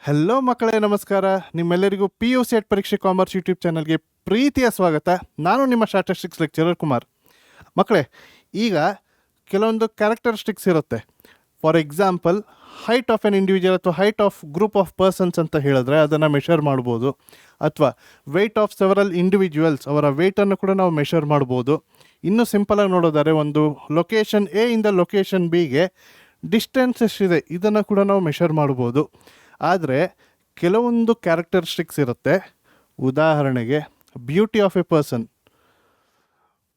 Hello ಮಕ್ಕಳೇ, ನಮಸ್ಕಾರ. ನಿಮ್ಮೆಲ್ಲರಿಗೂ ಪಿ ಯು ಸೆಟ್ ಪರೀಕ್ಷೆ ಕಾಮರ್ಸ್ ಯೂಟ್ಯೂಬ್ ಚಾನಲ್ಗೆ ಪ್ರೀತಿಯ ಸ್ವಾಗತ. ನಾನು ನಿಮ್ಮ ಸ್ಟ್ಯಾಟಿಸ್ಟಿಕ್ಸ್ ಲೆಕ್ಚರರ್ ಕುಮಾರ್. ಮಕ್ಕಳೇ, ಈಗ ಕೆಲವೊಂದು ಕ್ಯಾರೆಕ್ಟರಿಸ್ಟಿಕ್ಸ್ ಇರುತ್ತೆ. For example, height of an individual ಅಥವಾ height of group of persons ಅಂತ ಹೇಳಿದ್ರೆ ಅದನ್ನು ಮೆಷರ್ ಮಾಡ್ಬೋದು. ಅಥವಾ ವೆಯ್ಟ್ ಆಫ್ ಸೆವರಲ್ ಇಂಡಿವಿಜುವಲ್ಸ್, ಅವರ ವೆಯ್ಟನ್ನು ಕೂಡ ನಾವು ಮೆಷರ್ ಮಾಡ್ಬೋದು. ಇನ್ನೂ ಸಿಂಪಲಾಗಿ ನೋಡೋದಾದ್ರೆ, ಒಂದು ಲೊಕೇಶನ್ ಎ ಇಂದ ಲೊಕೇಶನ್ ಬಿಗೆ ಡಿಸ್ಟೆನ್ಸ್ ಎಷ್ಟಿದೆ ಇದನ್ನು ಕೂಡ ನಾವು ಮೆಷರ್ ಮಾಡ್ಬೋದು. ಆದರೆ ಕೆಲವೊಂದು ಕ್ಯಾರೆಕ್ಟರಿಸ್ಟಿಕ್ಸ್ ಇರುತ್ತೆ. ಉದಾಹರಣೆಗೆ, ಬ್ಯೂಟಿ ಆಫ್ ಎ ಪರ್ಸನ್,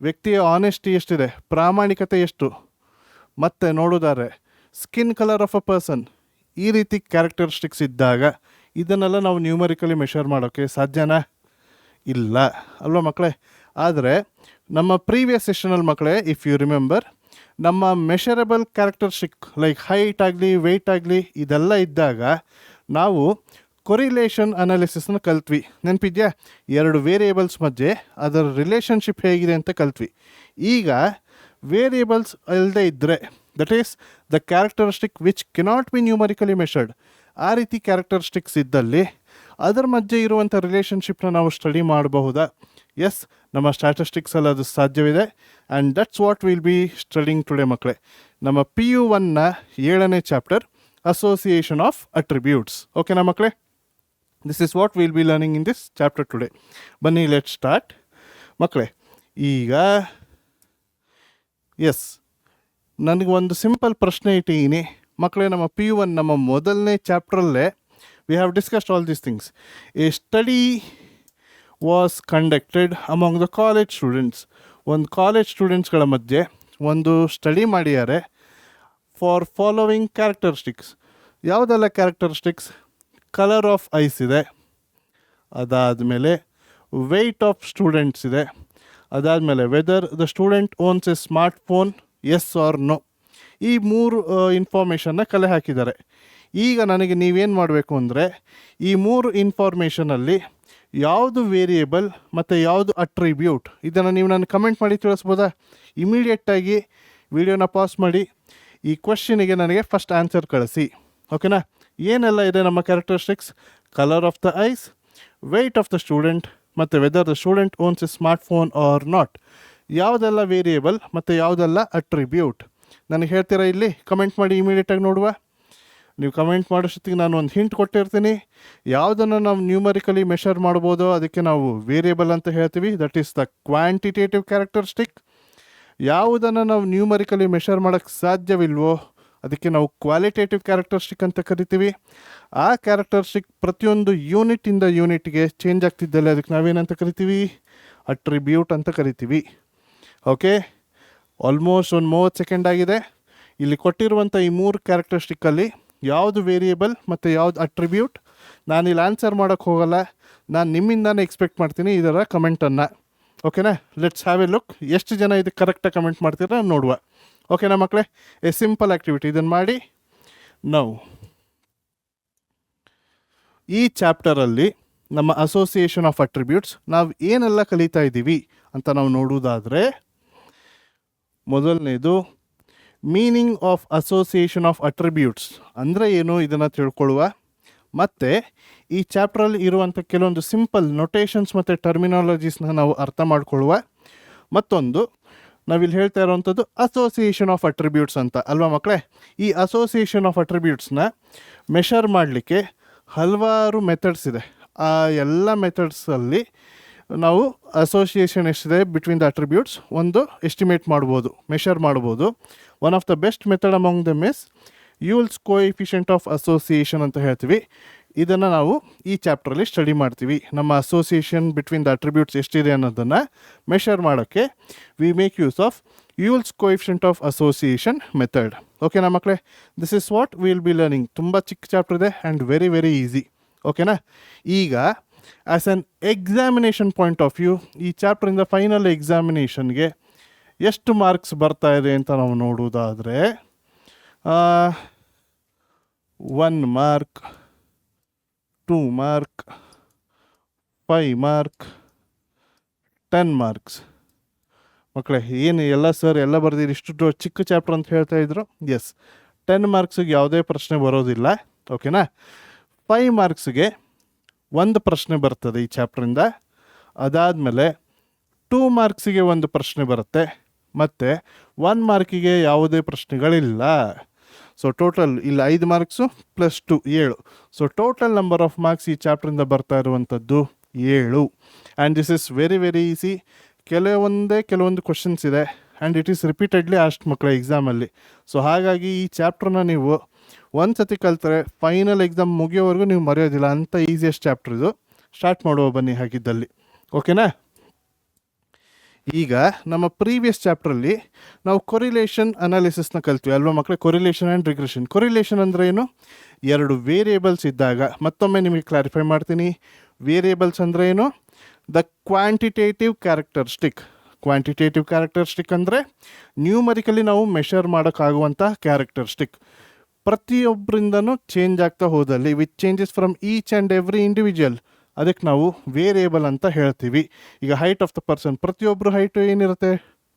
ವ್ಯಕ್ತಿಯ ಆನೆಸ್ಟಿ ಎಷ್ಟಿದೆ, ಪ್ರಾಮಾಣಿಕತೆ ಎಷ್ಟು, ಮತ್ತು ನೋಡೋದಾದ್ರೆ skin colour of a person, ಈ ರೀತಿ ಕ್ಯಾರೆಕ್ಟರಿಸ್ಟಿಕ್ಸ್ ಇದ್ದಾಗ ಇದನ್ನೆಲ್ಲ ನಾವು ನ್ಯೂಮರಿಕಲಿ ಮೆಷರ್ ಮಾಡೋಕ್ಕೆ ಸಾಧ್ಯನಾ? ಇಲ್ಲ ಅಲ್ವಾ ಮಕ್ಕಳೇ? ಆದರೆ ನಮ್ಮ ಪ್ರೀವಿಯಸ್ ಸೆಷನಲ್ಲಿ ಮಕ್ಕಳೇ, ಇಫ್ ಯು ರಿಮೆಂಬರ್, ನಮ್ಮ ಮೆಷರಬಲ್ ಕ್ಯಾರೆಕ್ಟರಿಸ್ಟಿಕ್ ಲೈಕ್ ಹೈಟ್ ಆಗಲಿ ವೆಯ್ಟ್ ಆಗಲಿ ಇದೆಲ್ಲ ಇದ್ದಾಗ ನಾವು ಕೊರಿಲೇಷನ್ ಅನಾಲಿಸಿಸ್ನ ಕಲ್ತ್ವಿ. ನೆನಪಿದ್ಯಾ? ಎರಡು ವೇರಿಯೇಬಲ್ಸ್ ಮಧ್ಯೆ ಅದರ ರಿಲೇಷನ್ಶಿಪ್ ಹೇಗಿದೆ ಅಂತ ಕಲ್ತ್ವಿ. ಈಗ ವೇರಿಯೇಬಲ್ಸ್ ಅಲ್ಲದೆ ಇದ್ದರೆ, that is the characteristic which cannot be numerically measured, ಆ ರೀತಿ ಕ್ಯಾರೆಕ್ಟರಿಸ್ಟಿಕ್ಸ್ ಇದ್ದಲ್ಲಿ ಅದರ ಮಧ್ಯೆ ಇರುವಂಥ ರಿಲೇಷನ್ಶಿಪ್ನ ನಾವು ಸ್ಟಡಿ ಮಾಡಬಹುದಾ? ಎಸ್, ನಮ್ಮ ಸ್ಟ್ಯಾಟಿಸ್ಟಿಕ್ಸಲ್ಲಿ ಅದು ಸಾಧ್ಯವಿದೆ. And that's what will be studying today ಮಕ್ಕಳೇ. ನಮ್ಮ PU1ನ 7ನೇ ಚಾಪ್ಟರ್, ಅಸೋಸಿಯೇಷನ್ ಆಫ್ ಅಟ್ರಿಬ್ಯೂಟ್ಸ್. ಓಕೆನಾ ಮಕ್ಕಳೇ? This is what will be learning in this chapter today. ಬನ್ನಿ, ಲೆಟ್ ಸ್ಟಾರ್ಟ್ ಮಕ್ಕಳೇ. ಈಗ ಎಸ್, ನನಗೆ ಒಂದು ಸಿಂಪಲ್ ಪ್ರಶ್ನೆ ಇಟ್ಟಿದ್ದೀನಿ ಮಕ್ಕಳೇ. ನಮ್ಮ PU1 ನಮ್ಮ ಮೊದಲನೇ ಚಾಪ್ಟ್ರಲ್ಲೇ we have discussed all these things. A study was conducted among the college students. ಒಂದು ಕಾಲೇಜ್ ಸ್ಟೂಡೆಂಟ್ಸ್ಗಳ ಮಧ್ಯೆ ಒಂದು ಸ್ಟಡಿ ಮಾಡಿದ್ದಾರೆ ಫಾರ್ ಫಾಲೋವಿಂಗ್ ಕ್ಯಾರೆಕ್ಟರಿಸ್ಟಿಕ್ಸ್. ಯಾವುದೆಲ್ಲ ಕ್ಯಾರೆಕ್ಟರಿಸ್ಟಿಕ್ಸ್? ಕಲರ್ ಆಫ್ ಐಸ್ ಇದೆ, ಅದಾದಮೇಲೆ ವೆಯ್ಟ್ ಆಫ್ ಸ್ಟೂಡೆಂಟ್ಸ್ ಇದೆ, ಅದಾದಮೇಲೆ whether the student owns a smart phone, yes or no. ಈ ಮೂರು ಇನ್ಫಾರ್ಮೇಷನ್ನ ಕಲೆ ಹಾಕಿದ್ದಾರೆ. ಈಗ ನನಗೆ ನೀವೇನು ಮಾಡಬೇಕು ಅಂದರೆ, ಈ ಮೂರು ಇನ್ಫಾರ್ಮೇಷನಲ್ಲಿ ಯಾವುದು ವೇರಿಯೇಬಲ್ ಮತ್ತು ಯಾವುದು ಅಟ್ರಿಬ್ಯೂಟ್, ಇದನ್ನು ನೀವು ನಾನು ಕಮೆಂಟ್ ಮಾಡಿ ತಿಳಿಸ್ಬೋದಾ? ಇಮಿಡಿಯೇಟಾಗಿ ವಿಡಿಯೋನ ಪಾಸ್ ಮಾಡಿ ಈ ಕ್ವೆಶ್ಚನಿಗೆ ನನಗೆ ಫಸ್ಟ್ ಆನ್ಸರ್ ಕಳಿಸಿ. ಓಕೆನಾ? ಏನೆಲ್ಲ ಇದೆ ನಮ್ಮ characteristics? Colour of the eyes, weight of the student, ಮತ್ತು whether the student owns a smart phone or not. ಯಾವುದೆಲ್ಲ ವೇರಿಯೇಬಲ್ ಮತ್ತು ಯಾವುದೆಲ್ಲ ಅಟ್ರಿಬ್ಯೂಟ್ ನನಗೆ ಹೇಳ್ತೀರಾ? ಇಲ್ಲಿ ಕಮೆಂಟ್ ಮಾಡಿ ಇಮಿಡಿಯೇಟಾಗಿ ನೋಡುವ. ನೀವು ಕಮೆಂಟ್ ಮಾಡೋಷ್ಟೊತ್ತಿಗೆ ನಾನು ಒಂದು ಹಿಂಟ್ ಕೊಟ್ಟಿರ್ತೀನಿ. ಯಾವುದನ್ನು ನಾವು ನ್ಯೂಮರಿಕಲಿ ಮೆಷರ್ ಮಾಡ್ಬೋದೋ ಅದಕ್ಕೆ ನಾವು ವೇರಿಯೇಬಲ್ ಅಂತ ಹೇಳ್ತೀವಿ, that is the quantitative characteristic. ಯಾವುದನ್ನು ನಾವು ನ್ಯೂಮರಿಕಲಿ ಮೆಷರ್ ಮಾಡೋಕ್ಕೆ ಸಾಧ್ಯವಿಲ್ವೋ ಅದಕ್ಕೆ ನಾವು ಕ್ವಾಲಿಟೇಟಿವ್ ಕ್ಯಾರೆಕ್ಟರಿಸ್ಟಿಕ್ ಅಂತ ಕರಿತೀವಿ. ಆ ಕ್ಯಾರೆಕ್ಟರಿಸ್ಟಿಕ್ ಪ್ರತಿಯೊಂದು ಯೂನಿಟಿಂದ ಯೂನಿಟ್ಗೆ ಚೇಂಜ್ ಆಗ್ತಿದ್ದಲ್ಲಿ ಅದಕ್ಕೆ ನಾವೇನಂತ ಕರಿತೀವಿ? ಅಟ್ರಿಬ್ಯೂಟ್ ಅಂತ ಕರಿತೀವಿ. ಓಕೆ, ಆಲ್ಮೋಸ್ಟ್ ಒಂದು 30 ಸೆಕೆಂಡ್ ಆಗಿದೆ. ಇಲ್ಲಿ ಕೊಟ್ಟಿರುವಂಥ ಈ ಮೂರು ಕ್ಯಾರೆಕ್ಟರಿಸ್ಟಿಕ್ಕಲ್ಲಿ ಯಾವುದು ವೇರಿಯೇಬಲ್ ಮತ್ತು ಯಾವುದು ಅಟ್ರಿಬ್ಯೂಟ್ ನಾನಿಲ್ಲಿ ಆನ್ಸರ್ ಮಾಡೋಕ್ಕೆ ಹೋಗಲ್ಲ. ನಾನು ನಿಮ್ಮಿಂದಾನೇ ಎಕ್ಸ್ಪೆಕ್ಟ್ ಮಾಡ್ತೀನಿ ಇದರ ಕಮೆಂಟನ್ನು. ಓಕೆನಾ? Let's have a look. ಎಷ್ಟು ಜನ ಇದಕ್ಕೆ ಕರೆಕ್ಟಾಗಿ ಕಮೆಂಟ್ ಮಾಡ್ತೀರಾ ನೋಡುವ. ಓಕೆನಾ ಮಕ್ಕಳೇ? ಎ ಸಿಂಪಲ್ ಆ್ಯಕ್ಟಿವಿಟಿ, ಇದನ್ನು ಮಾಡಿ. ನಾವು ಈ ಚಾಪ್ಟರಲ್ಲಿ ನಮ್ಮ ಅಸೋಸಿಯೇಷನ್ ಆಫ್ ಅಟ್ರಿಬ್ಯೂಟ್ಸ್ ನಾವು ಏನೆಲ್ಲ ಕಲಿತಾ ಇದ್ದೀವಿ ಅಂತ ನಾವು ನೋಡುವುದಾದರೆ, ಮೊದಲನೇದು meaning of association of attributes ಅಂದರೆ ಏನು ಇದನ್ನು ತಿಳ್ಕೊಳ್ಳುವ. ಮತ್ತು ಈ ಚಾಪ್ಟ್ರಲ್ಲಿ ಇರುವಂಥ ಕೆಲವೊಂದು ಸಿಂಪಲ್ ನೊಟೇಷನ್ಸ್ ಮತ್ತು ಟರ್ಮಿನಾಲಜೀಸ್ನ ನಾವು ಅರ್ಥ ಮಾಡ್ಕೊಳ್ಳುವ. ಮತ್ತೊಂದು ನಾವಿಲ್ಲಿ ಹೇಳ್ತಾ ಇರೋವಂಥದ್ದು ಅಸೋಸಿಯೇಷನ್ ಆಫ್ ಅಟ್ರಿಬ್ಯೂಟ್ಸ್ ಅಂತ ಅಲ್ವಾ ಮಕ್ಕಳೇ? ಈ ಅಸೋಸಿಯೇಷನ್ ಆಫ್ ಅಟ್ರಿಬ್ಯೂಟ್ಸ್ನ ಮೆಷರ್ ಮಾಡಲಿಕ್ಕೆ ಹಲವಾರು ಮೆಥಡ್ಸ್ ಇದೆ. ಆ ಎಲ್ಲ ಮೆಥಡ್ಸಲ್ಲಿ ನಾವು ಅಸೋಸಿಯೇಷನ್ ಎಷ್ಟಿದೆ ಬಿಟ್ವೀನ್ ದ ಅಟ್ರಿಬ್ಯೂಟ್ಸ್ ಒಂದು ಎಸ್ಟಿಮೇಟ್ ಮಾಡ್ಬೋದು, ಮೆಷರ್ ಮಾಡ್ಬೋದು. One of the best method among them is Yule's coefficient of association ಅಂತ ಹೇಳ್ತೀವಿ. ಇದನ್ನು ನಾವು ಈ ಚಾಪ್ಟ್ರಲ್ಲಿ ಸ್ಟಡಿ ಮಾಡ್ತೀವಿ. ನಮ್ಮ ಅಸೋಸಿಯೇಷನ್ ಬಿಟ್ವೀನ್ ದ ಅಟ್ರಿಬ್ಯೂಟ್ಸ್ ಎಷ್ಟಿದೆ ಅನ್ನೋದನ್ನು ಮೆಷರ್ ಮಾಡೋಕ್ಕೆ we make use of Yule's coefficient of association method. ಓಕೆನಾ ಮಕ್ಕಳೇ? This is what will be learning. ತುಂಬ ಚಿಕ್ಕ ಚಾಪ್ಟರ್ ಇದೆ ಆ್ಯಂಡ್ ವೆರಿ ವೆರಿ ಈಸಿ. ಓಕೆನಾ? ಈಗ as an examination point of view, ಈ ಚಾಪ್ಟ್ರಿಂದ ಫೈನಲ್ ಎಕ್ಸಾಮಿನೇಷನ್ಗೆ ಎಷ್ಟು ಮಾರ್ಕ್ಸ್ ಬರ್ತಾ ಇದೆ ಅಂತ ನಾವು ನೋಡುವುದಾದರೆ, 1 ಮಾರ್ಕ್, 2 ಮಾರ್ಕ್, 5 ಮಾರ್ಕ್, 10 ಮಾರ್ಕ್ಸ್. ಮಕ್ಕಳೇ, ಏನು ಎಲ್ಲ ಸರ್ ಎಲ್ಲ ಬರ್ದಿರಿ, ಇಷ್ಟು ಚಿಕ್ಕ ಚಾಪ್ಟರ್ ಅಂತ ಹೇಳ್ತಾ ಇದ್ರು. ಎಸ್, 10 ಮಾರ್ಕ್ಸಿಗೆ ಯಾವುದೇ ಪ್ರಶ್ನೆ ಬರೋದಿಲ್ಲ. ಓಕೆನಾ? 5 ಮಾರ್ಕ್ಸ್ಗೆ ಒಂದು ಪ್ರಶ್ನೆ ಬರ್ತದೆ ಈ ಚಾಪ್ಟ್ರಿಂದ. ಅದಾದಮೇಲೆ 2 ಮಾರ್ಕ್ಸಿಗೆ ಒಂದು ಪ್ರಶ್ನೆ ಬರುತ್ತೆ, ಮತ್ತು 1 ಮಾರ್ಕಿಗೆ ಯಾವುದೇ ಪ್ರಶ್ನೆಗಳಿಲ್ಲ. ಸೊ ಟೋಟಲ್ ಇಲ್ಲಿ 5 marks plus 2 7. So total number of marks ಈ ಚಾಪ್ಟ್ರಿಂದ ಬರ್ತಾ ಇರುವಂಥದ್ದು 7. And this is very very easy. ಕೆಲವೊಂದು ಕ್ವಶನ್ಸ್ ಇದೆ ಆ್ಯಂಡ್ ಇಟ್ ಈಸ್ ರಿಪೀಟೆಡ್ಲಿ ಅಷ್ಟು ಮಕ್ಕಳ ಎಕ್ಸಾಮಲ್ಲಿ. ಸೊ ಹಾಗಾಗಿ ಈ ಚಾಪ್ಟ್ರನ್ನ ನೀವು ಒಂದು ಸತಿ ಕಲ್ತರೆ ಫೈನಲ್ ಎಕ್ಸಾಮ್ ಮುಗಿಯೋವರೆಗೂ ನೀವು ಮರೆಯೋದಿಲ್ಲ, ಅಂಥ ಈಸಿಯೆಸ್ಟ್ ಚಾಪ್ಟರ್ ಇದು. ಸ್ಟಾರ್ಟ್ ಮಾಡುವ ಬನ್ನಿ ಹಾಗಿದ್ದಲ್ಲಿ, ಓಕೆನಾ? ಈಗ ನಮ್ಮ ಪ್ರೀವಿಯಸ್ ಚಾಪ್ಟ್ರಲ್ಲಿ ನಾವು ಕೊರಿಲೇಷನ್ ಅನಾಲಿಸಿಸ್ನ ಕಲ್ತೀವಿ ಅಲ್ವಾ ಮಕ್ಕಳೇ? Correlation and regression. ಕೊರಿಲೇಷನ್ ಅಂದರೆ ಏನು? 2 ವೇರಿಯೇಬಲ್ಸ್ ಇದ್ದಾಗ, ಮತ್ತೊಮ್ಮೆ ನಿಮಗೆ ಕ್ಲಾರಿಫೈ ಮಾಡ್ತೀನಿ. ವೇರಿಯೇಬಲ್ಸ್ ಅಂದರೆ ಏನು? The quantitative characteristic. Quantitative characteristic ಅಂದರೆ ನ್ಯೂಮರಿಕಲಿ ನಾವು ಮೆಷರ್ ಮಾಡೋಕ್ಕಾಗುವಂಥ ಕ್ಯಾರೆಕ್ಟರಿಸ್ಟಿಕ್. ಪ್ರತಿಯೊಬ್ಬರಿಂದನೂ ಚೇಂಜ್ ಆಗ್ತಾ ಹೋದಲ್ಲಿ which changes from each and every individual, ಅದಕ್ಕೆ ನಾವು ವೇರಿಯೇಬಲ್ ಅಂತ ಹೇಳ್ತೀವಿ. ಈಗ ಹೈಟ್ ಆಫ್ ದ ಪರ್ಸನ್, ಪ್ರತಿಯೊಬ್ಬರು ಹೈಟು ಏನಿರುತ್ತೆ?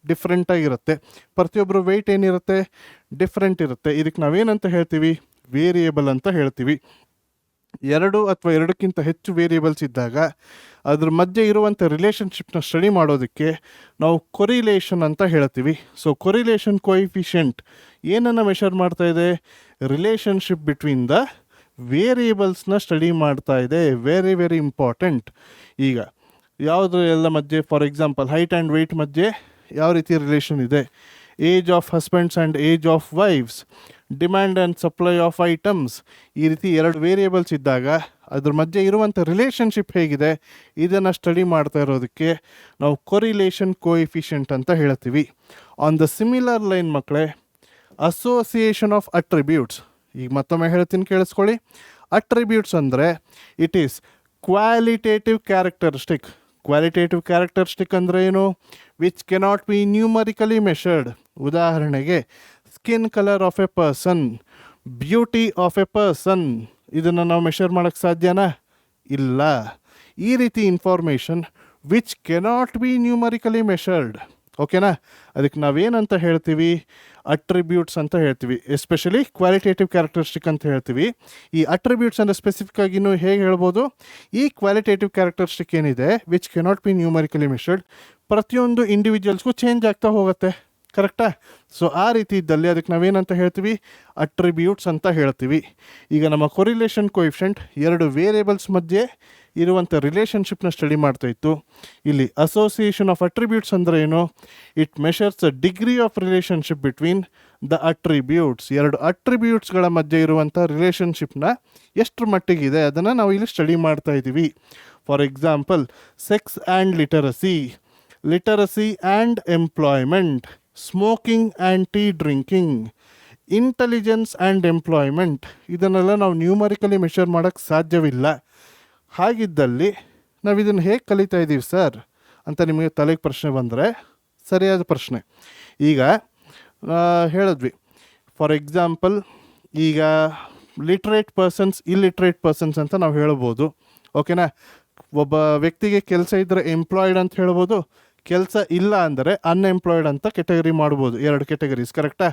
ಡಿಫ್ರೆಂಟಾಗಿರುತ್ತೆ. ಪ್ರತಿಯೊಬ್ಬರು ವೆಯ್ಟ್ ಏನಿರುತ್ತೆ? ಡಿಫ್ರೆಂಟ್ ಇರುತ್ತೆ. ಇದಕ್ಕೆ ನಾವೇನಂತ ಹೇಳ್ತೀವಿ? ವೇರಿಯೇಬಲ್ ಅಂತ ಹೇಳ್ತೀವಿ. 2 ಅಥವಾ 2ಕ್ಕಿಂತ ಹೆಚ್ಚು ವೇರಿಯೇಬಲ್ಸ್ ಇದ್ದಾಗ ಅದ್ರ ಮಧ್ಯೆ ಇರುವಂಥ ರಿಲೇಷನ್ಶಿಪ್ನ ಸ್ಟಡಿ ಮಾಡೋದಕ್ಕೆ ನಾವು ಕೊರಿಲೇಷನ್ ಅಂತ ಹೇಳ್ತೀವಿ. ಸೊ ಕೊರಿಲೇಷನ್ ಕೋಎಫಿಷಿಯಂಟ್ ಏನನ್ನು ಮೆಷರ್ ಮಾಡ್ತಾ ಇದೆ? ರಿಲೇಷನ್ಶಿಪ್ ಬಿಟ್ವೀನ್ ದ ವೇರಿಯೇಬಲ್ಸ್ನ ಸ್ಟಡಿ ಮಾಡ್ತಾ ಇದೆ. Very very important. ಈಗ ಯಾವುದು ಎಲ್ಲ ಮಧ್ಯೆ, for example height and weight ಮಧ್ಯೆ ಯಾವ ರೀತಿ ರಿಲೇಷನ್ ಇದೆ? Age of husbands and age of wives, demand and supply of items, ಈ ರೀತಿ 2 ವೇರಿಯೇಬಲ್ಸ್ ಇದ್ದಾಗ ಅದ್ರ ಮಧ್ಯೆ ಇರುವಂಥ ರಿಲೇಷನ್ಶಿಪ್ ಹೇಗಿದೆ, ಇದನ್ನು ಸ್ಟಡಿ ಮಾಡ್ತಾ ಇರೋದಕ್ಕೆ ನಾವು ಕೊರಿಲೇಷನ್ ಕೋಎಫಿಷಿಯಂಟ್ ಅಂತ ಹೇಳ್ತೀವಿ. ಆನ್ ದ ಸಿಮಿಲರ್ ಲೈನ್ ಮಕ್ಕಳೇ, ಅಸೋಸಿಯೇಷನ್ ಆಫ್ ಅಟ್ರಿಬ್ಯೂಟ್ಸ್. ಈಗ ಮತ್ತೊಮ್ಮೆ ಹೇಳ್ತೀನಿ, ಕೇಳಿಸ್ಕೊಳ್ಳಿ. ಅಟ್ರಿಬ್ಯೂಟ್ಸ್ ಅಂದರೆ it is qualitative characteristic. Qualitative characteristic ಅಂದರೆ ಏನು? Which cannot be numerically measured. ಉದಾಹರಣೆಗೆ skin colour of a person, beauty of a person, ಇದನ್ನು ನಾವು ಮೆಷರ್ ಮಾಡೋಕ್ಕೆ ಸಾಧ್ಯನಾ? ಇಲ್ಲ. ಈ ರೀತಿ information which cannot be numerically measured, ಓಕೆನಾ? ಅದಕ್ಕೆ ನಾವೇನಂತ ಹೇಳ್ತೀವಿ? ಅಟ್ರಿಬ್ಯೂಟ್ಸ್ ಅಂತ ಹೇಳ್ತೀವಿ. ಎಸ್ಪೆಷಲಿ ಕ್ವಾಲಿಟೇಟಿವ್ ಕ್ಯಾರೆಕ್ಟರಿಸ್ಟಿಕ್ ಅಂತ ಹೇಳ್ತೀವಿ. ಈ ಅಟ್ರಿಬ್ಯೂಟ್ಸ್ ಅಂದರೆ ಸ್ಪೆಸಿಫಿಕ್ ಆಗಿನೂ ಹೇಗೆ ಹೇಳ್ಬೋದು? ಈ ಕ್ವಾಲಿಟೇಟಿವ್ ಕ್ಯಾರೆಕ್ಟರಿಸ್ಟಿಕ್ ಏನಿದೆ which cannot be numerically measured, ಪ್ರತಿಯೊಂದು ಇಂಡಿವಿಜುವಲ್ಸ್ಗೂ ಚೇಂಜ್ ಆಗ್ತಾ ಹೋಗುತ್ತೆ, ಕರೆಕ್ಟಾ? ಸೊ ಆ ರೀತಿ ಇದ್ದಲ್ಲಿ ಅದಕ್ಕೆ ನಾವೇನಂತ ಹೇಳ್ತೀವಿ? ಅಟ್ರಿಬ್ಯೂಟ್ಸ್ ಅಂತ ಹೇಳ್ತೀವಿ. ಈಗ ನಮ್ಮ ಕೊರಿಲೇಷನ್ ಕೋಎಫಿಷಿಯಂಟ್ 2 ವೇರಿಯೇಬಲ್ಸ್ ಮಧ್ಯೆ ಇರುವಂಥ ರಿಲೇಷನ್ಶಿಪ್ನ ಸ್ಟಡಿ ಮಾಡ್ತಾ ಇತ್ತು. ಇಲ್ಲಿ ಅಸೋಸಿಯೇಷನ್ ಆಫ್ ಅಟ್ರಿಬ್ಯೂಟ್ಸ್ ಅಂದರೆ ಏನು? It measures a degree of relationship between the attributes. 2 ಅಟ್ರಿಬ್ಯೂಟ್ಸ್ಗಳ ಮಧ್ಯೆ ಇರುವಂಥ ರಿಲೇಷನ್ಶಿಪ್ನ ಎಷ್ಟರ ಮಟ್ಟಿಗಿದೆ ಅದನ್ನು ನಾವು ಇಲ್ಲಿ ಸ್ಟಡಿ ಮಾಡ್ತಾ ಇದ್ದೀವಿ. For example sex and literacy, literacy and employment, smoking and tea drinking, intelligence and employment, ಇದನ್ನೆಲ್ಲ ನಾವು ನ್ಯೂಮರಿಕಲಿ ಮೆಷರ್ ಮಾಡೋಕ್ಕೆ ಸಾಧ್ಯವಿಲ್ಲ. ಹಾಗಿದ್ದಲ್ಲಿ ನಾವು ಇದನ್ನು ಹೇಗೆ ಕಲಿತಾ ಇದ್ದೀವಿ ಸರ್ ಅಂತ ನಿಮಗೆ ತಲೆಗೆ ಪ್ರಶ್ನೆ ಬಂದರೆ ಸರಿಯಾದ ಪ್ರಶ್ನೆ. ಈಗ ಹೇಳಿದ್ವಿ, ಫಾರ್ ಎಕ್ಸಾಂಪಲ್ ಈಗ ಲಿಟ್ರೇಟ್ ಪರ್ಸನ್ಸ್, ಇಲ್ಲಿಟ್ರೇಟ್ ಪರ್ಸನ್ಸ್ ಅಂತ ನಾವು ಹೇಳ್ಬೋದು, ಓಕೆನಾ? ಒಬ್ಬ ವ್ಯಕ್ತಿಗೆ ಕೆಲಸ ಇದ್ದರೆ ಎಂಪ್ಲಾಯ್ಡ್ ಅಂತ ಹೇಳ್ಬೋದು, ಕೆಲಸ ಇಲ್ಲ ಅಂದರೆ ಅನ್ಎಂಪ್ಲಾಯ್ಡ್ ಅಂತ ಕೆಟಗರಿ ಮಾಡ್ಬೋದು. 2 ಕೆಟಗರೀಸ್, ಕರೆಕ್ಟಾ?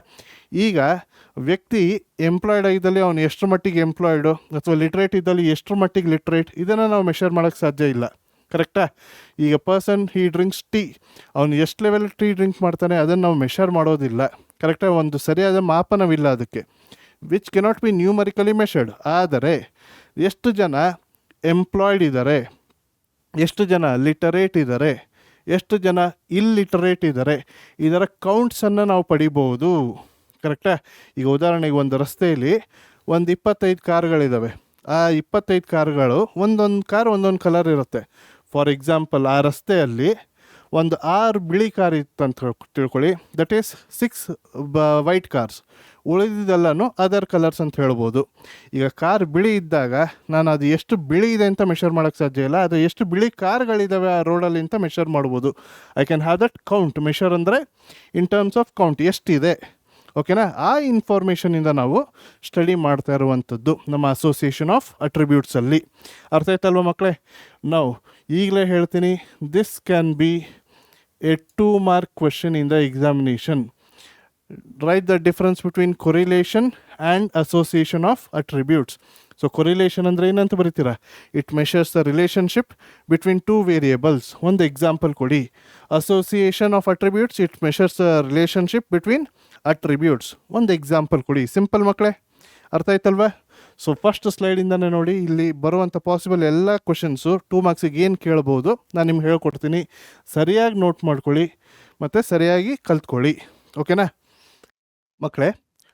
ಈಗ ವ್ಯಕ್ತಿ ಎಂಪ್ಲಾಯ್ಡ್ ಆಗಿದ್ದಲ್ಲಿ ಅವನು ಎಷ್ಟರ ಮಟ್ಟಿಗೆ ಎಂಪ್ಲಾಯ್ಡು, ಅಥವಾ ಲಿಟ್ರೇಟ್ ಇದ್ದಲ್ಲಿ ಎಷ್ಟರ ಮಟ್ಟಿಗೆ ಲಿಟ್ರೇಟ್, ಇದನ್ನು ನಾವು ಮೆಷರ್ ಮಾಡೋಕ್ಕೆ ಸಾಧ್ಯ ಇಲ್ಲ, ಕರೆಕ್ಟಾ? ಈಗ ಪರ್ಸನ್ ಹಿ ಡ್ರಿಂಕ್ಸ್ ಟೀ, ಅವನು ಎಷ್ಟು ಲೆವೆಲ್ ಟೀ ಡ್ರಿಂಕ್ ಮಾಡ್ತಾನೆ ಅದನ್ನು ನಾವು ಮೆಷರ್ ಮಾಡೋದಿಲ್ಲ, ಕರೆಕ್ಟಾ? ಒಂದು ಸರಿಯಾದ ಮಾಪನವಿಲ್ಲ ಅದಕ್ಕೆ, which cannot be numerically measured. ಆದರೆ ಎಷ್ಟು ಜನ ಎಂಪ್ಲಾಯ್ಡ್ ಇದ್ದಾರೆ, ಎಷ್ಟು ಜನ ಲಿಟರೇಟ್ ಇದ್ದಾರೆ, ಎಷ್ಟು ಜನ ಇಲ್ಲಿಟರೇಟ್ ಇದ್ದಾರೆ, ಇದರ ಕೌಂಟ್ಸನ್ನು ನಾವು ಪಡಿಬೋದು, ಕರೆಕ್ಟಾ? ಈಗ ಉದಾಹರಣೆಗೆ ಒಂದು ರಸ್ತೆಯಲ್ಲಿ ಒಂದು 25 ಕಾರ್ಗಳಿದ್ದಾವೆ. ಆ 25 ಕಾರ್ಗಳು ಒಂದೊಂದು ಕಾರ್ ಒಂದೊಂದು ಕಲರ್ ಇರುತ್ತೆ. ಫಾರ್ ಎಕ್ಸಾಂಪಲ್ ಆ ರಸ್ತೆಯಲ್ಲಿ ಒಂದು 6 ಬಿಳಿ ಕಾರ್ ಇತ್ತು ಅಂತ ತಿಳ್ಕೊಳ್ಳಿ, ದಟ್ ಈಸ್ 6 ವೈಟ್ ಕಾರ್ಸ್, ಉಳಿದಿದ್ದೆಲ್ಲನೂ ಅದರ್ ಕಲರ್ಸ್ ಅಂತ ಹೇಳ್ಬೋದು. ಈಗ ಕಾರ್ ಬಿಳಿ ಇದ್ದಾಗ ನಾನು ಅದು ಎಷ್ಟು ಬಿಳಿ ಇದೆ ಅಂತ ಮೆಷರ್ ಮಾಡೋಕ್ಕೆ ಸಾಧ್ಯ ಇಲ್ಲ, ಅದು ಎಷ್ಟು ಬಿಳಿ ಕಾರ್ಗಳಿದ್ದಾವೆ ಆ ರೋಡಲ್ಲಿ ಅಂತ ಮೆಷರ್ ಮಾಡ್ಬೋದು. I can have that count. Measure ಅಂದರೆ ಇನ್ ಟರ್ಮ್ಸ್ ಆಫ್ ಕೌಂಟ್, ಎಷ್ಟಿದೆ, ಓಕೆನಾ? ಆ ಇನ್ಫಾರ್ಮೇಷನಿಂದ ನಾವು ಸ್ಟಡಿ ಮಾಡ್ತಾ ಇರುವಂಥದ್ದು ನಮ್ಮ ಅಸೋಸಿಯೇಷನ್ ಆಫ್ ಅಟ್ರಿಬ್ಯೂಟ್ಸಲ್ಲಿ. ಅರ್ಥ ಆಯ್ತಲ್ವ ಮಕ್ಕಳೇ? ನಾವು ಈಗಲೇ ಹೇಳ್ತೀನಿ, this can be A 2 mark question in the examination. Write the difference between correlation and association of attributes. So correlation ಅಂದರೆ ಏನಂತ ಬರೀತೀರಾ? It measures the relationship between two variables. ಒಂದು ಎಕ್ಸಾಂಪಲ್ ಕೊಡಿ. Association of attributes, it measures the relationship between attributes. ಒಂದು example ಕೊಡಿ. Simple ಮಕ್ಕಳೇ, ಅರ್ಥ ಆಯ್ತಲ್ವಾ? ಸೊ ಫಸ್ಟ್ ಸ್ಲೈಡಿಂದನೇ ನೋಡಿ, ಇಲ್ಲಿ ಬರುವಂಥ ಪಾಸಿಬಲ್ ಎಲ್ಲ ಕ್ವಶನ್ಸು 2 ಮಾರ್ಕ್ಸಿಗೆ ಏನು ಕೇಳ್ಬೋದು ನಾನು ನಿಮ್ಗೆ ಹೇಳ್ಕೊಡ್ತೀನಿ. ಸರಿಯಾಗಿ ನೋಟ್ ಮಾಡ್ಕೊಳ್ಳಿ ಮತ್ತು ಸರಿಯಾಗಿ ಕಲ್ತ್ಕೊಳ್ಳಿ. ಓಕೆನಾ ಮಕ್ಕಳೇ?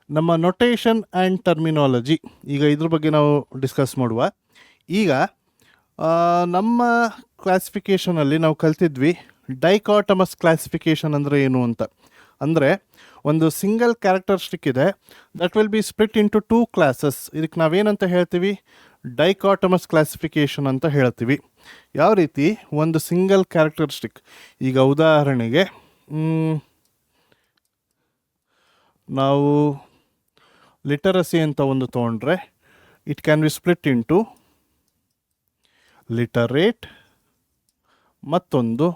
ನಮ್ಮ ನೊಟೇಷನ್ ಆ್ಯಂಡ್ ಟರ್ಮಿನಾಲಜಿ, ಈಗ ಇದ್ರ ಬಗ್ಗೆ ನಾವು ಡಿಸ್ಕಸ್ ಮಾಡುವ. ಈಗ ನಮ್ಮ ಕ್ಲಾಸಿಫಿಕೇಷನಲ್ಲಿ ನಾವು ಕಲ್ತಿದ್ವಿ ಡೈಕಾಟಮಸ್ ಕ್ಲಾಸಿಫಿಕೇಷನ್ ಅಂದರೆ ಏನು ಅಂತ. ಅಂದರೆ ಒಂದು ಸಿಂಗಲ್ ಕ್ಯಾರೆಕ್ಟರಿಸ್ಟಿಕ್ ಇದೆ, that will be split into 2 classes. ಇದಕ್ಕೆ ನಾವೇನಂತ ಹೇಳ್ತೀವಿ? ಡೈಕಾಟಮಸ್ ಕ್ಲಾಸಿಫಿಕೇಷನ್ ಅಂತ ಹೇಳ್ತೀವಿ. ಯಾವ ರೀತಿ? ಒಂದು ಸಿಂಗಲ್ ಕ್ಯಾರೆಕ್ಟರಿಸ್ಟಿಕ್, ಈಗ ಉದಾಹರಣೆಗೆ ನಾವು ಲಿಟರಸಿ ಅಂತ ಒಂದು ತೊಗೊಂಡ್ರೆ, it can be split into literate ಮತ್ತೊಂದು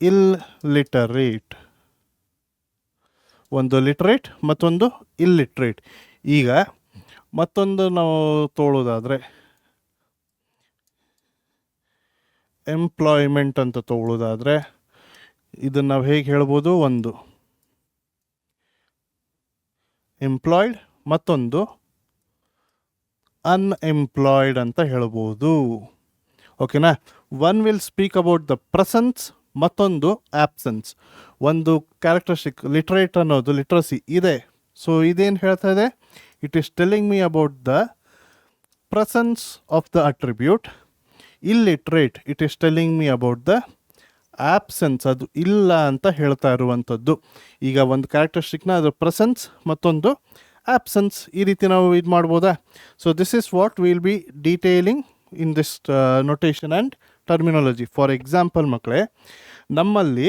ಇಲ್ಲಿಟರೇಟ್. ಒಂದು ಲಿಟ್ರೇಟ್ ಮತ್ತೊಂದು ಇಲ್ಲಿಟ್ರೇಟ್. ಈಗ ಮತ್ತೊಂದು ನಾವು ತೊಗೊಳ್ಳೋದಾದರೆ ಎಂಪ್ಲಾಯ್ಮೆಂಟ್ ಅಂತ ತೊಗೊಳ್ಳೋದಾದರೆ ಇದನ್ನು ನಾವು ಹೇಗೆ ಹೇಳ್ಬೋದು? ಒಂದು ಎಂಪ್ಲಾಯ್ಡ್ ಮತ್ತೊಂದು ಅನ್ಎಂಪ್ಲಾಯ್ಡ್ ಅಂತ ಹೇಳ್ಬೋದು. ಓಕೆನಾ? One will speak about the presence, ಮತ್ತೊಂದು ಆ್ಯಬ್ಸೆನ್ಸ್. ಒಂದು ಕ್ಯಾರೆಕ್ಟರಿಸ್ಟಿಕ್ ಲಿಟ್ರೇಟ್ ಅನ್ನೋದು ಲಿಟ್ರಸಿ ಇದೆ. ಸೊ ಇದೇನು ಹೇಳ್ತಾ ಇದೆ? It is telling me about the presence of the attribute. Illiterate, it is telling me about the absence, ಅದು ಇಲ್ಲ ಅಂತ ಹೇಳ್ತಾ ಇರುವಂಥದ್ದು. ಈಗ ಒಂದು ಕ್ಯಾರೆಕ್ಟರಿಸ್ಟಿಕ್ನ ಅದರ ಪ್ರೆಸೆನ್ಸ್ ಮತ್ತೊಂದು ಆ್ಯಬ್ಸೆನ್ಸ್, ಈ ರೀತಿ ನಾವು ಇದು ಮಾಡ್ಬೋದಾ? So this is what will be detailing in this notation and terminology. For example ಮಕ್ಕಳೇ, ನಮ್ಮಲ್ಲಿ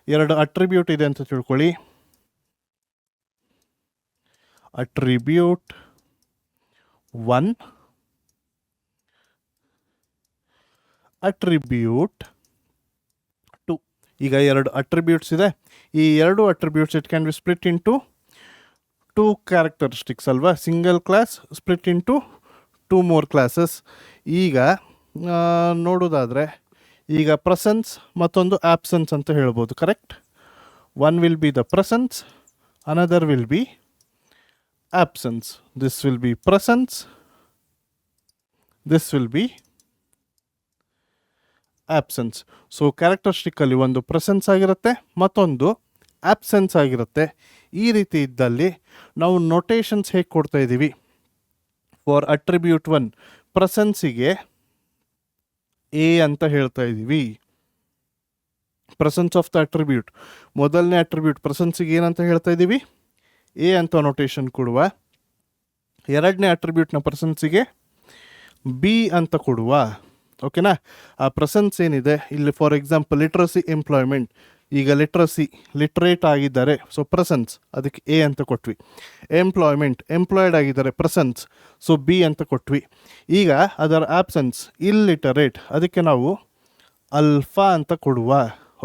2 ಅಟ್ರಿಬ್ಯೂಟ್ ಇದೆ ಅಂತ ತಿಳ್ಕೊಳ್ಳಿ. Attribute 1, attribute 2. ಈಗ 2 ಅಟ್ರಿಬ್ಯೂಟ್ಸ್ ಇದೆ. ಈ 2 attributes it can be split into 2 characteristics ಅಲ್ವಾ? Single class split into 2 more classes. ಈಗ ನೋಡೋದಾದರೆ, ಈಗ ಪ್ರೆಸೆನ್ಸ್ ಮತ್ತೊಂದು ಆ್ಯಬ್ಸೆನ್ಸ್ ಅಂತ ಹೇಳ್ಬೋದು. Correct? One will be the presence, another will be absence. This will be presence, this will be absence. So ಕ್ಯಾರೆಕ್ಟರಿಸ್ಟಿಕ್ಕಲ್ಲಿ ಒಂದು presence ಆಗಿರುತ್ತೆ, ಮತ್ತೊಂದು ಆ್ಯಬ್ಸೆನ್ಸ್ ಆಗಿರುತ್ತೆ. ಈ ರೀತಿ ಇದ್ದಲ್ಲಿ ನಾವು ನೊಟೇಷನ್ಸ್ ಹೇಗೆ ಕೊಡ್ತಾ ಇದ್ದೀವಿ? ಫಾರ್ ಅಟ್ರಿಬ್ಯೂಟ್ 1 ಪ್ರೆಸೆನ್ಸಿಗೆ ಎ ಅಂತ ಹೇಳ್ತಾ ಇದ್ದೀವಿ. ಪ್ರೆಸೆನ್ಸ್ ಆಫ್ ದ ಅಟ್ರಿಬ್ಯೂಟ್, ಮೊದಲನೇ ಅಟ್ರಿಬ್ಯೂಟ್ ಪ್ರೆಸೆನ್ಸಿಗೆ ಏನಂತ ಹೇಳ್ತಾ ಇದ್ದೀವಿ? ಎ ಅಂತ ನೊಟೇಷನ್ ಕೊಡುವ. ಎರಡನೇ ಅಟ್ರಿಬ್ಯೂಟ್ನ ಪ್ರೆಸೆನ್ಸಿಗೆ ಬಿ ಅಂತ ಕೊಡುವ. ಓಕೆನಾ? ಆ ಪ್ರೆಸೆನ್ಸ್ ಏನಿದೆ ಇಲ್ಲಿ, ಫಾರ್ ಎಕ್ಸಾಂಪಲ್ ಲಿಟ್ರಸಿ ಎಂಪ್ಲಾಯ್ಮೆಂಟ್, ಈಗ ಲಿಟ್ರಸಿ ಲಿಟ್ರೇಟ್ ಆಗಿದ್ದಾರೆ, ಸೊ ಪ್ರೆಸೆನ್ಸ್, ಅದಕ್ಕೆ ಎ ಅಂತ ಕೊಟ್ವಿ. ಎಂಪ್ಲಾಯ್ಮೆಂಟ್ ಎಂಪ್ಲಾಯ್ಡ್ ಆಗಿದ್ದಾರೆ, ಪ್ರೆಸೆನ್ಸ್, ಸೊ ಬಿ ಅಂತ ಕೊಟ್ವಿ. ಈಗ ಅದರ ಆ್ಯಬ್ಸೆನ್ಸ್ ಇಲ್ಲಿಟರೇಟ್, ಅದಕ್ಕೆ ನಾವು ಅಲ್ಫಾ ಅಂತ ಕೊಡುವ.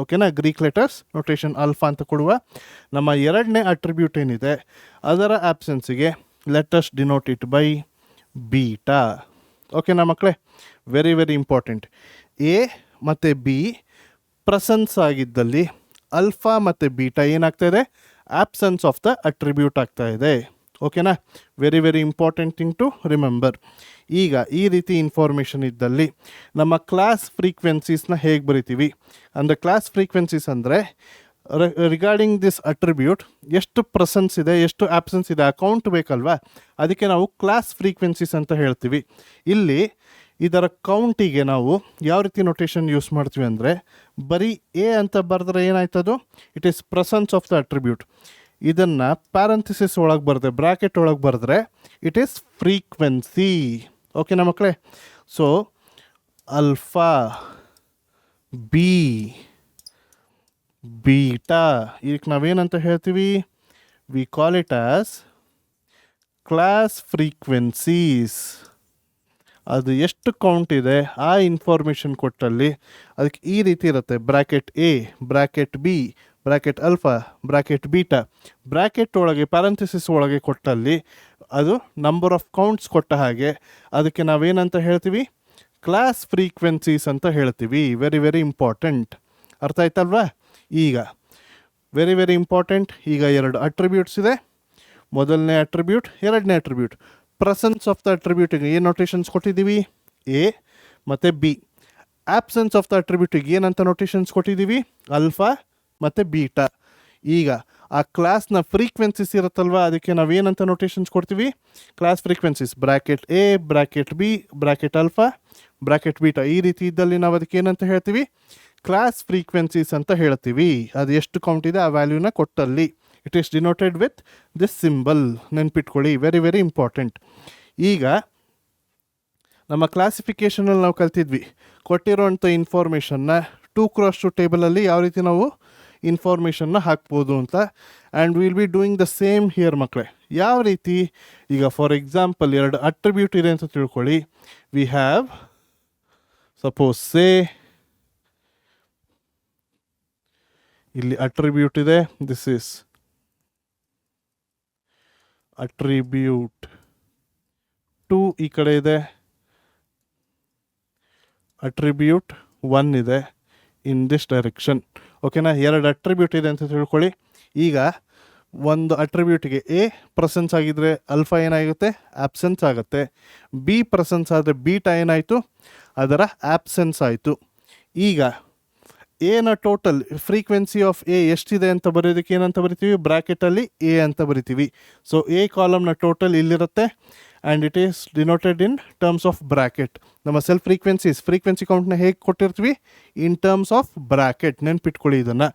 ಓಕೆನಾ? ಗ್ರೀಕ್ ಲೆಟರ್ಸ್ ನೊಟೇಷನ್ ಅಲ್ಫಾ ಅಂತ ಕೊಡುವ. ನಮ್ಮ ಎರಡನೇ ಅಟ್ರಿಬ್ಯೂಟ್ ಏನಿದೆ ಅದರ ಆ್ಯಬ್ಸೆನ್ಸಿಗೆ let's denote it by beta. ಓಕೆನಾ ಮಕ್ಕಳೇ? Very very important. ಎ ಮತ್ತು ಬಿ ಪ್ರೆಸೆನ್ಸ್ ಆಗಿದ್ದಲ್ಲಿ ಅಲ್ಫಾ ಮತ್ತು ಬೀಟಾ ಏನಾಗ್ತಾ ಇದೆ? ಆ್ಯಬ್ಸೆನ್ಸ್ ಆಫ್ ದ ಅಟ್ರಿಬ್ಯೂಟ್ ಆಗ್ತಾ ಇದೆ. ಓಕೆನಾ? Very very important thing to remember. ಈಗ ಈ ರೀತಿ ಇನ್ಫಾರ್ಮೇಷನ್ ಇದ್ದಲ್ಲಿ ನಮ್ಮ ಕ್ಲಾಸ್ ಫ್ರೀಕ್ವೆನ್ಸೀಸ್ನ ಹೇಗೆ ಬರಿತೀವಿ ಅಂದರೆ, ಕ್ಲಾಸ್ ಫ್ರೀಕ್ವೆನ್ಸೀಸ್ ಅಂದರೆ ರಿಗಾರ್ಡಿಂಗ್ ದಿಸ್ ಅಟ್ರಿಬ್ಯೂಟ್ ಎಷ್ಟು ಪ್ರೆಸೆನ್ಸ್ ಇದೆ, ಎಷ್ಟು ಆ್ಯಬ್ಸೆನ್ಸ್ ಇದೆ, ಅಕೌಂಟ್ ಬೇಕಲ್ವಾ? ಅದಕ್ಕೆ ನಾವು ಕ್ಲಾಸ್ ಫ್ರೀಕ್ವೆನ್ಸೀಸ್ ಅಂತ ಹೇಳ್ತೀವಿ. ಇಲ್ಲಿ ಇದರ ಕೌಂಟಿಗೆ ನಾವು ಯಾವ ರೀತಿ ನೊಟೇಷನ್ ಯೂಸ್ ಮಾಡ್ತೀವಿ ಅಂದರೆ, ಬರೀ ಎ ಅಂತ ಬರೆದ್ರೆ ಏನಾಯ್ತದು? It is presence of the attribute. ಇದನ್ನು ಪ್ಯಾರಂಥಿಸಿಸ್ ಒಳಗೆ ಬರೆದ್ರೆ, ಬ್ರ್ಯಾಕೆಟ್ ಒಳಗೆ ಬರೆದ್ರೆ ಇಟ್ ಈಸ್ ಫ್ರೀಕ್ವೆನ್ಸಿ. ಓಕೆನಾ ಮಕ್ಕಳೇ? ಸೊ ಅಲ್ಫಾ, ಬಿ, ಬೀಟಾ, ಇದಕ್ಕೆ ನಾವೇನಂತ ಹೇಳ್ತೀವಿ? We call it as class frequencies. ಅದು ಎಷ್ಟು ಕೌಂಟ್ ಇದೆ ಆ ಇನ್ಫಾರ್ಮೇಷನ್ ಕೊಟ್ಟಲ್ಲಿ ಅದಕ್ಕೆ ಈ ರೀತಿ ಇರುತ್ತೆ: bracket A, bracket B, bracket alpha, bracket beta. Bracket ಒಳಗೆ ಪ್ಯಾರಂಥಿಸಿಸ್ ಒಳಗೆ ಕೊಟ್ಟಲ್ಲಿ ಅದು ನಂಬರ್ ಆಫ್ ಕೌಂಟ್ಸ್ ಕೊಟ್ಟ ಹಾಗೆ ಅದಕ್ಕೆ ನಾವೇನಂತ ಹೇಳ್ತೀವಿ, ಕ್ಲಾಸ್ ಫ್ರೀಕ್ವೆನ್ಸೀಸ್ ಅಂತ ಹೇಳ್ತೀವಿ. Very very important. ಅರ್ಥ ಆಯ್ತಲ್ವಾ? ಈಗ ವೆರಿ ವೆರಿ ಇಂಪಾರ್ಟೆಂಟ್. ಈಗ 2 ಅಟ್ರಿಬ್ಯೂಟ್ಸ್ ಇದೆ. ಮೊದಲನೇ ಅಟ್ರಿಬ್ಯೂಟ್, ಎರಡನೇ ಅಟ್ರಿಬ್ಯೂಟ್. ಪ್ರೆಸೆನ್ಸ್ ಆಫ್ ದ ಅಟ್ರಿಬ್ಯೂಟಿಗೆ ಏನು ನೋಟೇಷನ್ಸ್ ಕೊಟ್ಟಿದ್ದೀವಿ? ಎ ಮತ್ತು ಬಿ. ಆಬ್ಸೆನ್ಸ್ ಆಫ್ ದ ಅಟ್ರಿಬ್ಯೂಟಿಗೆ ಏನಂತ ನೋಟೇಷನ್ಸ್ ಕೊಟ್ಟಿದ್ದೀವಿ? ಅಲ್ಫಾ ಮತ್ತು ಬೀಟಾ. ಈಗ ಆ ಕ್ಲಾಸ್ನ ಫ್ರೀಕ್ವೆನ್ಸೀಸ್ ಇರುತ್ತಲ್ವ, ಅದಕ್ಕೆ ನಾವೇನಂತ ನೋಟೇಷನ್ಸ್ ಕೊಡ್ತೀವಿ? Class frequencies bracket A, bracket B, bracket alpha, bracket beta. ಈ ರೀತಿ ಇದ್ದಲ್ಲಿ ನಾವು ಅದಕ್ಕೆ ಏನಂತ ಹೇಳ್ತೀವಿ? ಕ್ಲಾಸ್ ಫ್ರೀಕ್ವೆನ್ಸೀಸ್ ಅಂತ ಹೇಳ್ತೀವಿ. ಅದು ಎಷ್ಟು ಕೌಂಟ್ ಇದೆ ಆ ವ್ಯಾಲ್ಯೂನ ಕೊಟ್ಟಲ್ಲಿ. It is denoted with this symbol. ನೆನ್ಪಿಟ್ಕೊಳ್ಳಿ, ವೆರಿ ವೆರಿ ಇಂಪಾರ್ಟೆಂಟ್. ಈಗ ನಮ್ಮ ಕ್ಲಾಸಿಫಿಕೇಷನಲ್ಲಿ ನಾವು ಕಲ್ತಿದ್ವಿ ಕೊಟ್ಟಿರೋಂಥ ಇನ್ಫಾರ್ಮೇಷನ್ನ 2x2 ಟೇಬಲಲ್ಲಿ ಯಾವ ರೀತಿ ನಾವು ಇನ್ಫಾರ್ಮೇಷನ್ನ ಹಾಕ್ಬೋದು ಅಂತ. And will be doing the same here ಮಕ್ಕಳೇ. ಯಾವ ರೀತಿ? ಈಗ ಫಾರ್ ಎಕ್ಸಾಂಪಲ್ 2 ಅಟ್ರಿಬ್ಯೂಟ್ ಇದೆ ಅಂತ ತಿಳ್ಕೊಳ್ಳಿ. ವಿ ಹ್ಯಾವ್ ಸಪೋಸ್ ಸೇ ಇಲ್ಲಿ ಅಟ್ರಿಬ್ಯೂಟ್ ಇದೆ. ದಿಸ್ ಈಸ್ ಅಟ್ರಿಬ್ಯೂಟ್ 2 ಈ ಕಡೆ ಇದೆ, ಅಟ್ರಿಬ್ಯೂಟ್ 1 ಇದೆ ಇನ್ ದಿಸ್ ಡೈರೆಕ್ಷನ್. ಓಕೆನಾ? 2 ಅಟ್ರಿಬ್ಯೂಟ್ ಇದೆ ಅಂತ ತಿಳ್ಕೊಳ್ಳಿ. ಈಗ ಒಂದು ಅಟ್ರಿಬ್ಯೂಟಿಗೆ ಎ ಪ್ರೆಸೆನ್ಸ್ ಆಗಿದ್ದರೆ ಅಲ್ಫಾ ಏನಾಗುತ್ತೆ? ಆಬ್ಸೆನ್ಸ್ ಆಗುತ್ತೆ. ಬಿ ಪ್ರೆಸೆನ್ಸ್ ಆದರೆ ಬೀಟಾ ಏನಾಯಿತು? ಅದರ ಆಬ್ಸೆನ್ಸ್ ಆಯಿತು. ಈಗ ಎನ ಟೋಟಲ್ ಫ್ರೀಕ್ವೆನ್ಸಿ ಆಫ್ ಎ ಎಷ್ಟಿದೆ ಅಂತ ಬರೆಯೋದಕ್ಕೆ ಏನಂತ ಬರಿತೀವಿ? ಬ್ರ್ಯಾಕೆಟಲ್ಲಿ ಎ ಅಂತ ಬರಿತೀವಿ. ಸೊ ಎ ಕಾಲಮ್ನ ಟೋಟಲ್ ಇಲ್ಲಿರುತ್ತೆ and it is denoted in terms of bracket. ನಮ್ಮ ಸೆಲ್ಫ್ ಫ್ರೀಕ್ವೆನ್ಸಿ ಕೌಂಟ್ನ ಹೇಗೆ ಕೊಟ್ಟಿರ್ತೀವಿ? In terms of bracket. ನೆನ್ಪಿಟ್ಕೊಳ್ಳಿ ಇದನ್ನು.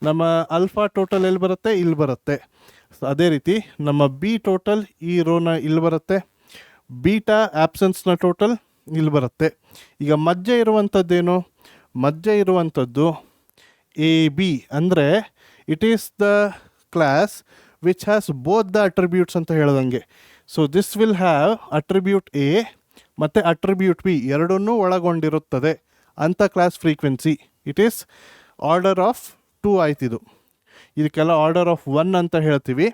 ನಮ್ಮ ಅಲ್ಫಾ ಟೋಟಲ್ ಎಲ್ಲಿ ಬರುತ್ತೆ? ಇಲ್ಲಿ ಬರುತ್ತೆ. ಅದೇ ರೀತಿ ನಮ್ಮ ಬಿ ಟೋಟಲ್ ಈ ರೋನ ಇಲ್ಲಿ ಬರುತ್ತೆ. ಬೀಟಾ ಆಬ್ಸೆನ್ಸ್ನ ಟೋಟಲ್ ಇಲ್ಲಿ ಬರುತ್ತೆ. ಈಗ ಮಧ್ಯೆ ಇರುವಂಥದ್ದೇನು? ಮಧ್ಯೆ ಇರುವಂಥದ್ದು ಎ ಬಿ. ಅಂದರೆ it is the class which has both the attributes ಅಂತ ಹೇಳ್ದಂಗೆ. So this will have attribute A ಮತ್ತು ಅಟ್ರಿಬ್ಯೂಟ್ ಬಿ ಎರಡನ್ನೂ ಒಳಗೊಂಡಿರುತ್ತದೆ ಅಂತ class frequency. It is order of 2 ಆಯ್ತಿದು. ಇದಕ್ಕೆಲ್ಲ ಆರ್ಡರ್ ಆಫ್ 1 ಅಂತ ಹೇಳ್ತೀವಿ.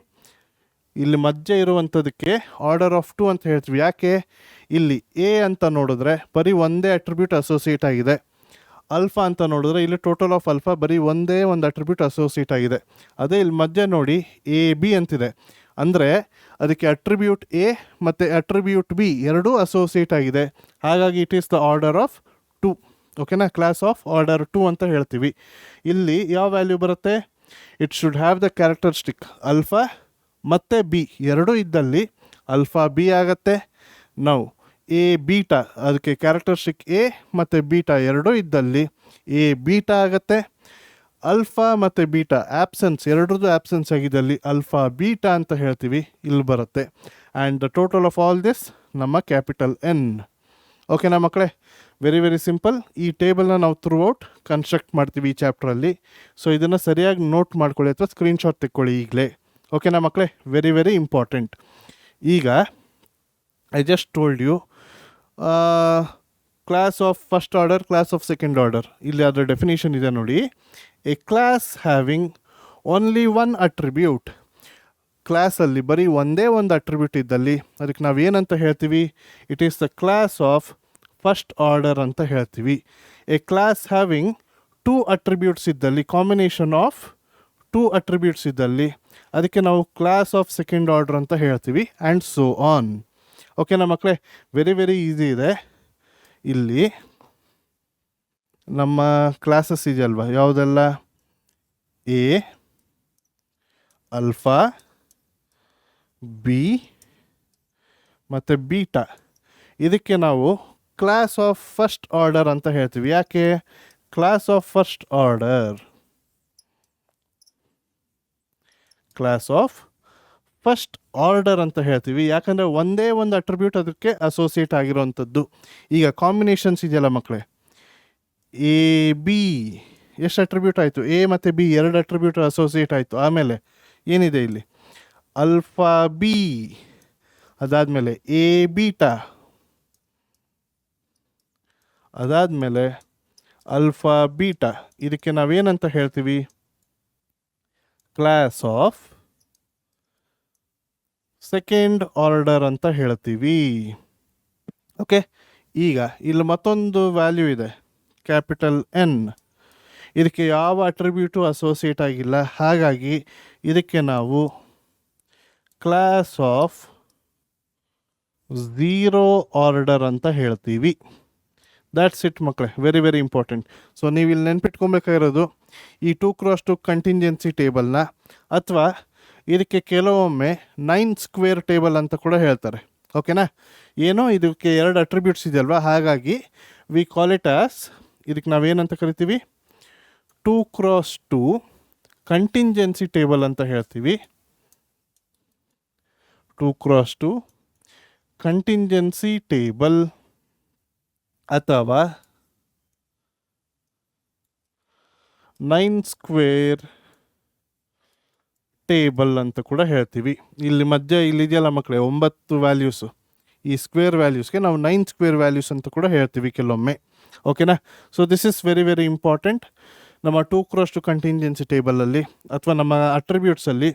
ಇಲ್ಲಿ ಮಧ್ಯೆ ಇರುವಂಥದ್ದಕ್ಕೆ ಆರ್ಡರ್ ಆಫ್ 2 ಅಂತ ಹೇಳ್ತೀವಿ. ಯಾಕೆ? ಇಲ್ಲಿ ಎ ಅಂತ ನೋಡಿದ್ರೆ ಬರೀ ಒಂದೇ ಅಟ್ರಿಬ್ಯೂಟ್ ಅಸೋಸಿಯೇಟ್ ಆಗಿದೆ. ಅಲ್ಫಾ ಅಂತ ನೋಡಿದ್ರೆ ಇಲ್ಲಿ ಟೋಟಲ್ ಆಫ್ ಅಲ್ಫಾ ಬರೀ ಒಂದೇ ಒಂದು ಅಟ್ರಿಬ್ಯೂಟ್ ಅಸೋಸಿಯೇಟ್ ಆಗಿದೆ. ಅದೇ ಇಲ್ಲಿ ಮಧ್ಯೆ ನೋಡಿ ಎ ಬಿ ಅಂತಿದೆ. ಅಂದರೆ ಅದಕ್ಕೆ ಅಟ್ರಿಬ್ಯೂಟ್ ಎ ಮತ್ತು ಅಟ್ರಿಬ್ಯೂಟ್ ಬಿ ಎರಡೂ ಅಸೋಸಿಯೇಟ್ ಆಗಿದೆ. ಹಾಗಾಗಿ it is the order of 2. ಓಕೆನಾ? ಕ್ಲಾಸ್ ಆಫ್ ಆರ್ಡರ್ 2 ಅಂತ ಹೇಳ್ತೀವಿ. ಇಲ್ಲಿ ಯಾವ ವ್ಯಾಲ್ಯೂ ಬರುತ್ತೆ? It should have the characteristic alpha ಮತ್ತು ಬಿ ಎರಡೂ ಇದ್ದಲ್ಲಿ ಅಲ್ಫಾ ಬಿ ಆಗುತ್ತೆ. ನಾವು ಎ ಬೀಟಾ ಅದಕ್ಕೆ ಕ್ಯಾರೆಕ್ಟರಿಸ್ಟಿಕ್ ಎ ಮತ್ತು ಬೀಟಾ ಎರಡೂ ಇದ್ದಲ್ಲಿ ಎ ಬೀಟಾ ಆಗುತ್ತೆ. ಅಲ್ಫಾ ಮತ್ತು ಬೀಟಾ ಆಬ್ಸೆನ್ಸ್ ಎರಡರದ್ದು ಆಬ್ಸೆನ್ಸ್ ಆಗಿದ್ದಲ್ಲಿ ಅಲ್ಫಾ ಬೀಟಾ ಅಂತ ಹೇಳ್ತೀವಿ, ಇಲ್ಲಿ ಬರುತ್ತೆ. And the total of all this ನಮ್ಮ ಕ್ಯಾಪಿಟಲ್ ಎನ್. ಓಕೆನಾ ಮಕ್ಕಳೇ? Very very simple. ಈ ಟೇಬಲ್ನ ನಾವು ಥ್ರೂ ಔಟ್ ಕನ್ಸ್ಟ್ರಕ್ಟ್ ಮಾಡ್ತೀವಿ ಈ ಚಾಪ್ಟ್ರಲ್ಲಿ. ಸೊ ಇದನ್ನು ಸರಿಯಾಗಿ ನೋಟ್ ಮಾಡ್ಕೊಳ್ಳಿ ಅಥವಾ ಸ್ಕ್ರೀನ್ಶಾಟ್ ತೆಕ್ಕೊಳ್ಳಿ ಈಗಲೇ. ಓಕೆನಾ ಮಕ್ಕಳೇ? Very very important. ಈಗ I just told you class of first order, class of second order. ಇಲ್ಲಿ ಅದರ ಡೆಫಿನೇಷನ್ ಇದೆ ನೋಡಿ. A class having only 1 attribute. ಕ್ಲಾಸಲ್ಲಿ ಬರೀ ಒಂದೇ ಒಂದು ಅಟ್ರಿಬ್ಯೂಟ್ ಇದ್ದಲ್ಲಿ ಅದಕ್ಕೆ ನಾವೇನಂತ ಹೇಳ್ತೀವಿ? It is the class of first order ಅಂತ ಹೇಳ್ತೀವಿ. ಎ ಕ್ಲಾಸ್ ಹ್ಯಾವಿಂಗ್ 2 ಅಟ್ರಿಬ್ಯೂಟ್ಸ್ ಇದ್ದಲ್ಲಿ, ಕಾಂಬಿನೇಷನ್ ಆಫ್ 2 ಅಟ್ರಿಬ್ಯೂಟ್ಸ್ ಇದ್ದಲ್ಲಿ ಅದಕ್ಕೆ ನಾವು ಕ್ಲಾಸ್ ಆಫ್ ಸೆಕೆಂಡ್ ಆರ್ಡರ್ ಅಂತ ಹೇಳ್ತೀವಿ. And so on. ಓಕೆನಾ ಮಕ್ಕಳೇ? ವೆರಿ ವೆರಿ ಈಸಿ ಇದೆ. ಇಲ್ಲಿ ನಮ್ಮ ಕ್ಲಾಸಸ್ ಇದೆಯಲ್ವ, ಯಾವುದೆಲ್ಲ? ಎ, ಅಲ್ಫಾ, ಬಿ ಮತ್ತು ಬೀಟಾ. ಇದಕ್ಕೆ ನಾವು ಕ್ಲಾಸ್ ಆಫ್ ಫಸ್ಟ್ ಆರ್ಡರ್ ಅಂತ ಹೇಳ್ತೀವಿ. ಯಾಕೆ? Class of first order, class of first order ಅಂತ ಹೇಳ್ತೀವಿ. ಯಾಕಂದರೆ ಒಂದೇ ಒಂದು ಅಟ್ರಿಬ್ಯೂಟ್ ಅದಕ್ಕೆ ಅಸೋಸಿಯೇಟ್ ಆಗಿರೋವಂಥದ್ದು. ಈಗ ಕಾಂಬಿನೇಷನ್ಸ್ ಇದೆಯಲ್ಲ ಮಕ್ಕಳೇ, ಎ ಬಿ ಎಷ್ಟು ಅಟ್ರಿಬ್ಯೂಟ್ ಆಯಿತು? ಎ ಮತ್ತು ಬಿ 2 ಅಟ್ರಿಬ್ಯೂಟ್ ಅಸೋಸಿಯೇಟ್ ಆಯಿತು. ಆಮೇಲೆ ಏನಿದೆ ಇಲ್ಲಿ? ಅಲ್ಫಾ ಬಿ, ಅದಾದಮೇಲೆ ಎ ಬೀಟಾ, ಅದಾದಮೇಲೆ ಅಲ್ಫಾ ಬೀಟಾ. ಇದಕ್ಕೆ ನಾವೇನಂತ ಹೇಳ್ತೀವಿ? ಕ್ಲಾಸ್ ಆಫ್ ಸೆಕೆಂಡ್ ಆರ್ಡರ್ ಅಂತ ಹೇಳ್ತೀವಿ. ಓಕೆ, ಈಗ ಇಲ್ಲಿ ಮತ್ತೊಂದು ವ್ಯಾಲ್ಯೂ ಇದೆ, ಕ್ಯಾಪಿಟಲ್ ಎನ್. ಇದಕ್ಕೆ ಯಾವ ಅಟ್ರಿಬ್ಯೂಟು ಅಸೋಸಿಯೇಟ್ ಆಗಿಲ್ಲ, ಹಾಗಾಗಿ ಇದಕ್ಕೆ ನಾವು ಕ್ಲಾಸ್ ಆಫ್ ಝೀರೋ ಆರ್ಡರ್ ಅಂತ ಹೇಳ್ತೀವಿ. ದ್ಯಾಟ್ಸ್ ಇಟ್ ಮಕ್ಕಳೇ, ವೆರಿ ವೆರಿ ಇಂಪಾರ್ಟೆಂಟ್. ಸೊ ನೀವು ಇಲ್ಲಿ ನೆನ್ಪಿಟ್ಕೊಬೇಕಾಗಿರೋದು ಈ 2x2 ಕಂಟಿಂಜೆನ್ಸಿ ಟೇಬಲ್ನ, ಅಥವಾ ಇದಕ್ಕೆ ಕೆಲವೊಮ್ಮೆ 9 ಸ್ಕ್ವೇರ್ ಟೇಬಲ್ ಅಂತ ಕೂಡ ಹೇಳ್ತಾರೆ. ಓಕೆನಾ, ಏನೋ ಇದಕ್ಕೆ 2 ಅಟ್ರಿಬ್ಯೂಟ್ಸ್ ಇದೆಯಲ್ವಾ, ಹಾಗಾಗಿ ವಿ ಕಾಲ್ ಇಟ್ ಆಸ್, ಇದಕ್ಕೆ ನಾವೇನಂತ ಕರಿತೀವಿ, 2x2 ಕಂಟಿಂಜೆನ್ಸಿ ಟೇಬಲ್ ಅಂತ ಹೇಳ್ತೀವಿ. 2x2 ಕಂಟಿಂಜೆನ್ಸಿ ಟೇಬಲ್ ಅಥವಾ 9 ಸ್ಕ್ವೇರ್ ಟೇಬಲ್ ಅಂತ ಕೂಡ ಹೇಳ್ತೀವಿ. ಇಲ್ಲಿ ಮಧ್ಯೆ ಇಲ್ಲಿದೆಯಲ್ಲ ಮಕ್ಕಳೇ 9 ವ್ಯಾಲ್ಯೂಸು, ಈ ಸ್ಕ್ವೇರ್ ವ್ಯಾಲ್ಯೂಸ್ಗೆ ನಾವು 9 ಸ್ಕ್ವೇರ್ ವ್ಯಾಲ್ಯೂಸ್ ಅಂತ ಕೂಡ ಹೇಳ್ತೀವಿ ಕೆಲವೊಮ್ಮೆ. ಓಕೆನಾ, so this is very very important. ನಮ್ಮ 2x2 ಕಂಟಿಂಜೆನ್ಸಿ ಟೇಬಲಲ್ಲಿ ಅಥವಾ ನಮ್ಮ ಅಟ್ರಿಬ್ಯೂಟ್ಸಲ್ಲಿ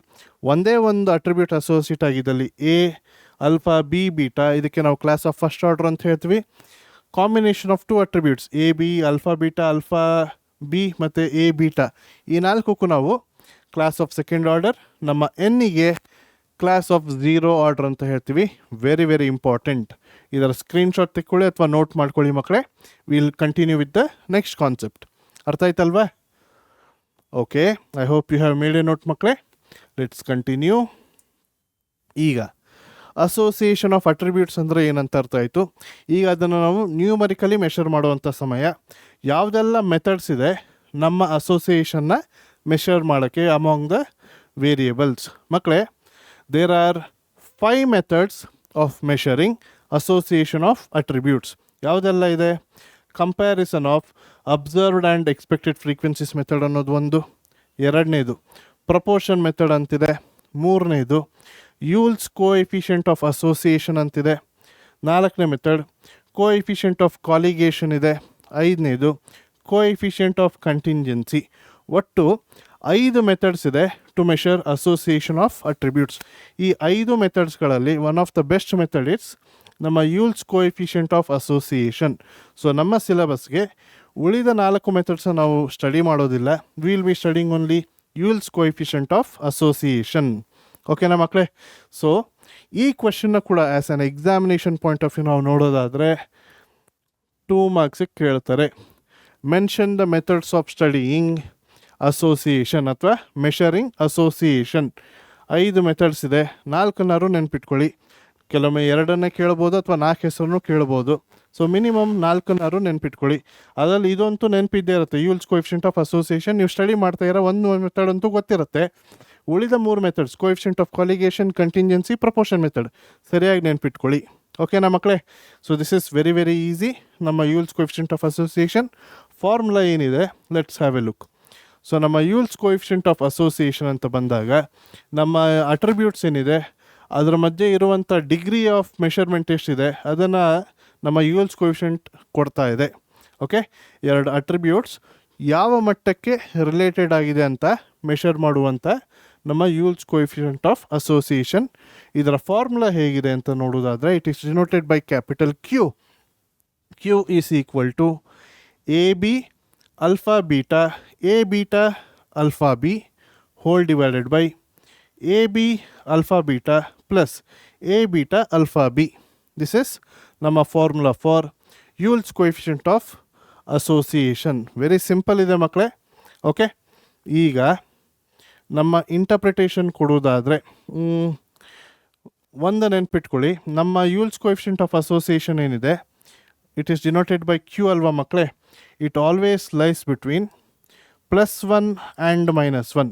ಒಂದೇ ಒಂದು ಅಟ್ರಿಬ್ಯೂಟ್ ಅಸೋಸಿಯೇಟ್ ಆಗಿದ್ದಲ್ಲಿ ಎ ಅಲ್ಫಾ ಬಿ ಬೀಟಾ, ಇದಕ್ಕೆ ನಾವು ಕ್ಲಾಸ್ ಆಫ್ ಫಸ್ಟ್ ಆರ್ಡರ್ ಅಂತ ಹೇಳ್ತೀವಿ. Combination of 2 attributes A B alpha beta alpha B ಮತ್ತು ಎ ಬೀಟಾ, ಈ 4ಕ್ಕೂ ನಾವು ಕ್ಲಾಸ್ ಆಫ್ ಸೆಕೆಂಡ್ ಆರ್ಡರ್. ನಮ್ಮ ಎನ್ನಿಗೆ ಕ್ಲಾಸ್ ಆಫ್ ಝೀರೋ ಆರ್ಡರ್ ಅಂತ ಹೇಳ್ತೀವಿ. Very very important. ಇದರ ಸ್ಕ್ರೀನ್ಶಾಟ್ ತೆಕ್ಕೊಳ್ಳಿ ಅಥವಾ ನೋಟ್ ಮಾಡ್ಕೊಳ್ಳಿ ಮಕ್ಕಳೇ. Will continue with the next concept. ಅರ್ಥ ಆಯ್ತಲ್ವಾ? Okay, I hope you have made a note ಮಕ್ಕಳೇ. Let's continue. ಈಗ ಅಸೋಸಿಯೇಷನ್ ಆಫ್ ಅಟ್ರಿಬ್ಯೂಟ್ಸ್ ಅಂದರೆ ಏನಂತ ಅರ್ಥ ಆಯಿತು. ಈಗ ಅದನ್ನು ನಾವು ನ್ಯೂಮರಿಕಲಿ ಮೆಷರ್ ಮಾಡುವಂಥ ಸಮಯ. ಯಾವುದೆಲ್ಲ ಮೆಥಡ್ಸ್ ಇದೆ ನಮ್ಮ ಅಸೋಸಿಯೇಷನ್ನ ಮೆಷರ್ ಮಾಡೋಕ್ಕೆ ಅಮಾಂಗ್ ದ ವೇರಿಯೇಬಲ್ಸ್? ಮಕ್ಕಳೇ, there are 5 methods of measuring association of attributes. ಯಾವುದೆಲ್ಲ ಇದೆ? Comparison of observed and expected frequencies method ಅನ್ನೋದು ಒಂದು. ಎರಡನೇದು ಪ್ರಪೋರ್ಷನ್ ಮೆಥಡ್ ಅಂತಿದೆ. ಮೂರನೇದು ಯೂಲ್ಸ್ ಕೋಎಫಿಷಿಯಂಟ್ ಆಫ್ ಅಸೋಸಿಯೇಷನ್ ಅಂತಿದೆ. 4ನೇ ಮೆಥಡ್ ಕೋಎಫಿಷಿಯಂಟ್ ಆಫ್ ಕಾಲಿಗೇಷನ್ ಇದೆ. 5ನೇದು ಕೋಎಫಿಷಿಯಂಟ್ ಆಫ್ ಕಂಟಿಂಜೆನ್ಸಿ. ಒಟ್ಟು 5 ಮೆಥಡ್ಸ್ ಇದೆ to measure association of attributes. ಈ 5 ಮೆಥಡ್ಸ್ಗಳಲ್ಲಿ one of the best method it's ನಮ್ಮ Yule's coefficient of association. So ನಮ್ಮ ಸಿಲೆಬಸ್ಗೆ ಉಳಿದ 4 ಮೆಥಡ್ಸ್ ನಾವು ಸ್ಟಡಿ ಮಾಡೋದಿಲ್ಲ. Will be studying only Yule's coefficient of association. ಓಕೆನಾ ಮಕ್ಕಳೇ? ಸೊ ಈ ಕ್ವೆಶನ್ನ ಕೂಡ as an examination point of view ನಾವು ನೋಡೋದಾದರೆ 2 ಮಾರ್ಕ್ಸಿಗೆ ಕೇಳ್ತಾರೆ. Mention the methods of studying association ಅಥವಾ ಮೆಷರಿಂಗ್ ಅಸೋಸಿಯೇಷನ್. 5 ಮೆಥಡ್ಸ್ ಇದೆ. 4 ನೆನ್ಪಿಟ್ಕೊಳ್ಳಿ. ಕೆಲವೊಮ್ಮೆ 2 ಕೇಳ್ಬೋದು ಅಥವಾ 4 ಹೆಸರನ್ನು ಕೇಳ್ಬೋದು. ಸೊ ಮಿನಿಮಮ್ 4 ನೆನ್ಪಿಟ್ಕೊಳ್ಳಿ. ಅದರಲ್ಲಿ ಇದಂತೂ ನೆನಪಿದ್ದೇ ಇರುತ್ತೆ, ಯೂಲ್ಸ್ ಕೋಎಫಿಷಿಯಂಟ್ ಆಫ್ ಅಸೋಸಿಯೇಷನ್. ನೀವು ಸ್ಟಡಿ ಮಾಡ್ತಾ ಇರೋ ಒಂದು ಮೆಥಡ್ ಅಂತೂ ಗೊತ್ತಿರುತ್ತೆ. ಉಳಿದ 3 methods coefficient of colligation, contingency, proportion method ಸರಿಯಾಗಿ ನೆನ್ಪಿಟ್ಕೊಳ್ಳಿ. ಓಕೆನಾ ಮಕ್ಕಳೇ? So this is very very easy. ನಮ್ಮ Yule's coefficient of association formula ಏನಿದೆ, let's have a look. So ನಮ್ಮ ಯೂಲ್ಸ್ ಕೋಎಫಿಷಿಯಂಟ್ ಆಫ್ ಅಸೋಸಿಯೇಷನ್ ಅಂತ ಬಂದಾಗ ನಮ್ಮ ಅಟ್ರಿಬ್ಯೂಟ್ಸ್ ಏನಿದೆ ಅದರ ಮಧ್ಯೆ ಇರುವಂಥ ಡಿಗ್ರಿ ಆಫ್ ಮೆಷರ್ಮೆಂಟ್ ಎಷ್ಟಿದೆ ಅದನ್ನು ನಮ್ಮ ಯೂಲ್ಸ್ ಕೋಎಫಿಷಿಯಂಟ್ ಕೊಡ್ತಾ ಇದೆ. ಓಕೆ, 2 ಅಟ್ರಿಬ್ಯೂಟ್ಸ್ ಯಾವ ಮಟ್ಟಕ್ಕೆ ರಿಲೇಟೆಡ್ ಆಗಿದೆ ಅಂತ ಮೆಷರ್ ಮಾಡುವಂಥ ನಮ್ಮ ಯೂಲ್ಸ್ ಕೋಎಫಿಷಿಯಂಟ್ ಆಫ್ ಅಸೋಸಿಯೇಷನ್. ಇದರ ಫಾರ್ಮುಲಾ ಹೇಗಿದೆ ಅಂತ ನೋಡೋದಾದರೆ, it is denoted by capital Q. Q is equal to A B alpha beta A beta alpha B whole divided by A B alpha beta plus A beta alpha B. This is ನಮ್ಮ formula for Yule's coefficient of association. Very simple ಇದೆ ಮಕ್ಕಳೇ. Okay, ಈಗ ನಮ್ಮ interpretation ಕೊಡೋದಾದರೆ ಒಂದು ನೆನ್ಪಿಟ್ಕೊಳ್ಳಿ, ನಮ್ಮ Yule's coefficient of association ಏನಿದೆ it is denoted by Q ಅಲ್ವಾ ಮಕ್ಕಳೇ? It always lies between +1 and -1.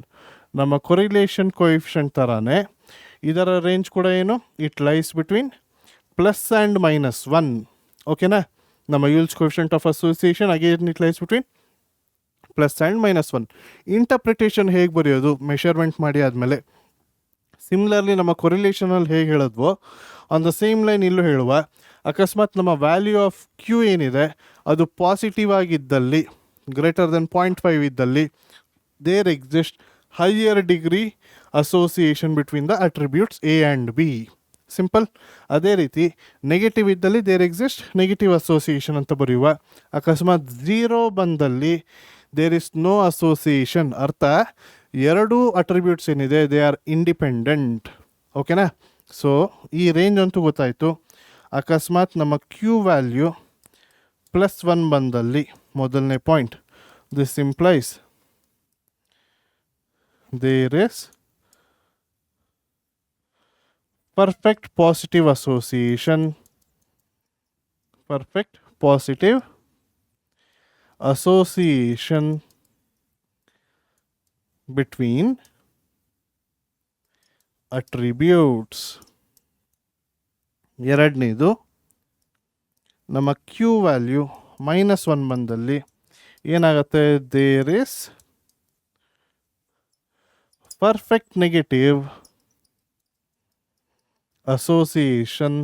ನಮ್ಮ ಕೊರಿಲೇಷನ್ ಕೋಎಫಿಷಿಯಂಟ್ ಥರನೇ ಇದರ ರೇಂಜ್ ಕೂಡ ಏನು, ಇಟ್ ಲೈಸ್ ಬಿಟ್ವೀನ್ +1 ಆ್ಯಂಡ್ -1. ಓಕೆನಾ? ನಮ್ಮ Yule's coefficient of association again it lies between +1 and -1. Interpretation ಹೇಗೆ ಬರೆಯೋದು ಮೆಷರ್ಮೆಂಟ್ ಮಾಡಿ ಆದಮೇಲೆ, ಸಿಮಿಲರ್ಲಿ ನಮ್ಮ ಕೊರಿಲೇಷನಲ್ಲಿ ಹೇಗೆ ಹೇಳಿದ್ವೋ ಆನ್ ದ ಸೇಮ್ ಲೈನ್ ಇಲ್ಲೂ ಹೇಳುವ. ಅಕಸ್ಮಾತ್ ನಮ್ಮ ವ್ಯಾಲ್ಯೂ ಆಫ್ ಕ್ಯೂ ಏನಿದೆ ಅದು ಪಾಸಿಟಿವ್ ಆಗಿದ್ದಲ್ಲಿ, ಗ್ರೇಟರ್ ದೆನ್ 0.5 ಇದ್ದಲ್ಲಿ, there exist higher degree association between the attributes A and B. Simple. ಅದೇ ರೀತಿ ನೆಗೆಟಿವ್ ಇದ್ದಲ್ಲಿ ದೇರ್ ಎಕ್ಸಿಸ್ಟ್ ನೆಗೆಟಿವ್ ಅಸೋಸಿಯೇಷನ್ ಅಂತ ಬರೆಯುವ. ಅಕಸ್ಮಾತ್ 0 ಬಂದಲ್ಲಿ ದೇರ್ ಇಸ್ ನೋ ಅಸೋಸಿಯೇಷನ್. ಅರ್ಥ ಎರಡೂ ಅಟ್ರಿಬ್ಯೂಟ್ಸ್ ಏನಿದೆ ದೇ ಆರ್ ಇಂಡಿಪೆಂಡೆಂಟ್. ಓಕೆನಾ? ಸೊ ಈ ರೇಂಜ್ ಅಂತೂ ಗೊತ್ತಾಯಿತು. ಅಕಸ್ಮಾತ್ ನಮ್ಮ ಕ್ಯೂ ವ್ಯಾಲ್ಯೂ +1 ಬಂದಲ್ಲಿ ಮೊದಲನೇ point, this implies there is perfect positive association between attributes. ಎರಡನೇದು ನಮ್ಮ ಕ್ಯೂ ವ್ಯಾಲ್ಯೂ -1 ಬಂದಲ್ಲಿ ಏನಾಗುತ್ತೆ, there is perfect negative association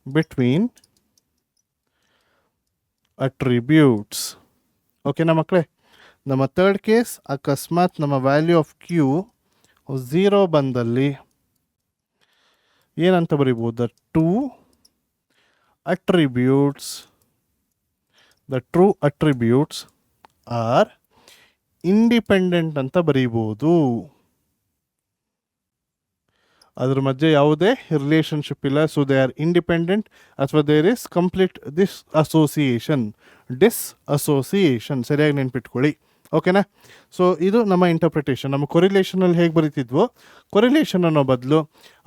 between attributes. ಓಕೆನಾ ಮಕ್ಕಳೇ? ನಮ್ಮ ಥರ್ಡ್ ಕೇಸ್, ಅಕಸ್ಮಾತ್ ನಮ್ಮ ವ್ಯಾಲ್ಯೂ ಆಫ್ ಕ್ಯೂ 0 ಬಂದಲ್ಲಿ ಏನಂತ ಬರೀಬೋದು, the true attributes are independent ಅಂತ ಬರೀಬೋದು. ಅದ್ರ ಮಧ್ಯೆ ಯಾವುದೇ ರಿಲೇಷನ್ಶಿಪ್ ಇಲ್ಲ. ಸೊ ದೇ ಆರ್ ಇಂಡಿಪೆಂಡೆಂಟ್ ಅಥವಾ ದೇರ್ ಇಸ್ ಕಂಪ್ಲೀಟ್ ಡಿಸ್ಅಸೋಸಿಯೇಷನ್. ಸರಿಯಾಗಿ ನೆನ್ಪಿಟ್ಕೊಳ್ಳಿ. ಓಕೆನಾ? ಸೊ ಇದು ನಮ್ಮ ಇಂಟರ್ಪ್ರಿಟೇಷನ್. ನಮ್ಮ ಕೊರಿಲೇಷನಲ್ಲಿ ಹೇಗೆ ಬರೀತಿದ್ವೋ ಕೊರಿಲೇಷನ್ ಅನ್ನೋ ಬದಲು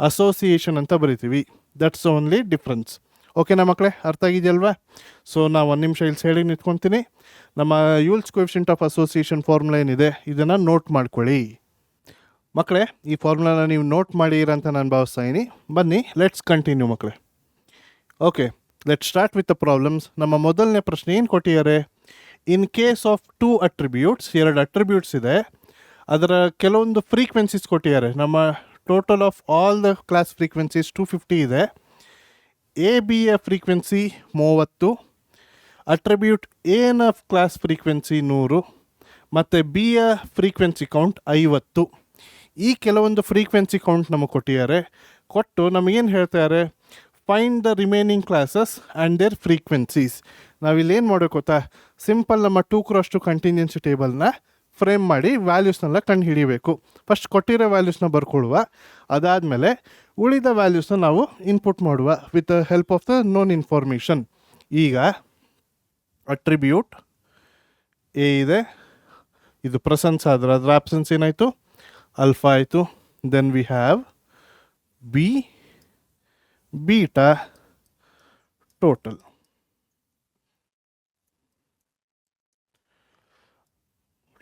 ಅಸೋಸಿಯೇಷನ್ ಅಂತ ಬರಿತೀವಿ. That's only difference. ಓಕೆನಾ ಮಕ್ಕಳೇ? ಅರ್ಥ ಆಗಿದೆಯಲ್ವಾ? ಸೊ ನಾವು 1 ನಿಮಿಷ ಇಲ್ಲಿ ಸೈಡಿಗೆ ನಿಂತ್ಕೊತೀನಿ. ನಮ್ಮ Yule's coefficient of association formula ಏನಿದೆ ಇದನ್ನು ನೋಟ್ ಮಾಡ್ಕೊಳ್ಳಿ. ಮಕ್ಕಳೇ, ಈ ಫಾರ್ಮುಲಾನ ನೀವು ನೋಟ್ ಮಾಡಿರ ಅಂತ ನಾನು ಭಾವಿಸ್ತಾ ಇದ್ದೀನಿ. ಬನ್ನಿ, ಲೆಟ್ಸ್ ಕಂಟಿನ್ಯೂ ಮಕ್ಕಳೇ. Okay, let's start with the problems. ನಮ್ಮ ಮೊದಲನೇ ಪ್ರಶ್ನೆ ಏನು ಕೊಟ್ಟಿದ್ದಾರೆ, in case of 2 attributes, 2 attributes ಇದೆ, ಅದರ ಕೆಲವೊಂದು ಫ್ರೀಕ್ವೆನ್ಸೀಸ್ ಕೊಟ್ಟಿದ್ದಾರೆ. ನಮ್ಮ total of all the class frequencies 250 ಇದೆ. ಎ ಬಿಯ ಫ್ರೀಕ್ವೆನ್ಸಿ 30, ಅಟ್ರಿಬ್ಯೂಟ್ ಎನ ಕ್ಲಾಸ್ ಫ್ರೀಕ್ವೆನ್ಸಿ 100 ಮತ್ತು ಬಿಯ ಫ್ರೀಕ್ವೆನ್ಸಿ ಕೌಂಟ್ 50. ಈ ಕೆಲವೊಂದು ಫ್ರೀಕ್ವೆನ್ಸಿ ಕೌಂಟ್ ನಮಗೆ ಕೊಟ್ಟಿದ್ದಾರೆ. ಕೊಟ್ಟು ನಮಗೇನು ಹೇಳ್ತಾರೆ, find the remaining classes and their frequencies. ನಾವಿಲ್ಲೇನು ಮಾಡಬೇಕು ಗೊತ್ತಾ, ಸಿಂಪಲ್ ನಮ್ಮ 2x2 ಕಂಟಿನ್ಯೂನ್ಸಿ ಟೇಬಲ್ನ ಫ್ರೇಮ್ ಮಾಡಿ ವ್ಯಾಲ್ಯೂಸ್ನೆಲ್ಲ ಕಂಡು ಹಿಡಿಬೇಕು. ಫಸ್ಟ್ ಕೊಟ್ಟಿರೋ ವ್ಯಾಲ್ಯೂಸ್ನ ಬರ್ಕೊಳ್ಳುವ, ಅದಾದಮೇಲೆ ಉಳಿದ ವ್ಯಾಲ್ಯೂಸ್ನ ನಾವು ಇನ್ಪುಟ್ ಮಾಡುವ with the help of the known information. ಈಗ ಅಟ್ರಿಬ್ಯೂಟ್ ಎ ಇದೆ, ಇದು ಪ್ರೆಸೆನ್ಸ್ ಆದರೆ ಅದರ ಆಬ್ಸೆನ್ಸ್ ಏನಾಯಿತು, alpha ಆಯಿತು. Then we have B beta total.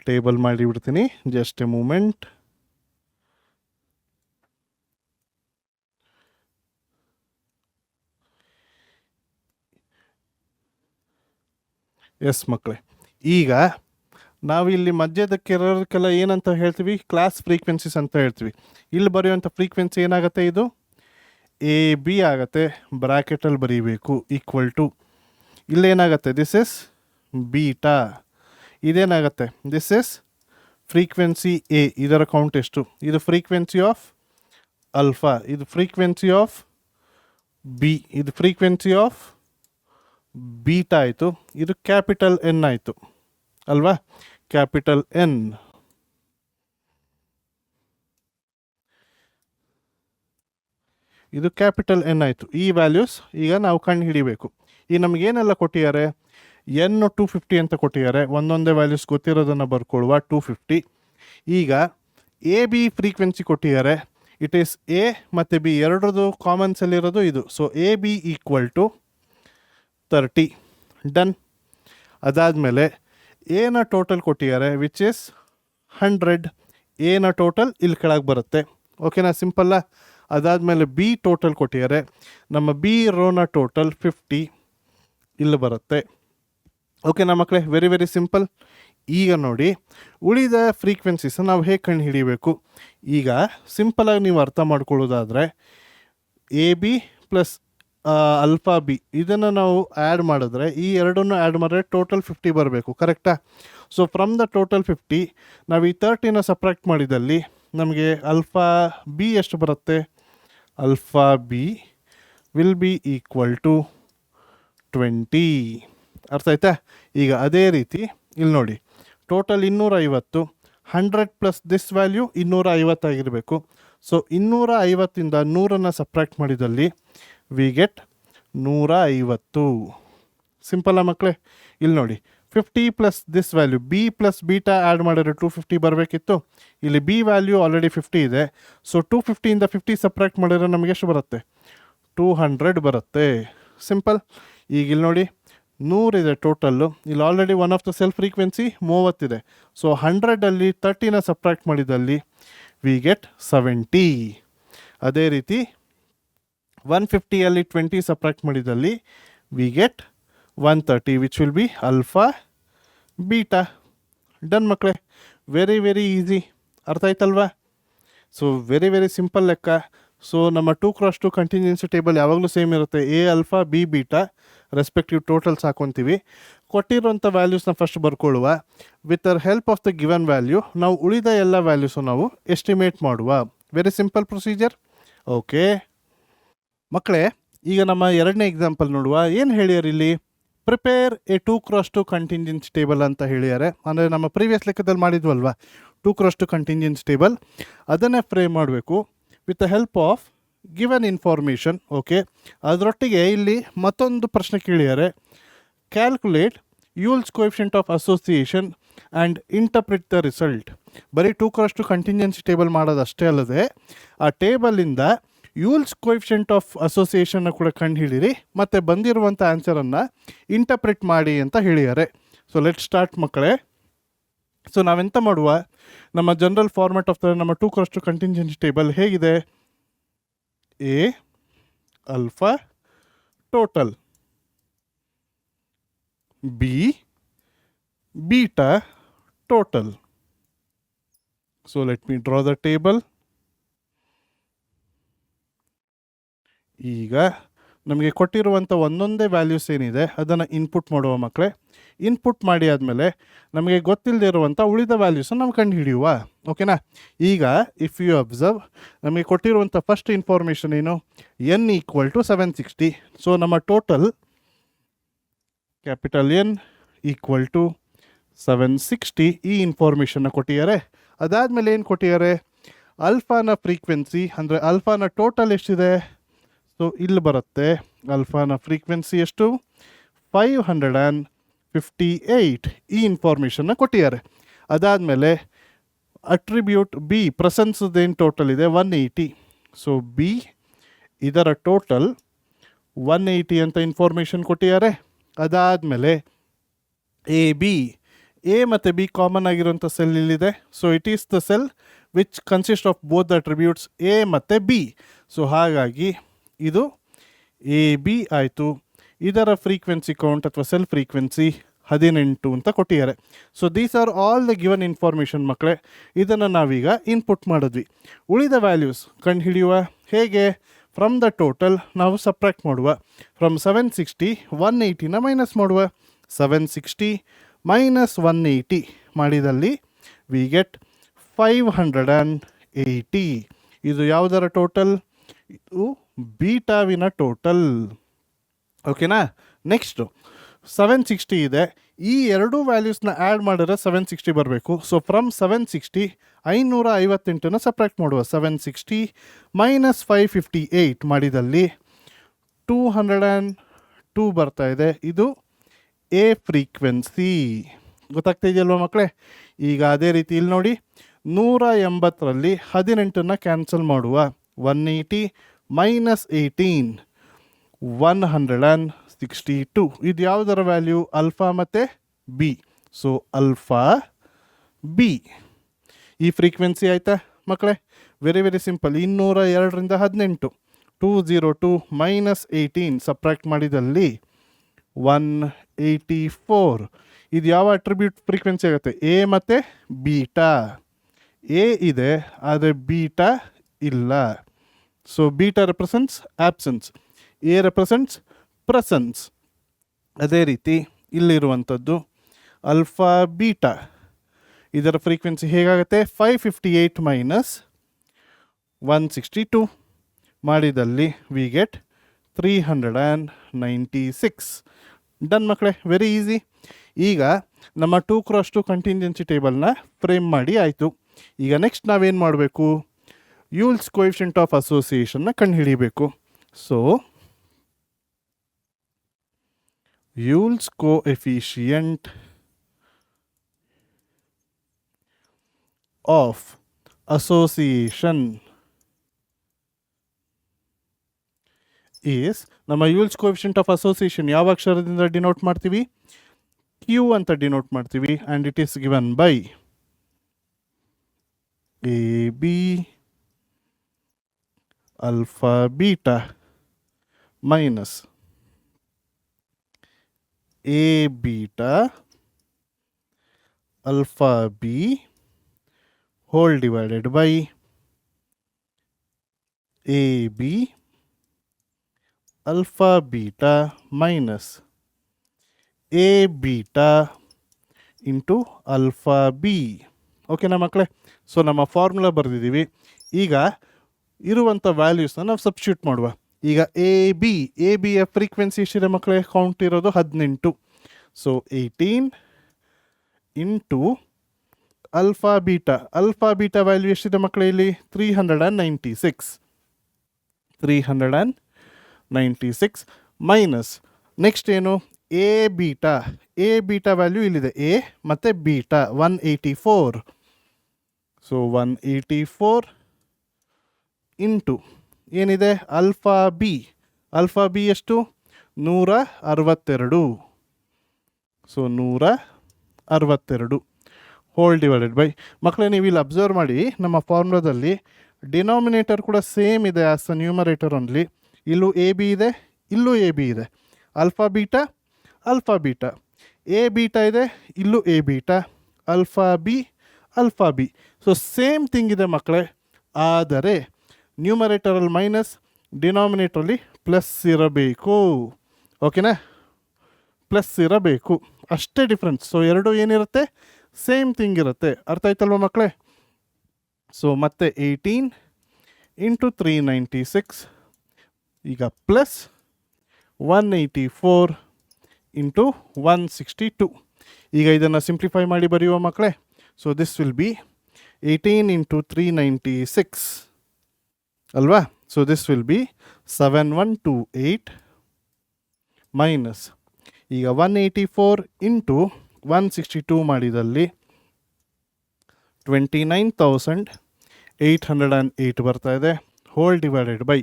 Table ಮಾಡಿಬಿಡ್ತೀನಿ, ಜಸ್ಟ್ ಎ ಮೂಮೆಂಟ್. ಎಸ್ ಮಕ್ಕಳೇ, ಈಗ ನಾವಿಲ್ಲಿ ಮಧ್ಯದಕ್ಕಿರೋದಕ್ಕೆಲ್ಲ ಏನಂತ ಹೇಳ್ತೀವಿ, ಕ್ಲಾಸ್ ಫ್ರೀಕ್ವೆನ್ಸೀಸ್ ಅಂತ ಹೇಳ್ತೀವಿ. ಇಲ್ಲಿ ಬರೆಯುವಂಥ ಫ್ರೀಕ್ವೆನ್ಸಿ ಏನಾಗುತ್ತೆ, ಇದು ಎ ಬಿ ಆಗುತ್ತೆ, ಬ್ರ್ಯಾಕೆಟಲ್ಲಿ ಬರೀಬೇಕು, ಈಕ್ವಲ್ ಟು ಇಲ್ಲೇನಾಗುತ್ತೆ, ದಿಸ್ ಇಸ್ ಬೀಟಾ. ಇದೇನಾಗುತ್ತೆ, ದಿಸ್ ಇಸ್ ಫ್ರೀಕ್ವೆನ್ಸಿ ಎ, ಇದರ ಕೌಂಟ್ ಎಷ್ಟು, ಇದು ಫ್ರೀಕ್ವೆನ್ಸಿ ಆಫ್ ಅಲ್ಫಾ, ಇದು ಫ್ರೀಕ್ವೆನ್ಸಿ ಆಫ್ ಬಿ, ಇದು ಫ್ರೀಕ್ವೆನ್ಸಿ ಆಫ್ ಬೀಟಾ ಆಯಿತು. ಇದು ಕ್ಯಾಪಿಟಲ್ ಎನ್ ಆಯಿತು ಅಲ್ವಾ, ಕ್ಯಾಪಿಟಲ್ ಎನ್. ಇದು ಕ್ಯಾಪಿಟಲ್ ಎನ್ ಆಯಿತು. ಈ ವ್ಯಾಲ್ಯೂಸ್ ಈಗ ನಾವು ಕಂಡು ಹಿಡಿಬೇಕು. ಈ ನಮಗೇನೆಲ್ಲ ಕೊಟ್ಟಿದ್ದಾರೆ, ಎನ್ 250 ಅಂತ ಕೊಟ್ಟಿದ್ದಾರೆ. ಒಂದೊಂದೇ ವ್ಯಾಲ್ಯೂಸ್ ಗೊತ್ತಿರೋದನ್ನು ಬರ್ಕೊಳ್ಳುವ, 250. ಈಗ ಎ ಬಿ ಫ್ರೀಕ್ವೆನ್ಸಿ ಕೊಟ್ಟಿದ್ದಾರೆ. ಇಟ್ ಈಸ್ ಎ ಮತ್ತು ಬಿ ಎರಡರದು ಕಾಮನ್ಸಲ್ಲಿರೋದು ಇದು. So A B equal to 30. Done. ಅದಾದಮೇಲೆ ಎನ ಟೋಟಲ್ ಕೊಟ್ಟಿದ್ದಾರೆ ವಿಚ್ ಇಸ್ 100. ಎನ ಟೋಟಲ್ ಇಲ್ಲಿ ಕೆಳಗೆ ಬರುತ್ತೆ. ಓಕೆನಾ, ಸಿಂಪಲ್ಲ. ಅದಾದಮೇಲೆ ಬಿ ಟೋಟಲ್ ಕೊಟ್ಟಿದ್ದಾರೆ. ನಮ್ಮ ಬಿ ರೋನ ಟೋಟಲ್ 50 ಇಲ್ಲಿ ಬರುತ್ತೆ. ಓಕೆನಾ ಮಕ್ಕಳೇ, ವೆರಿ ವೆರಿ ಸಿಂಪಲ್. ಈಗ ನೋಡಿ, ಉಳಿದ ಫ್ರೀಕ್ವೆನ್ಸೀಸ್ ನಾವು ಹೇಗೆ ಕಂಡು ಹಿಡಿಬೇಕು. ಈಗ ಸಿಂಪಲಾಗಿ ನೀವು ಅರ್ಥ ಮಾಡ್ಕೊಳ್ಳೋದಾದರೆ A B plus alpha B ಇದನ್ನು ನಾವು ಆ್ಯಡ್ ಮಾಡಿದ್ರೆ, ಈ ಎರಡನ್ನು ಆ್ಯಡ್ ಮಾಡಿದ್ರೆ ಟೋಟಲ್ 50 ಬರಬೇಕು, ಕರೆಕ್ಟಾ? ಸೊ ಫ್ರಮ್ ದ ಟೋಟಲ್ 50 ನಾವು ಈ 30ನ ಸಪ್ರಾಕ್ಟ್ ಮಾಡಿದಲ್ಲಿ ನಮಗೆ ಆಲ್ಫಾ ಬಿ ಎಷ್ಟು ಬರುತ್ತೆ? Alpha B will be equal to 20. ಅರ್ಥ ಆಯ್ತಾ? ಈಗ ಅದೇ ರೀತಿ ಇಲ್ಲಿ ನೋಡಿ, ಟೋಟಲ್ 250, 100 ಪ್ಲಸ್ ದಿಸ್ ವ್ಯಾಲ್ಯೂ 250 ಆಗಿರಬೇಕು. ಸೊ 250ಇಂದ 100ನ್ನು ಸಪ್ರಾಕ್ಟ್ ಮಾಡಿದಲ್ಲಿ ವಿ ಗೆಟ್ 150. ಸಿಂಪಲ್ಲ ಮಕ್ಕಳೇ? ಇಲ್ಲಿ ನೋಡಿ, 50 plus this value B plus beta add ಮಾಡಿದ್ರೆ 250 ಬರಬೇಕಿತ್ತು. ಇಲ್ಲಿ ಬಿ ವ್ಯಾಲ್ಯೂ ಆಲ್ರೆಡಿ 50 ಇದೆ. ಸೊ 250ಇಂದ 50 ಸಪ್ರಾಕ್ಟ್ ಮಾಡಿದ್ರೆ ನಮಗೆ ಎಷ್ಟು ಬರುತ್ತೆ? 200 ಬರುತ್ತೆ. ಸಿಂಪಲ್. ಈಗ ಇಲ್ಲಿ ನೋಡಿ, 100 ಇದೆ ಟೋಟಲ್ಲು. ಇಲ್ಲಿ already one of the cell frequency 30 ಇದೆ. ಸೊ 100ಅಲ್ಲಿ 30ನ ಸಪ್ರಾಕ್ಟ್ ಮಾಡಿದಲ್ಲಿ ವಿ ಗೆಟ್ 70. ಅದೇ ರೀತಿ 150ಅಲ್ಲಿ 20 ಸಪ್ರಾಕ್ಟ್ ಮಾಡಿದಲ್ಲಿ we get 130 which will be alpha beta. Done ಮಕ್ಕಳೇ. Very very easy. ಅರ್ಥ ಆಯ್ತಲ್ವಾ? ಸೊ ವೆರಿ ವೆರಿ ಸಿಂಪಲ್ ಲೆಕ್ಕ. ಸೊ ನಮ್ಮ 2x2 ಕಂಟಿನ್ಯೂನ್ಸಿ ಟೇಬಲ್ ಯಾವಾಗಲೂ ಸೇಮ್ ಇರುತ್ತೆ. A alpha B beta respective totals ಹಾಕೊತೀವಿ. ಕೊಟ್ಟಿರುವಂಥ ವ್ಯಾಲ್ಯೂಸ್ನ ಫಸ್ಟ್ ಬರ್ಕೊಳ್ಳುವ. With the help of the given value ನಾವು ಉಳಿದ ಎಲ್ಲ ವ್ಯಾಲ್ಯೂಸು ನಾವು ಎಸ್ಟಿಮೇಟ್ ಮಾಡುವ. Very simple procedure. ಓಕೆ ಮಕ್ಕಳೇ, ಈಗ ನಮ್ಮ ಎರಡನೇ ಎಕ್ಸಾಂಪಲ್ ನೋಡುವ. ಏನು ಹೇಳ್ಯಾರ ಇಲ್ಲಿ? Prepare A 2x2 contingency table ಅಂತ ಹೇಳ್ಯಾರೆ. ಅಂದರೆ ನಮ್ಮ ಪ್ರೀವಿಯಸ್ ಲೆಕ್ಕದಲ್ಲಿ ಮಾಡಿದ್ವಲ್ವ 2x2 ಕಂಟಿಂಜೆನ್ಸಿ ಟೇಬಲ್, ಅದನ್ನೇ ಫ್ರೇಮ್ ಮಾಡಬೇಕು with the help of given information. Okay, ಅದರೊಟ್ಟಿಗೆ ಇಲ್ಲಿ ಮತ್ತೊಂದು ಪ್ರಶ್ನೆ ಕೇಳಿದ್ದಾರೆ. Calculate Yule's coefficient of association and interpret the result. ಬರೀ 2x2 ಕಂಟಿಂಜೆನ್ಸಿ ಟೇಬಲ್ ಮಾಡೋದಷ್ಟೇ ಅಲ್ಲದೆ ಆ ಟೇಬಲಿಂದ ಯೂಲ್ಸ್ ಕೋಎಫಿಷಿಯಂಟ್ ಆಫ್ ಅಸೋಸಿಯೇಷನ್ನ ಕೂಡ ಕಂಡು ಹಿಡೀರಿ ಮತ್ತು ಬಂದಿರುವಂಥ ಆನ್ಸರನ್ನು ಇಂಟರ್ಪ್ರಿಟ್ ಮಾಡಿ ಅಂತ ಹೇಳಿದ್ದಾರೆ. ಸೊ ಲೆಟ್ ಸ್ಟಾರ್ಟ್ ಮಕ್ಕಳೇ. ಸೊ ನಾವೆಂತ ಮಾಡುವ, ನಮ್ಮ ಜನರಲ್ ಫಾರ್ಮ್ಯಾಟ್ ಆಫ್ ದ ನಮ್ಮ 2x2 ಕಂಟಿಂಜೆನ್ಸಿ ಟೇಬಲ್ ಹೇಗಿದೆ? A alpha total, B beta total. So let me draw the table. ಈಗ ನಮಗೆ ಕೊಟ್ಟಿರುವಂಥ ಒಂದೊಂದೇ ವ್ಯಾಲ್ಯೂಸ್ ಏನಿದೆ ಅದನ್ನು ಇನ್ಪುಟ್ ಮಾಡುವ ಮಕ್ಕಳೇ. ಇನ್ಪುಟ್ ಮಾಡಿ ಆದಮೇಲೆ ನಮಗೆ ಗೊತ್ತಿಲ್ಲದೆ ಇರುವಂಥ ಉಳಿದ ವ್ಯಾಲ್ಯೂಸನ್ನು ನಾವು ಕಂಡು ಹಿಡಿಯುವ. ಓಕೆನಾ? ಈಗ ಇಫ್ ಯು ಅಬ್ಸರ್ವ್, ನಮಗೆ ಕೊಟ್ಟಿರುವಂಥ ಫಸ್ಟ್ ಇನ್ಫಾರ್ಮೇಷನ್ ಏನು? N equal to 760. ಸೊ ನಮ್ಮ total capital N equal to 760 ಈ ಇನ್ಫಾರ್ಮೇಷನ್ನ ಕೊಟ್ಟಿದ್ದಾರೆ. ಅದಾದಮೇಲೆ ಏನು ಕೊಟ್ಟಿದ್ದಾರೆ? ಅಲ್ಫಾನ ಫ್ರೀಕ್ವೆನ್ಸಿ, ಅಂದರೆ ಅಲ್ಫಾನ ಟೋಟಲ್ ಎಷ್ಟಿದೆ? ಸೊ ಇಲ್ಲಿ ಬರುತ್ತೆ ಅಲ್ಫಾನ ಫ್ರೀಕ್ವೆನ್ಸಿ ಎಷ್ಟು? 558 ಈ ಇನ್ಫಾರ್ಮೇಷನ್ನ ಕೊಟ್ಟಿದ್ದಾರೆ. ಅದಾದಮೇಲೆ ಅಟ್ರಿಬ್ಯೂಟ್ ಬಿ ಪ್ರೆಸೆನ್ಸ್ದೇನು ಟೋಟಲ್ ಇದೆ? 180. ಸೊ ಬಿ ಇದರ ಟೋಟಲ್ 180 ಅಂತ ಇನ್ಫಾರ್ಮೇಷನ್ ಕೊಟ್ಟಿದ್ದಾರೆ. ಅದಾದಮೇಲೆ ಎ ಬಿ, ಎ ಮತ್ತು ಬಿ ಕಾಮನ್ ಆಗಿರುವಂಥ ಸೆಲ್ ಇಲ್ಲಿದೆ. So it is the cell which consist of both the attributes A ಮತ್ತು ಬಿ. ಸೊ ಹಾಗಾಗಿ ಇದು ಎ ಬಿ ಆಯಿತು. ಇದರ ಫ್ರೀಕ್ವೆನ್ಸಿ ಕೌಂಟ್ ಅಥವಾ ಸೆಲ್ ಫ್ರೀಕ್ವೆನ್ಸಿ 18 ಅಂತ ಕೊಟ್ಟಿದ್ದಾರೆ. So these are all the given information ಮಕ್ಕಳೇ. ಇದನ್ನು ನಾವೀಗ ಇನ್ಪುಟ್ ಮಾಡಿದ್ವಿ. ಉಳಿದ ವ್ಯಾಲ್ಯೂಸ್ ಕಂಡು ಹಿಡಿಯುವ ಹೇಗೆ? ಫ್ರಮ್ ದ ಟೋಟಲ್ ನಾವು ಸಪ್ರಾಕ್ಟ್ ಮಾಡುವ. ಫ್ರಮ್ 760 180ನ ಮೈನಸ್ ಮಾಡುವ. 760 ಮೈನಸ್ 180 ಮಾಡಿದಲ್ಲಿ ವಿ ಗೆಟ್ 580. ಇದು ಯಾವುದರ ಟೋಟಲ್? ಇದು ಬೀಟಾವಿನ ಟೋಟಲ್. ಓಕೆನಾ? ನೆಕ್ಸ್ಟು 760 ಇದೆ. ಈ ಎರಡೂ ವ್ಯಾಲ್ಯೂಸ್ನ ಆ್ಯಡ್ ಮಾಡಿದ್ರೆ 760 ಬರಬೇಕು. ಸೊ ಫ್ರಮ್ 760 558ನ ಸಪ್ರಾಕ್ಟ್ ಮಾಡುವ. 760 ಮೈನಸ್ 558 ಮಾಡಿದಲ್ಲಿ 202 ಬರ್ತಾ ಇದೆ. ಇದು ಎ ಫ್ರೀಕ್ವೆನ್ಸಿ. ಗೊತ್ತಾಗ್ತಾ ಇದೆಯಲ್ವ ಮಕ್ಕಳೇ? ಈಗ ಅದೇ ರೀತಿ ಇಲ್ಲಿ ನೋಡಿ, 180ರಲ್ಲಿ 18ನ ಕ್ಯಾನ್ಸಲ್ ಮಾಡುವ. 180 ಮೈನಸ್ 18 162. ಇದು ಯಾವುದರ ವ್ಯಾಲ್ಯೂ? ಅಲ್ಫಾ ಮತ್ತು ಬಿ. ಸೊ ಅಲ್ಫಾ ಬಿ ಈ ಫ್ರೀಕ್ವೆನ್ಸಿ ಆಯಿತಾ ಮಕ್ಕಳೇ? Very very simple. 202ರಿಂದ 18 202 ಮೈನಸ್ 18 ಸಪ್ರಾಕ್ಟ್ ಮಾಡಿದಲ್ಲಿ 184. ಇದು ಯಾವ ಅಟ್ರಿಬ್ಯೂಟ್ ಫ್ರೀಕ್ವೆನ್ಸಿ ಆಗುತ್ತೆ? ಎ ಮತ್ತು ಬೀಟಾ. ಎ ಇದೆ ಆದರೆ ಬೀಟಾ ಇಲ್ಲ. So beta represents absence, A represents presence. ಅದೇ ರೀತಿ ಇಲ್ಲಿರುವಂಥದ್ದು ಅಲ್ಫಾ ಬೀಟಾ. ಇದರ ಫ್ರೀಕ್ವೆನ್ಸಿ ಹೇಗಾಗುತ್ತೆ? 558 ಮೈನಸ್ 162 ಮಾಡಿದಲ್ಲಿ ವಿ ಗೆಟ್ 396. ಡನ್ ಮಕ್ಕಳೇ, ವೆರಿ ಈಸಿ. ಈಗ ನಮ್ಮ 2x2 ಕಂಟಿಂಜೆನ್ಸಿ ಟೇಬಲ್ನ ಫ್ರೇಮ್ ಮಾಡಿ ಆಯಿತು. ಈಗ ನೆಕ್ಸ್ಟ್ ನಾವೇನು ಮಾಡಬೇಕು? ಯೂಲ್ಸ್ ಕೋಎಫಿಷಿಯಂಟ್ ಆಫ್ ಅಸೋಸಿಯೇಷನ್ನ ಕಂಡುಹಿಡಿಬೇಕು. So Yule's coefficient of association is, ನಮ್ಮ ಯೂಲ್ಸ್ ಕೋಎಫಿಷಿಯಂಟ್ ಆಫ್ ಅಸೋಸಿಯೇಷನ್ ಯಾವ ಅಕ್ಷರದಿಂದ ಡಿನೋಟ್ ಮಾಡ್ತೀವಿ? ಕ್ಯೂ ಅಂತ ಡಿನೋಟ್ ಮಾಡ್ತೀವಿ. And it is given by A B alpha beta minus A beta alpha B whole divided by A B alpha beta minus A beta into alpha B. ಓಕೆನಾ ಮಕ್ಕಳೇ? So ನಮ್ಮ formula ಬರೆದಿದ್ದೀವಿ. ಈಗ ಇರುವಂಥ ವ್ಯಾಲ್ಯೂಸ್ನ ನಾವು substitute ಮಾಡುವ. ಈಗ A ಬಿಯ frequency ಎಷ್ಟಿದೆ ಮಕ್ಕಳೇ? ಕೌಂಟ್ ಇರೋದು 18. So 18 into alpha beta value ಎಷ್ಟಿದೆ ಮಕ್ಕಳೇ? ಇಲ್ಲಿ 396 ಮೈನಸ್ ನೆಕ್ಸ್ಟ್ ಏನು? ಎ ಬೀಟಾ ವ್ಯಾಲ್ಯೂ ಇಲ್ಲಿದೆ, ಎ ಮತ್ತು ಬೀಟಾ 184. ಸೊ 184 ಇಂಟು ಏನಿದೆ? ಅಲ್ಫಾ ಬಿ ಎಷ್ಟು? 162. ಸೊ 162 ಹೋಲ್ ಡಿವೈಡೆಡ್ ಬೈ, ಮಕ್ಕಳೇ ನೀವು ಇಲ್ಲಿ ಅಬ್ಸರ್ವ್ ಮಾಡಿ, ನಮ್ಮ ಫಾರ್ಮುಲಾದಲ್ಲಿ ಡಿನಾಮಿನೇಟರ್ ಕೂಡ ಸೇಮ್ ಇದೆ ಆಸ್ ದ ನ್ಯೂಮರೇಟರ್ ಓನ್ಲಿ. ಇಲ್ಲೂ ಎ ಬಿ ಇದೆ, ಇಲ್ಲೂ ಎ ಬಿ ಇದೆ. ಅಲ್ಫಾ ಬೀಟಾ ಎ ಬೀಟಾ ಇದೆ, ಇಲ್ಲೂ A beta. Alpha B so same thing ಇದೆ ಮಕ್ಕಳೇ. ಆದರೆ ನ್ಯೂಮರೇಟರಲ್ಲಿ ಮೈನಸ್, ಡಿನಾಮಿನೇಟ್ರಲ್ಲಿ ಪ್ಲಸ್ ಇರಬೇಕು. ಓಕೆನಾ? ಪ್ಲಸ್ ಇರಬೇಕು, ಅಷ್ಟೇ ಡಿಫ್ರೆನ್ಸ್. ಸೊ ಎರಡು ಏನಿರುತ್ತೆ? ಸೇಮ್ ಥಿಂಗ್ ಇರುತ್ತೆ. ಅರ್ಥ ಆಯ್ತಲ್ವ ಮಕ್ಕಳೇ? ಸೊ ಮತ್ತೆ 18 ಇಂಟು 396 ಈಗ ಪ್ಲಸ್ 184 ಇಂಟು 162. ಈಗ ಇದನ್ನು ಸಿಂಪ್ಲಿಫೈ ಮಾಡಿ ಬರೆಯುವ ಮಕ್ಕಳೇ. So this will B 18 into 396 ಅಲ್ವಾ? So this will B 7128 minus ಈಗ 184 ಇಂಟು 162 ಮಾಡಿದಲ್ಲಿ 29,808 ಬರ್ತಾ ಇದೆ. ಹೋಲ್ ಡಿವೈಡೆಡ್ ಬೈ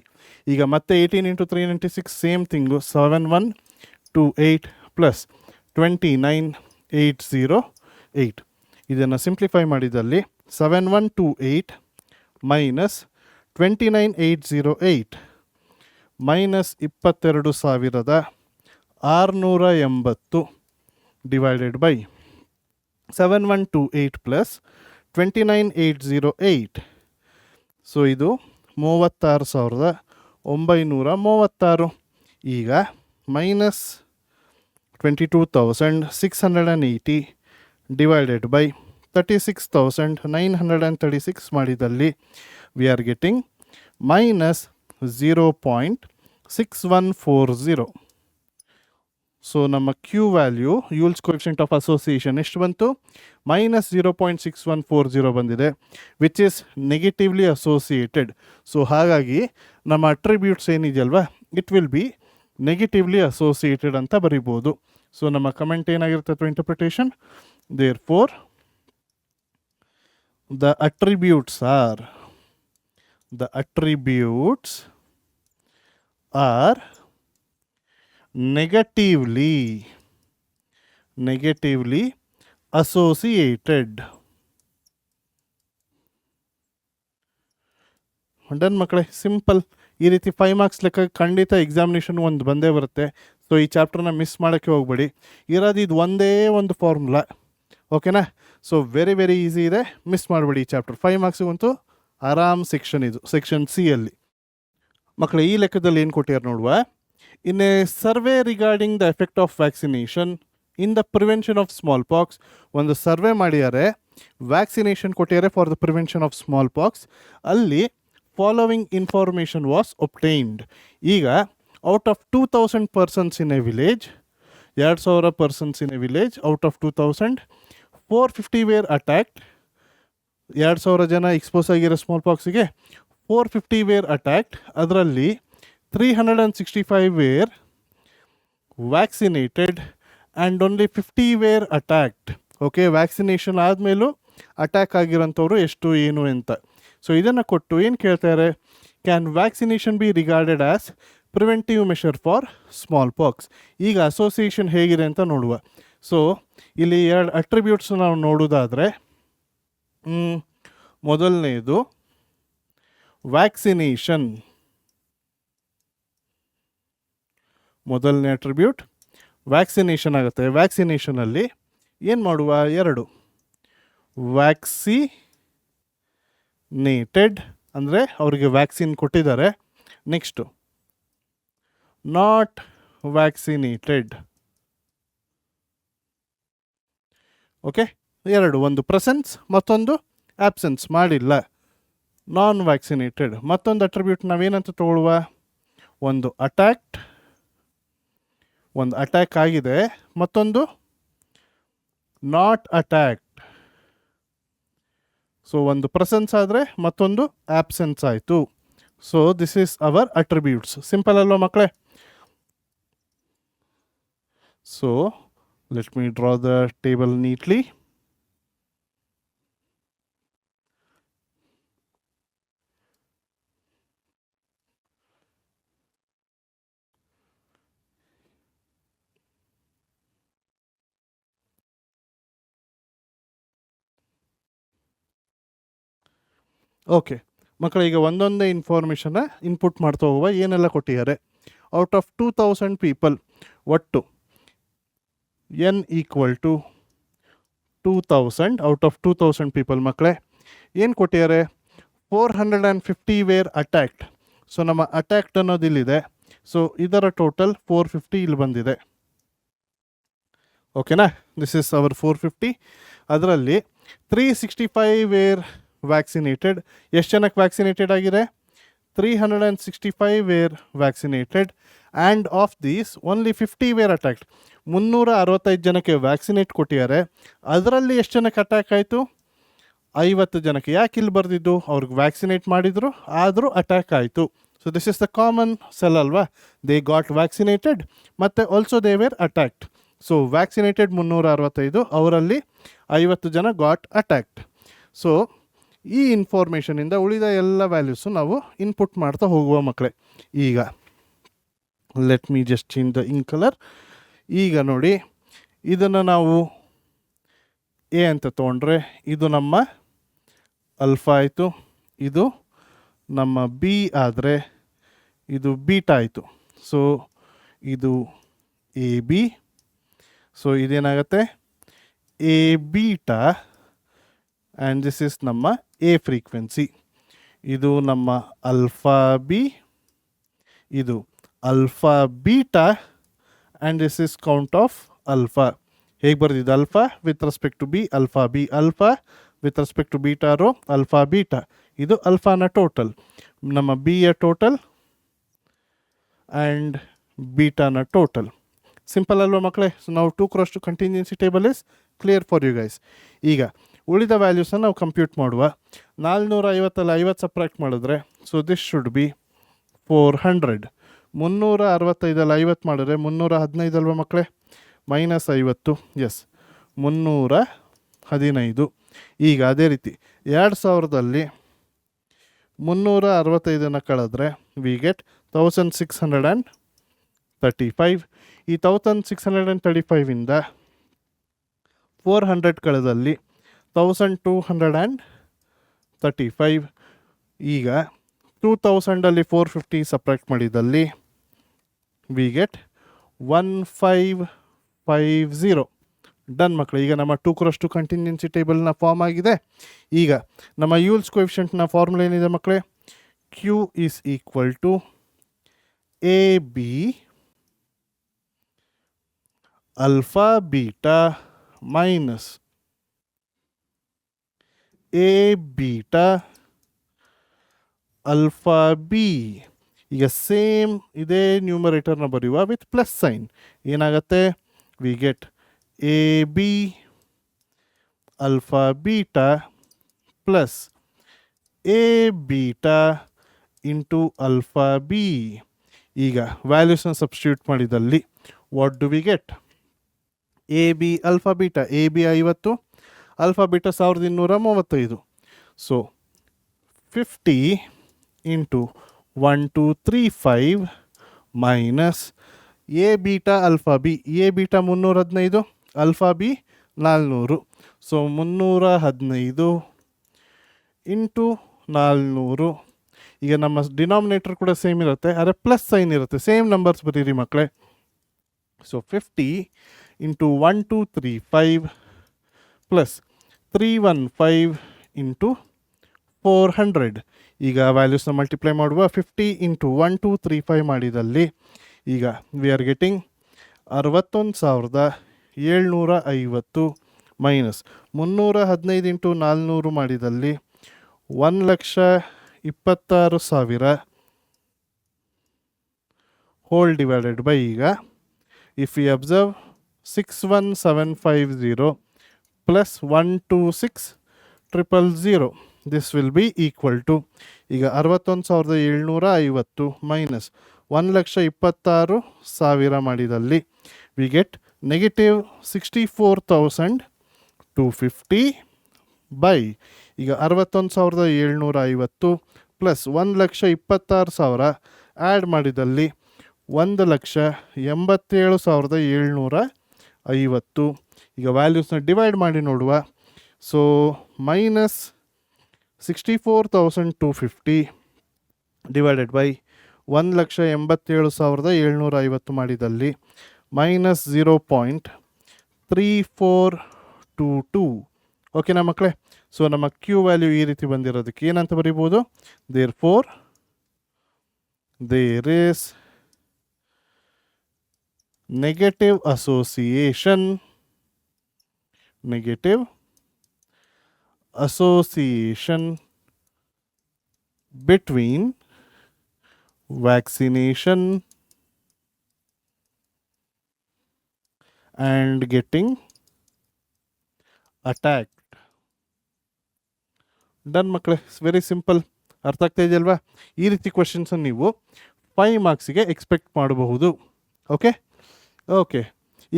ಈಗ ಮತ್ತೆ 18 ಇಂಟು 396 ಸೇಮ್ ಥಿಂಗು 7128 ಪ್ಲಸ್ 29,808. ಇದನ್ನು ಸಿಂಪ್ಲಿಫೈ ಮಾಡಿದಲ್ಲಿ 7128 minus 29,808 minus 22,680 divided by 7128 plus 29,808. So ಇದು 36,936. ಈಗ ಮೈನಸ್ 22,680 ಡಿವೈಡೆಡ್ ಬೈ 36,936 ಮಾಡಿದಲ್ಲಿ we are getting minus 0.6140. So ನಮ್ಮ Q value Yule's coefficient of association ಎಷ್ಟು ಬಂತು? ಮೈನಸ್ 0.6140 ಬಂದಿದೆ, which is negatively associated. So ಹಾಗಾಗಿ ನಮ್ಮ ಅಟ್ರಿಬ್ಯೂಟ್ಸ್ ಏನಿದೆಯಲ್ವಾ, it will be negatively associated ಅಂತ ಬರಿಬೋದು. ಸೊ ನಮ್ಮ ಕಮೆಂಟ್ ಏನಾಗಿರುತ್ತೆ ಅಥವಾ interpretation? Therefore the attributes are negatively associated. Done ಮಕ್ಕಳೇ, ಸಿಂಪಲ್. ಈ ರೀತಿ 5 ಮಾರ್ಕ್ಸ್ ಲೆಕ್ಕ ಖಂಡಿತ ಎಕ್ಸಾಮಿನೇಷನ್ ಒಂದು ಬಂದೇ ಬರುತ್ತೆ. ಸೊ ಈ ಚಾಪ್ಟರ್ನ ಮಿಸ್ ಮಾಡೋಕ್ಕೆ ಹೋಗ್ಬೇಡಿ. ಇರೋದು ಇದು ಒಂದೇ ಒಂದು ಫಾರ್ಮುಲಾ. ಓಕೆನಾ? ಸೊ ವೆರಿ ವೆರಿ ಈಸಿ ಇದೆ, ಮಿಸ್ ಮಾಡಬೇಡಿ ಈ ಚಾಪ್ಟರ್. 5 ಮಾರ್ಕ್ಸಿಗಂತೂ ಆರಾಮ್ ಸೆಕ್ಷನ್ ಇದು, ಸೆಕ್ಷನ್ ಸಿ ಅಲ್ಲಿ. ಮಕ್ಕಳು ಈ ಲೆಕ್ಕದಲ್ಲಿ ಏನು ಕೊಟ್ಟಿದ್ದಾರೆ ನೋಡುವ. In a survey regarding the effect of vaccination in the prevention of smallpox ಒಂದು ಸರ್ವೆ ಮಾಡಿದ್ದಾರೆ, ವ್ಯಾಕ್ಸಿನೇಷನ್ ಕೊಟ್ಟಿದ್ದಾರೆ for the prevention of smallpox. ಅಲ್ಲಿ ಫಾಲೋವಿಂಗ್ ಇನ್ಫಾರ್ಮೇಷನ್ ವಾಸ್ ಒಬ್ಟೈನ್ಡ್. ಈಗ out of 2000 persons in a village, 2000 persons in a village, out of 2000 450 were attacked. 2000 ಜನ expose ಆಗಿರೋ small ಪಾಕ್ಸಿಗೆ 450 were attacked. ಅದರಲ್ಲಿ 365 were vaccinated and only 50 were attacked. Okay, vaccination ಆದಮೇಲೂ attack ಆಗಿರೋಂಥವ್ರು ಎಷ್ಟು ಏನು ಅಂತ. So ಇದನ್ನು ಕೊಟ್ಟು ಏನು ಕೇಳ್ತಾರೆ, can vaccination be regarded as preventive measure for smallpox. ಈಗ ಅಸೋಸಿಯೇಷನ್ ಹೇಗಿದೆ ಅಂತ ನೋಡುವ. ಸೊ ಇಲ್ಲಿ 2 ಅಟ್ರಿಬ್ಯೂಟ್ಸ್ ನಾವು ನೋಡೋದಾದರೆ, ಮೊದಲನೇದು ವ್ಯಾಕ್ಸಿನೇಷನ್, ಮೊದಲನೇ ಅಟ್ರಿಬ್ಯೂಟ್ ವ್ಯಾಕ್ಸಿನೇಷನ್ ಆಗುತ್ತೆ. ವ್ಯಾಕ್ಸಿನೇಷನಲ್ಲಿ ಏನು ಮಾಡುವ, 2 ವ್ಯಾಕ್ಸಿನೇಟೆಡ್ ಅಂದರೆ ಅವರಿಗೆ ವ್ಯಾಕ್ಸಿನ್ ಕೊಟ್ಟಿದ್ದಾರೆ. Next not vaccinated. ಓಕೆ, 2, ಒಂದು ಪ್ರೆಸೆನ್ಸ್ ಮತ್ತೊಂದು ಆಬ್ಸೆನ್ಸ್, ಮಾಡಿಲ್ಲ, ನಾನ್ ವ್ಯಾಕ್ಸಿನೇಟೆಡ್. ಮತ್ತೊಂದು ಅಟ್ರಿಬ್ಯೂಟ್ ನಾವೇನಂತ ತಗೊಳ್ಳುವ, ಒಂದು ಅಟ್ಯಾಕ್ಡ್, ಒಂದು ಅಟ್ಯಾಕ್ ಆಗಿದೆ, ಮತ್ತೊಂದು ನಾಟ್ ಅಟ್ಯಾಕ್ಡ್. ಸೊ ಒಂದು ಪ್ರೆಸೆನ್ಸ್ ಆದರೆ ಮತ್ತೊಂದು ಆಬ್ಸೆನ್ಸ್ ಆಯಿತು. So this is our attributes. Simple ಅಲ್ವಾ ಮಕ್ಕಳೇ? So let me draw the table neatly. Okay ಮಕ್ಕಳು, ಈಗ ಒಂದೊಂದೇ ಇನ್ಫಾರ್ಮೇಷನ್ನ ಇನ್ಪುಟ್ ಮಾಡ್ತಾ ಹೋಗುವ. ಏನೆಲ್ಲ ಕೊಟ್ಟಿದ್ದಾರೆ, ಔಟ್ ಆಫ್ 2000 ಪೀಪಲ್, ಒಟ್ಟು n equal to 2000. Out of 2000 people ಮಕ್ಕಳೇ ಏನು ಕೊಟ್ಟಿದ್ದಾರೆ, 450 ವೇರ್ ಅಟ್ಯಾಕ್ಡ್. ಸೊ ನಮ್ಮ ಅಟ್ಯಾಕ್ಡ್ ಅನ್ನೋದು ಇಲ್ಲಿದೆ. ಸೊ ಇದರ ಟೋಟಲ್ 450 ಇಲ್ಲಿ ಬಂದಿದೆ. ಓಕೆನಾ, ದಿಸ್ ಇಸ್ ಅವರ್ 450. ಅದರಲ್ಲಿ 365 ವೇರ್ ವ್ಯಾಕ್ಸಿನೇಟೆಡ್. ಎಷ್ಟು ಜನಕ್ಕೆ ವ್ಯಾಕ್ಸಿನೇಟೆಡ್ ಆಗಿದೆ, 365 were vaccinated. And of these only 50 were attacked. 365 ಜನಕ್ಕೆ ವ್ಯಾಕ್ಸಿನೇಟ್ ಕೊಟ್ಟಿದ್ದಾರೆ. ಅದರಲ್ಲಿ ಎಷ್ಟು ಜನಕ್ಕೆ ಅಟ್ಯಾಕ್ ಆಯಿತು, 50 ಜನಕ್ಕೆ. ಯಾಕೆ ಇಲ್ಲಿ ಬರೆದಿದ್ದು, ಅವ್ರಿಗೆ ವ್ಯಾಕ್ಸಿನೇಟ್ ಮಾಡಿದರು ಆದರೂ ಅಟ್ಯಾಕ್ ಆಯಿತು. So this is the common cell ಅಲ್ವಾ, ದೇ ಗಾಟ್ ವ್ಯಾಕ್ಸಿನೇಟೆಡ್ ಮತ್ತು also they were attacked. So vaccinated 365, ಅವರಲ್ಲಿ 50 ಜನ ಗಾಟ್ ಅಟ್ಯಾಕ್ಡ್. ಸೊ ಈ ಇನ್ಫಾರ್ಮೇಷನಿಂದ ಉಳಿದ ಎಲ್ಲ ವ್ಯಾಲ್ಯೂಸು ನಾವು ಇನ್ಪುಟ್ ಮಾಡ್ತಾ ಹೋಗುವ ಮಕ್ಕಳೇ. ಈಗ let me just change the ink colour. ಈಗ ನೋಡಿ, ಇದನ್ನು ನಾವು ಎ ಅಂತ ತೊಗೊಂಡ್ರೆ ಇದು ನಮ್ಮ ಅಲ್ಫಾ ಆಯಿತು, ಇದು ನಮ್ಮ ಬಿ ಆದರೆ ಇದು ಬೀಟಾ ಆಯಿತು. ಸೊ ಇದು ಎ ಬಿ. ಸೊ ಇದೇನಾಗುತ್ತೆ, A beta and this is ನಮ್ಮ ಎ ಫ್ರೀಕ್ವೆನ್ಸಿ. ಇದು ನಮ್ಮ ಅಲ್ಫಾ ಬಿ, ಇದು alpha beta and this is count of alpha. ಹೇಗೆ ಬರ್ದಿದ್ದು, alpha with respect to B, alpha B alpha with respect to beta row alpha beta. ಇದು ಅಲ್ಫಾನ total, ನಮ್ಮ ಬಿಯ ಟೋಟಲ್ ಆ್ಯಂಡ್ ಬೀಟಾನ ಟೋಟಲ್. ಸಿಂಪಲ್ ಅಲ್ವಾ ಮಕ್ಕಳೇ? ಸೊ ನಾವು 2x2 contingency table is clear for you guys. ಈಗ ಉಳಿದ ವ್ಯಾಲ್ಯೂಸನ್ನು ನಾವು ಕಂಪ್ಯೂಟ್ ಮಾಡುವ. 450 50 ಸಪ್ರಾಕ್ಟ್ ಮಾಡಿದ್ರೆ, ಸೊ ದಿಸ್ ಶುಡ್ ಬಿ 400. 365 50 ಮಾಡಿದ್ರೆ 315 ಅಲ್ವಾ ಮಕ್ಕಳೇ, -50, ಎಸ್ 315. ಈಗ ಅದೇ ರೀತಿ 2000ದಲ್ಲಿ 365 ಕಳೆದ್ರೆ ವಿ ಗೆಟ್ 1635. ಈ 1635ಇಂದ 400 ಕಳೆದಲ್ಲಿ 1235. ಈಗ 2000ಅಲ್ಲಿ 450 ಸಪ್ರೇಟ್ ಮಾಡಿದಲ್ಲಿ ವಿ ಗೆಟ್ 1550. ಡನ್ ಮಕ್ಕಳು. ಈಗ ನಮ್ಮ 2x2 ಕಂಟಿನ್ಯೂನ್ಸಿ ಟೇಬಲ್ನ ಫಾರ್ಮ್ ಆಗಿದೆ. ಈಗ ನಮ್ಮ ಯೂಲ್ಸ್ ಕೋಎಫಿಷಿಯಂಟ್ನ ಫಾರ್ಮುಲಾ ಏನಿದೆ ಮಕ್ಕಳೇ, Q is equal to A B alpha beta minus a beta alpha b. ಈಗ ಸೇಮ್ ಇದೇ ನ್ಯೂಮರೇಟರ್ನ ಬರೆಯುವ ವಿತ್ ಪ್ಲಸ್ ಸೈನ್. ಏನಾಗುತ್ತೆ? We get A B alpha beta plus a beta into alpha b. ಈಗ ವ್ಯಾಲ್ಯೂಸ್ನ substitute ಮಾಡಿದಲ್ಲಿ what do we get? A B alpha beta, A B 50, alpha beta 1235. So 50 into 1235 minus A beta alpha B, A beta 315, alpha B 400. So 315 into 400. ಈಗ ನಮ್ಮ denominator ಕೂಡ same ಇರುತ್ತೆ, ಆದರೆ plus sine ಇರುತ್ತೆ. Same numbers ಬರೀರಿ ಮಕ್ಕಳೇ. So 50 into 1235 plus 315 into 400. ಈಗ ವ್ಯಾಲ್ಯೂಸ್ನ multiply ಮಾಡುವ. 50 ಇಂಟು 1235 ಮಾಡಿದಲ್ಲಿ ಈಗ we are getting 61,750 minus 315 into 400 ಮಾಡಿದಲ್ಲಿ 1,26,000 ಹೋಲ್ ಡಿವೈಡೆಡ್ ಬೈ, ಈಗ if you observe 61,750 plus 126,000 this will be equal to, ಈಗ 61,750 ಮೈನಸ್ 1,26,000 ಮಾಡಿದಲ್ಲಿ ವಿ ಗೆಟ್ ನೆಗೆಟಿವ್ 64,250 ಬೈ, ಈಗ 61,750 ಪ್ಲಸ್ 1,26,000 ಆ್ಯಡ್ ಮಾಡಿದಲ್ಲಿ 1,87,750. ಈಗ ವ್ಯಾಲ್ಯೂಸ್ನ ಡಿವೈಡ್ ಮಾಡಿ ನೋಡುವ. ಸೊ ಮೈನಸ್ 64,250 ಡಿವೈಡೆಡ್ ಬೈ 1,87,750 ಮಾಡಿದಲ್ಲಿ ಮೈನಸ್ 0.3422. ಓಕೆನಾ ಮಕ್ಕಳೇ? ಸೊ ನಮ್ಮ ಕ್ಯೂ ವ್ಯಾಲ್ಯೂ ಈ ರೀತಿ ಬಂದಿರೋದಕ್ಕೆ ಏನಂತ ಬರೀಬೋದು? Therefore there is negative association between vaccination and getting attacked. Done ಮಕ್ಕಳೇ, ವೆರಿ ಸಿಂಪಲ್. ಅರ್ಥ ಆಗ್ತಾ ಇದೆಯಲ್ವಾ? ಈ ರೀತಿ ಕ್ವೆಶನ್ಸನ್ನು ನೀವು 5 ಮಾರ್ಕ್ಸಿಗೆ ಎಕ್ಸ್ಪೆಕ್ಟ್ ಮಾಡಬಹುದು. ಓಕೆ ಓಕೆ,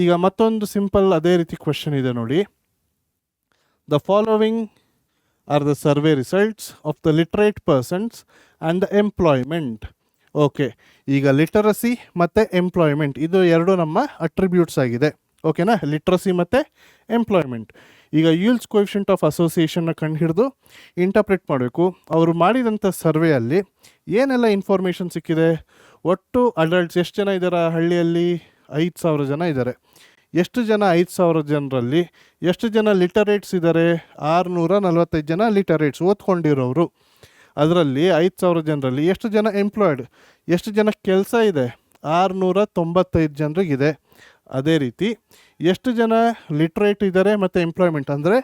ಈಗ ಮತ್ತೊಂದು ಸಿಂಪಲ್ ಅದೇ ರೀತಿ ಕ್ವೆಶನ್ ಇದೆ ನೋಡಿ. The following are the survey results of the literate persons and the employment. Okay, ಈಗ ಲಿಟರಸಿ ಮತ್ತು ಎಂಪ್ಲಾಯ್ಮೆಂಟ್ ಇದು ಎರಡು ನಮ್ಮ ಅಟ್ರಿಬ್ಯೂಟ್ಸ್ ಆಗಿದೆ. ಓಕೆನಾ? ಲಿಟ್ರಸಿ ಮತ್ತು ಎಂಪ್ಲಾಯ್ಮೆಂಟ್. ಈಗ ಯೂಲ್ಸ್ ಕೋಎಫಿಷಿಯಂಟ್ ಆಫ್ ಅಸೋಸಿಯೇಷನ್ನ ಕಂಡು ಹಿಡಿದು ಇಂಟರ್ಪ್ರೆಟ್ ಮಾಡಬೇಕು. ಅವರು ಮಾಡಿದಂಥ ಸರ್ವೆಯಲ್ಲಿ ಏನೆಲ್ಲ ಇನ್ಫಾರ್ಮೇಷನ್ ಸಿಕ್ಕಿದೆ. ಒಟ್ಟು ಅಡಲ್ಟ್ಸ್ ಎಷ್ಟು ಜನ ಇದ್ದಾರೆ ಹಳ್ಳಿಯಲ್ಲಿ? 5,000 ಜನ ಇದ್ದಾರೆ. ಎಷ್ಟು ಜನ 5,000 ಜನರಲ್ಲಿ ಎಷ್ಟು ಜನ ಲಿಟರೇಟ್ಸ್ ಇದ್ದಾರೆ? 645 ಜನ ಲಿಟರೇಟ್ಸ್, ಓದ್ಕೊಂಡಿರೋರು. ಅದರಲ್ಲಿ 5,000 ಜನರಲ್ಲಿ ಎಷ್ಟು ಜನ ಎಂಪ್ಲಾಯ್ಡ್, ಎಷ್ಟು ಜನ ಕೆಲಸ ಇದೆ? 695 ಜನರಿಗಿದೆ. ಅದೇ ರೀತಿ ಎಷ್ಟು ಜನ ಲಿಟ್ರೇಟ್ ಇದ್ದಾರೆ ಮತ್ತು ಎಂಪ್ಲಾಯ್ಮೆಂಟ್ ಅಂದರೆ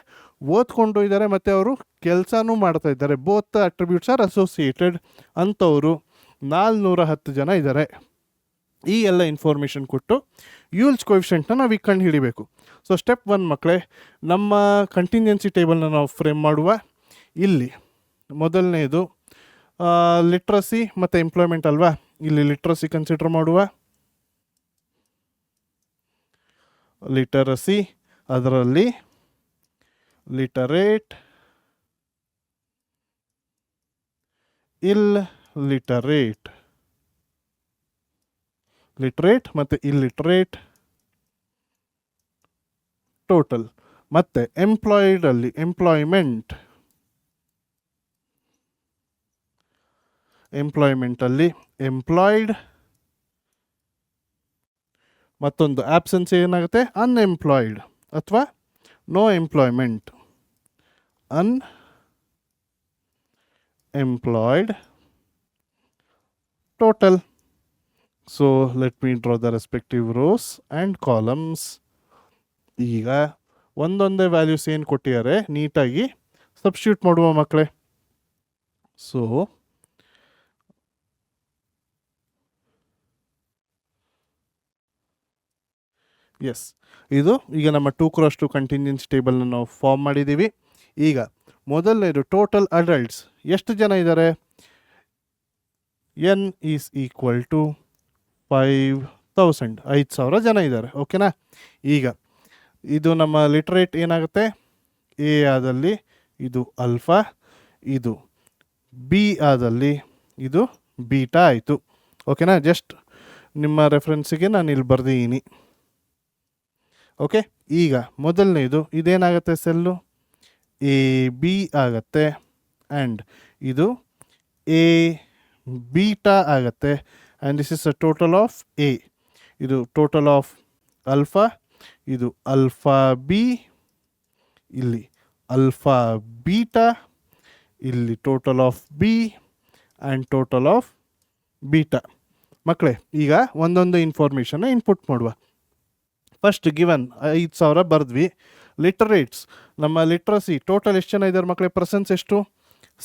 ಓದ್ಕೊಂಡು ಇದ್ದಾರೆ ಮತ್ತು ಅವರು ಕೆಲಸನೂ ಮಾಡ್ತಾ ಇದ್ದಾರೆ, ಬೋತ್ ಅಟ್ರಿಬ್ಯೂಟ್ಸ್ ಆರ್ ಅಸೋಸಿಯೇಟೆಡ್ ಅಂಥವರು 410 ಜನ ಇದ್ದಾರೆ. ಈ ಎಲ್ಲ ಇನ್ಫಾರ್ಮೇಷನ್ ಕೊಟ್ಟು ಯೂಲ್ಸ್ ಕೋಎಫಿಷಿಯಂಟ್ನ ನಾವು ಈಗ ಕಂಡು ಹಿಡಿಬೇಕು. ಸೊ ಸ್ಟೆಪ್ 1 ಮಕ್ಕಳೇ, ನಮ್ಮ ಕಂಟಿನ್ಜೆನ್ಸಿ ಟೇಬಲ್ನ ನಾವು ಫ್ರೇಮ್ ಮಾಡುವ. ಇಲ್ಲಿ ಮೊದಲನೇದು ಲಿಟ್ರಸಿ ಮತ್ತು ಎಂಪ್ಲಾಯ್ಮೆಂಟ್ ಅಲ್ವಾ? ಇಲ್ಲಿ ಲಿಟ್ರಸಿ ಕನ್ಸಿಡರ್ ಮಾಡುವ. ಲಿಟರಸಿ, ಅದರಲ್ಲಿ ಲಿಟರೇಟ್, ಇಲ್ಲಿಟರೇಟ್, ಲಿಟ್ರೇಟ್ ಮತ್ತು ಇಲ್ಲಿಟ್ರೇಟ್ ಟೋಟಲ್. ಮತ್ತು ಎಂಪ್ಲಾಯ್ಡಲ್ಲಿ ಎಂಪ್ಲಾಯ್ಮೆಂಟಲ್ಲಿ ಎಂಪ್ಲಾಯ್ಡ್, ಮತ್ತೊಂದು ಆಬ್ಸೆನ್ಸ್ ಏನಾಗುತ್ತೆ? ಅನ್ಎಂಪ್ಲಾಯ್ಡ್ ಅಥವಾ no employment. Unemployed total. So let me draw the respective rows and columns. ಈಗ ಒಂದೊಂದೇ ವ್ಯಾಲ್ಯೂಸ್ ಏನು ಕೊಟ್ಟಿದ್ದಾರೆ ನೀಟಾಗಿ ಸಬ್ಸ್ಟಿಟ್ಯೂಟ್ ಮಾಡುವ ಮಕ್ಕಳೇ. ಸೊ ಎಸ್, ಇದು ಈಗ ನಮ್ಮ 2x2 ಕಂಟಿನ್ಯೂನ್ಸ್ ಟೇಬಲ್ನ ನಾವು ಫಾರ್ಮ್ ಮಾಡಿದ್ದೀವಿ. ಈಗ ಮೊದಲನೇದು ಟೋಟಲ್ ಅಡಲ್ಟ್ಸ್ ಎಷ್ಟು ಜನ ಇದ್ದಾರೆ? n ಈಸ್ ಈಕ್ವಲ್ ಟು 5000, 5000 ಜನ ಇದ್ದಾರೆ. ಓಕೆನಾ? ಈಗ ಇದು ನಮ್ಮ ಲಿಟ್ರೇಟ್ ಏನಾಗುತ್ತೆ? ಎ ಆದಲ್ಲಿ ಇದು ಅಲ್ಫಾ, ಇದು ಬಿ ಆದಲ್ಲಿ ಇದು ಬೀಟಾ ಆಯಿತು. ಓಕೆನಾ? ಜಸ್ಟ್ ನಿಮ್ಮ ರೆಫರೆನ್ಸಿಗೆ ನಾನು ಇಲ್ಲಿ ಬರ್ದಿದ್ದೀನಿ. ಓಕೆ, ಈಗ ಮೊದಲನೇದು ಇದೇನಾಗುತ್ತೆ? ಸೆಲ್ಲು ಎ ಬಿ ಆಗುತ್ತೆ ಆ್ಯಂಡ್ ಇದು ಎ ಬೀಟಾ ಆಗುತ್ತೆ. And this is a total of A, ಇದು ಟೋಟಲ್ ಆಫ್ ಅಲ್ಫಾ, ಇದು ಅಲ್ಫಾ ಬಿ, ಇಲ್ಲಿ ಅಲ್ಫಾ ಬೀಟಾ, ಇಲ್ಲಿ total of B and total of beta. ಮಕ್ಕಳೇ, ಈಗ ಒಂದೊಂದು ಇನ್ಫಾರ್ಮೇಷನ್ನ ಇನ್ಪುಟ್ ಮಾಡುವ. First given 5000 ಬರೆದ್ವಿ. ಲಿಟರೇಟ್ಸ್, ನಮ್ಮ ಲಿಟ್ರಸಿ ಟೋಟಲ್ ಎಷ್ಟು ಜನ ಇದ್ದಾರೆ ಮಕ್ಕಳೇ? ಪರ್ಸನ್ಸ್ ಎಷ್ಟು?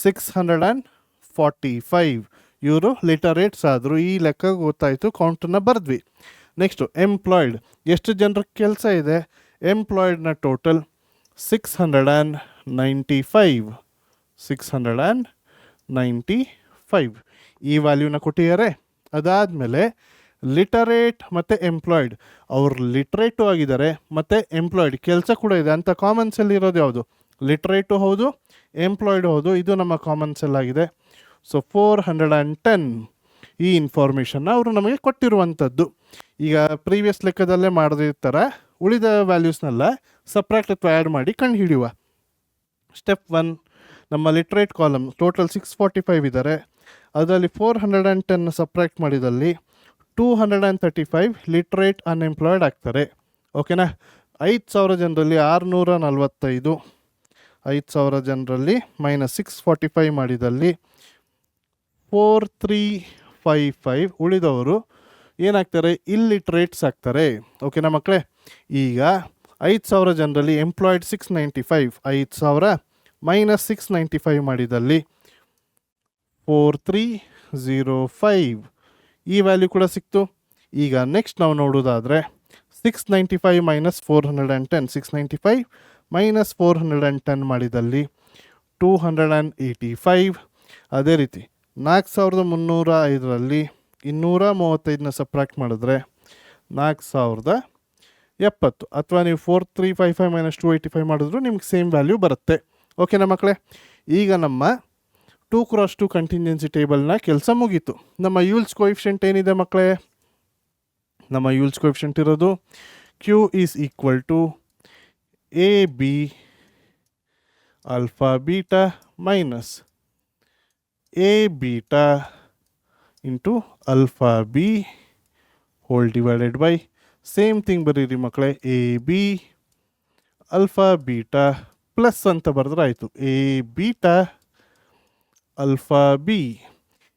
645 ಇವರು ಲಿಟರೇಟ್ಸ್ ಆದರು. ಈ ಲೆಕ್ಕ ಗೊತ್ತಾಯಿತು, ಕೌಂಟನ್ನು ಬರೆದ್ವಿ. ನೆಕ್ಸ್ಟು ಎಂಪ್ಲಾಯ್ಡ್, ಎಷ್ಟು ಜನರ ಕೆಲಸ ಇದೆ? ಎಂಪ್ಲಾಯ್ಡ್ನ ಟೋಟಲ್ 695 ಈ ವ್ಯಾಲ್ಯೂನ ಕೊಟ್ಟಿದ್ದಾರೆ. ಅದಾದಮೇಲೆ ಲಿಟರೇಟ್ ಮತ್ತು ಎಂಪ್ಲಾಯ್ಡ್, ಅವ್ರು ಲಿಟ್ರೇಟು ಆಗಿದ್ದಾರೆ ಮತ್ತು ಎಂಪ್ಲಾಯ್ಡ್ ಕೆಲಸ ಕೂಡ ಇದೆ ಅಂತ ಕಾಮನ್ ಸೆಲ್ ಇರೋದು ಯಾವುದು? ಲಿಟ್ರೇಟು ಹೌದು, ಎಂಪ್ಲಾಯ್ಡ್ ಹೌದು. ಇದು ನಮ್ಮ ಕಾಮನ್ ಸೆಲ್ ಆಗಿದೆ. ಸೊ 410 ಈ ಇನ್ಫಾರ್ಮೇಷನ್ನ ಅವರು ನಮಗೆ ಕೊಟ್ಟಿರುವಂಥದ್ದು. ಈಗ ಪ್ರೀವಿಯಸ್ ಲೆಕ್ಕದಲ್ಲೇ ಮಾಡದಿರ್ತಾರೆ, ಉಳಿದ ವ್ಯಾಲ್ಯೂಸ್ನೆಲ್ಲ ಸಪ್ರೇಟ್ ಅಥವಾ ಆ್ಯಡ್ ಮಾಡಿ ಕಂಡು ಹಿಡಿಯುವ. ಸ್ಟೆಪ್ 1, ನಮ್ಮ ಲಿಟ್ರೇಟ್ ಕಾಲಮ್ ಟೋಟಲ್ 645 ಇದ್ದಾರೆ. ಅದರಲ್ಲಿ 410 ಸಪ್ರೇಟ್ ಮಾಡಿದಲ್ಲಿ 235 ಲಿಟ್ರೇಟ್ ಅನ್ಎಂಪ್ಲಾಯ್ಡ್ ಆಗ್ತಾರೆ. ಓಕೆನಾ? 5000 ಜನರಲ್ಲಿ 645, 5000 ಜನರಲ್ಲಿ -645 ಮಾಡಿದಲ್ಲಿ 4355 ಉಳಿದವರು ಏನಾಗ್ತಾರೆ? ಇಲ್ಲಿಟ್ರೇಟ್ಸ್ ಆಗ್ತಾರೆ. ಓಕೆನಾ ಮಕ್ಕಳೇ? ಈಗ 5000 ಜನರಲ್ಲಿ ಎಂಪ್ಲಾಯ್ಡ್ 695, 5000 -695 ಮಾಡಿದಲ್ಲಿ 4305 ಈ ವ್ಯಾಲ್ಯೂ ಕೂಡ ಸಿಕ್ತು. ಈಗ ನೆಕ್ಸ್ಟ್ ನಾವು ನೋಡೋದಾದರೆ 695 -410, 695 -410 ಮಾಡಿದಲ್ಲಿ 285. ಅದೇ ರೀತಿ 4305ರಲ್ಲಿ 235ನ ಸಬ್ಟ್ರಾಕ್ಟ್ ಮಾಡಿದ್ರೆ 4070, ಅಥವಾ ನೀವು 4355 -285 ಮಾಡಿದ್ರು ನಿಮ್ಗೆ ಸೇಮ್ ವ್ಯಾಲ್ಯೂ ಬರುತ್ತೆ. ಓಕೆನಾ ಮಕ್ಕಳೇ? ಈಗ ನಮ್ಮ 2x2 ಕಂಟಿನ್ಯೂನ್ಸಿ ಟೇಬಲ್ನ ಕೆಲಸ ಮುಗೀತು. ನಮ್ಮ ಯೂಲ್ಸ್ ಕೋಎಫಿಷಿಯಂಟ್ ಏನಿದೆ ಮಕ್ಕಳೇ? ನಮ್ಮ ಯೂಲ್ಸ್ ಕೋಎಫಿಷಿಯಂಟ್ ಇರೋದು Q is equal to A B alpha beta minus A beta into alpha B whole divided by same thing ಬರೀರಿ ಮಕ್ಕಳೇ, A B alpha beta plus ಅಂತ ಬರೆದ್ರೆ ಆಯಿತು ಎ ಬೀಟಾ ಆಲ್ಫಾ ಬಿ.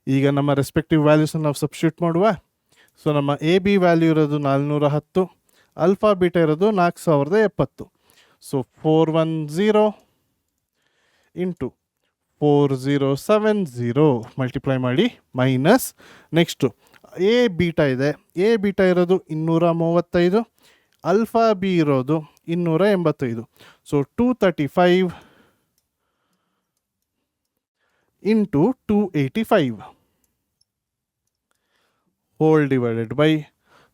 ಈಗ ನಮ್ಮ ರೆಸ್ಪೆಕ್ಟಿವ್ ವ್ಯಾಲ್ಯೂಸನ್ನು ನಾವು substitute ಮಾಡುವ. ಸೊ ನಮ್ಮ ಎ ಬಿ ವ್ಯಾಲ್ಯೂ ಇರೋದು 410, ಆಲ್ಫಾ ಬೀಟಾ ಇರೋದು 4070. ಸೊ 410 ಇಂಟು 4070 ಮಲ್ಟಿಪ್ಲೈ ಮಾಡಿ ಮೈನಸ್ ನೆಕ್ಸ್ಟು ಎ ಬೀಟಾ ಇದೆ. ಎ ಬೀಟಾ ಇರೋದು 235, ಆಲ್ಫಾ ಬಿ ಇರೋದು 285. So 235 into 285 whole divided by,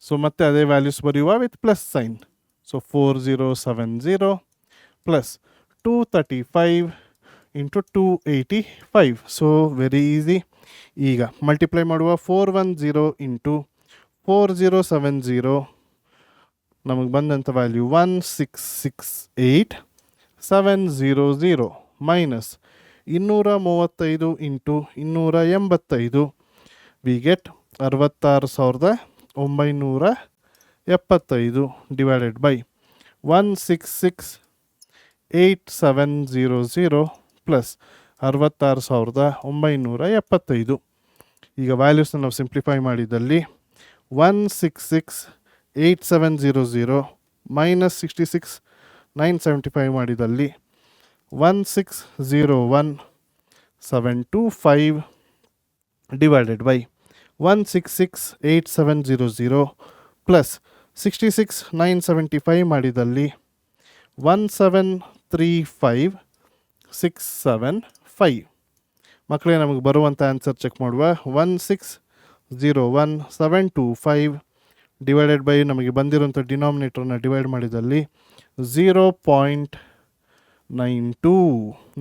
so ಮತ್ತೆ ಅದೇ ವ್ಯಾಲ್ಯೂಸ್ ಬರೆಯುವ with plus sign. So 4070 plus 235 into 285. So very easy. ಈಗ ಮಲ್ಟಿಪ್ಲೈ ಮಾಡುವ 410 ಇಂಟು 4070 ನಮಗೆ ಬಂದಂಥ value 1668700 minus 235 into 285 we get 66975 divided by 1668700 plus 66975. ಈಗ ವ್ಯಾಲ್ಯೂಸ್ನ ನಾವು ಸಿಂಪ್ಲಿಫೈ ಮಾಡಿದಲ್ಲಿ 1668700 ಮೈನಸ್ 66 975 ಮಾಡಿದಲ್ಲಿ 1601,725 ಡಿವೈಡೆಡ್ ಬೈ 1668700 ಪ್ಲಸ್ 66 975 ಮಾಡಿದಲ್ಲಿ 1735675. ಮಕ್ಕಳೇ, ನಮಗೆ ಬರುವಂಥ ಆನ್ಸರ್ ಚೆಕ್ ಮಾಡುವ. 1601725 ಡಿವೈಡೆಡ್ ಬೈ ನಮಗೆ ಬಂದಿರುವಂಥ ಡಿನಾಮಿನೇಟರ್ನ ಡಿವೈಡ್ ಮಾಡಿದಲ್ಲಿ 0.92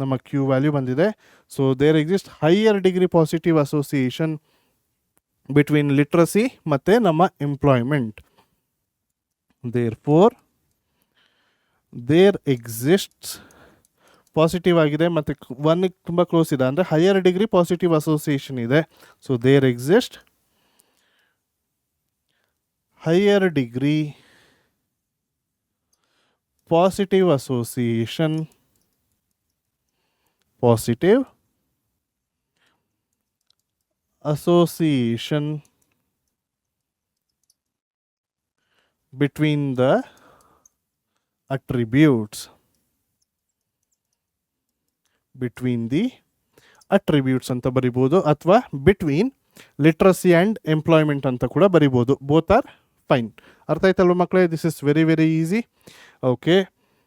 ನಮ್ಮ ಕ್ಯೂ ವ್ಯಾಲ್ಯೂ ಬಂದಿದೆ. So there exist higher degree positive association between literacy ಮತ್ತು ನಮ್ಮ ಎಂಪ್ಲಾಯ್ಮೆಂಟ್. ದೇರ್ ಎಕ್ಸಿಸ್ಟ್ಸ್ ಪಾಸಿಟಿವ್ ಆಗಿದೆ ಮತ್ತು 1 ತುಂಬ ಕ್ಲೋಸ್ ಇದೆ, ಅಂದರೆ ಹೈಯರ್ ಡಿಗ್ರಿ ಪಾಸಿಟಿವ್ ಅಸೋಸಿಯೇಷನ್ ಇದೆ. So there exist higher degree positive association between the attributes ಅಂತ ಬರಿಬೋದು, ಅಥವಾ ಬಿಟ್ವೀನ್ ಲಿಟ್ರಸಿ ಆ್ಯಂಡ್ ಎಂಪ್ಲಾಯ್ಮೆಂಟ್ ಅಂತ ಕೂಡ ಬರಿಬೋದು. Both are fine. ಅರ್ಥ ಆಯ್ತಲ್ವ ಮಕ್ಕಳೇ? This is very very easy. Okay,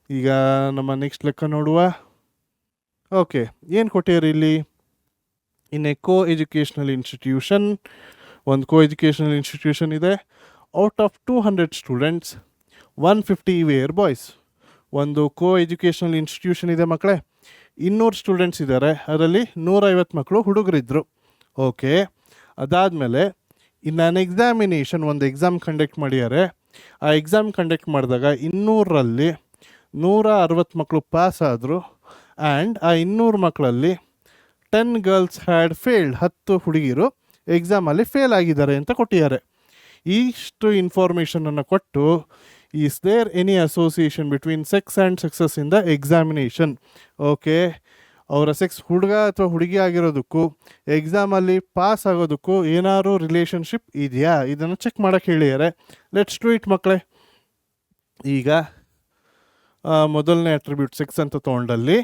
ಈಗ ನಮ್ಮ ನೆಕ್ಸ್ಟ್ ಲೆಕ್ಕ ನೋಡುವ. ಓಕೆ, ಏನು ಕೊಟ್ಟಿರಿ ಇಲ್ಲಿ? In a coeducational institution, ಒಂದು ಕೋ ಎಜುಕೇಷನಲ್ ಇನ್ಸ್ಟಿಟ್ಯೂಷನ್ ಇದೆ. Out of 200 students 150 were boys. ಒಂದು ಕೋ ಎಜುಕೇಷನಲ್ ಇನ್ಸ್ಟಿಟ್ಯೂಷನ್ ಇದೆ ಮಕ್ಕಳೇ, 200 ಸ್ಟೂಡೆಂಟ್ಸ್ ಇದ್ದಾರೆ, ಅದರಲ್ಲಿ 150 ಮಕ್ಕಳು ಹುಡುಗರಿದ್ದರು. ಓಕೆ, ಅದಾದಮೇಲೆ ಇನ್ನು ಎಕ್ಸಾಮಿನೇಷನ್, ಒಂದು ಎಕ್ಸಾಮ್ ಕಂಡಕ್ಟ್ ಮಾಡಿದ್ದಾರೆ. ಆ ಎಕ್ಸಾಮ್ ಕಂಡಕ್ಟ್ ಮಾಡಿದಾಗ 200ರಲ್ಲಿ 160 ಮಕ್ಕಳು ಪಾಸ್ ಆದರು. ಆ್ಯಂಡ್ ಆ 200 ಮಕ್ಕಳಲ್ಲಿ 10 ಗರ್ಲ್ಸ್ ಹ್ಯಾಡ್ ಫೇಲ್ಡ್, 10 ಹುಡುಗಿರು ಎಕ್ಸಾಮಲ್ಲಿ ಫೇಲ್ ಆಗಿದ್ದಾರೆ ಅಂತ ಕೊಟ್ಟಿದ್ದಾರೆ. ಇಷ್ಟು ಇನ್ಫಾರ್ಮೇಷನನ್ನು ಕೊಟ್ಟು, is there any association between sex and success in the examination? Okay, ಅವರ ಸೆಕ್ಸ್ ಹುಡುಗ ಅಥವಾ ಹುಡುಗಿ ಆಗಿರೋದಕ್ಕೂ ಎಕ್ಸಾಮಲ್ಲಿ ಪಾಸ್ ಆಗೋದಕ್ಕೂ ಏನಾದ್ರು ರಿಲೇಷನ್ಶಿಪ್ ಇದೆಯಾ? ಇದನ್ನು ಚೆಕ್ ಮಾಡೋಕ್ಕೆ ಹೇಳಿದ್ದಾರೆ. ಲೆಟ್ಸ್ ಡೂ ಇಟ್ ಮಕ್ಕಳೇ. ಈಗ ಮೊದಲನೇ ಅಟ್ರಿಬ್ಯೂಟ್ ಸೆಕ್ಸ್ ಅಂತ ತೊಗೊಂಡಲ್ಲಿ,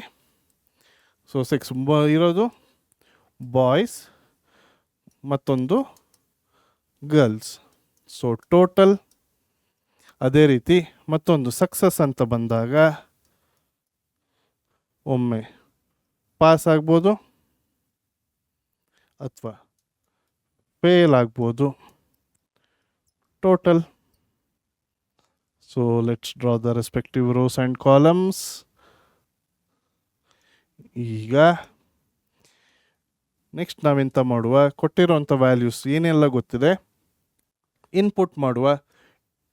ಸೊ ಸೆಕ್ಸ್ ಇರೋದು ಬಾಯ್ಸ್, ಮತ್ತೊಂದು ಗರ್ಲ್ಸ್. So total. ಅದೇ ರೀತಿ ಮತ್ತೊಂದು ಸಕ್ಸಸ್ ಅಂತ ಬಂದಾಗ ಒಮ್ಮೆ ಪಾಸ್ ಆಗ್ಬೋದು ಅಥವಾ ಫೇಲ್ ಆಗ್ಬೋದು. Total. So let's draw the respective rose and columns. ಈಗ ನೆಕ್ಸ್ಟ್ ನಾವೆಂತ ಮಾಡುವ? ಕೊಟ್ಟಿರೋಂಥ ವ್ಯಾಲ್ಯೂಸ್ ಏನೆಲ್ಲ ಗೊತ್ತಿದೆ ಇನ್ಪುಟ್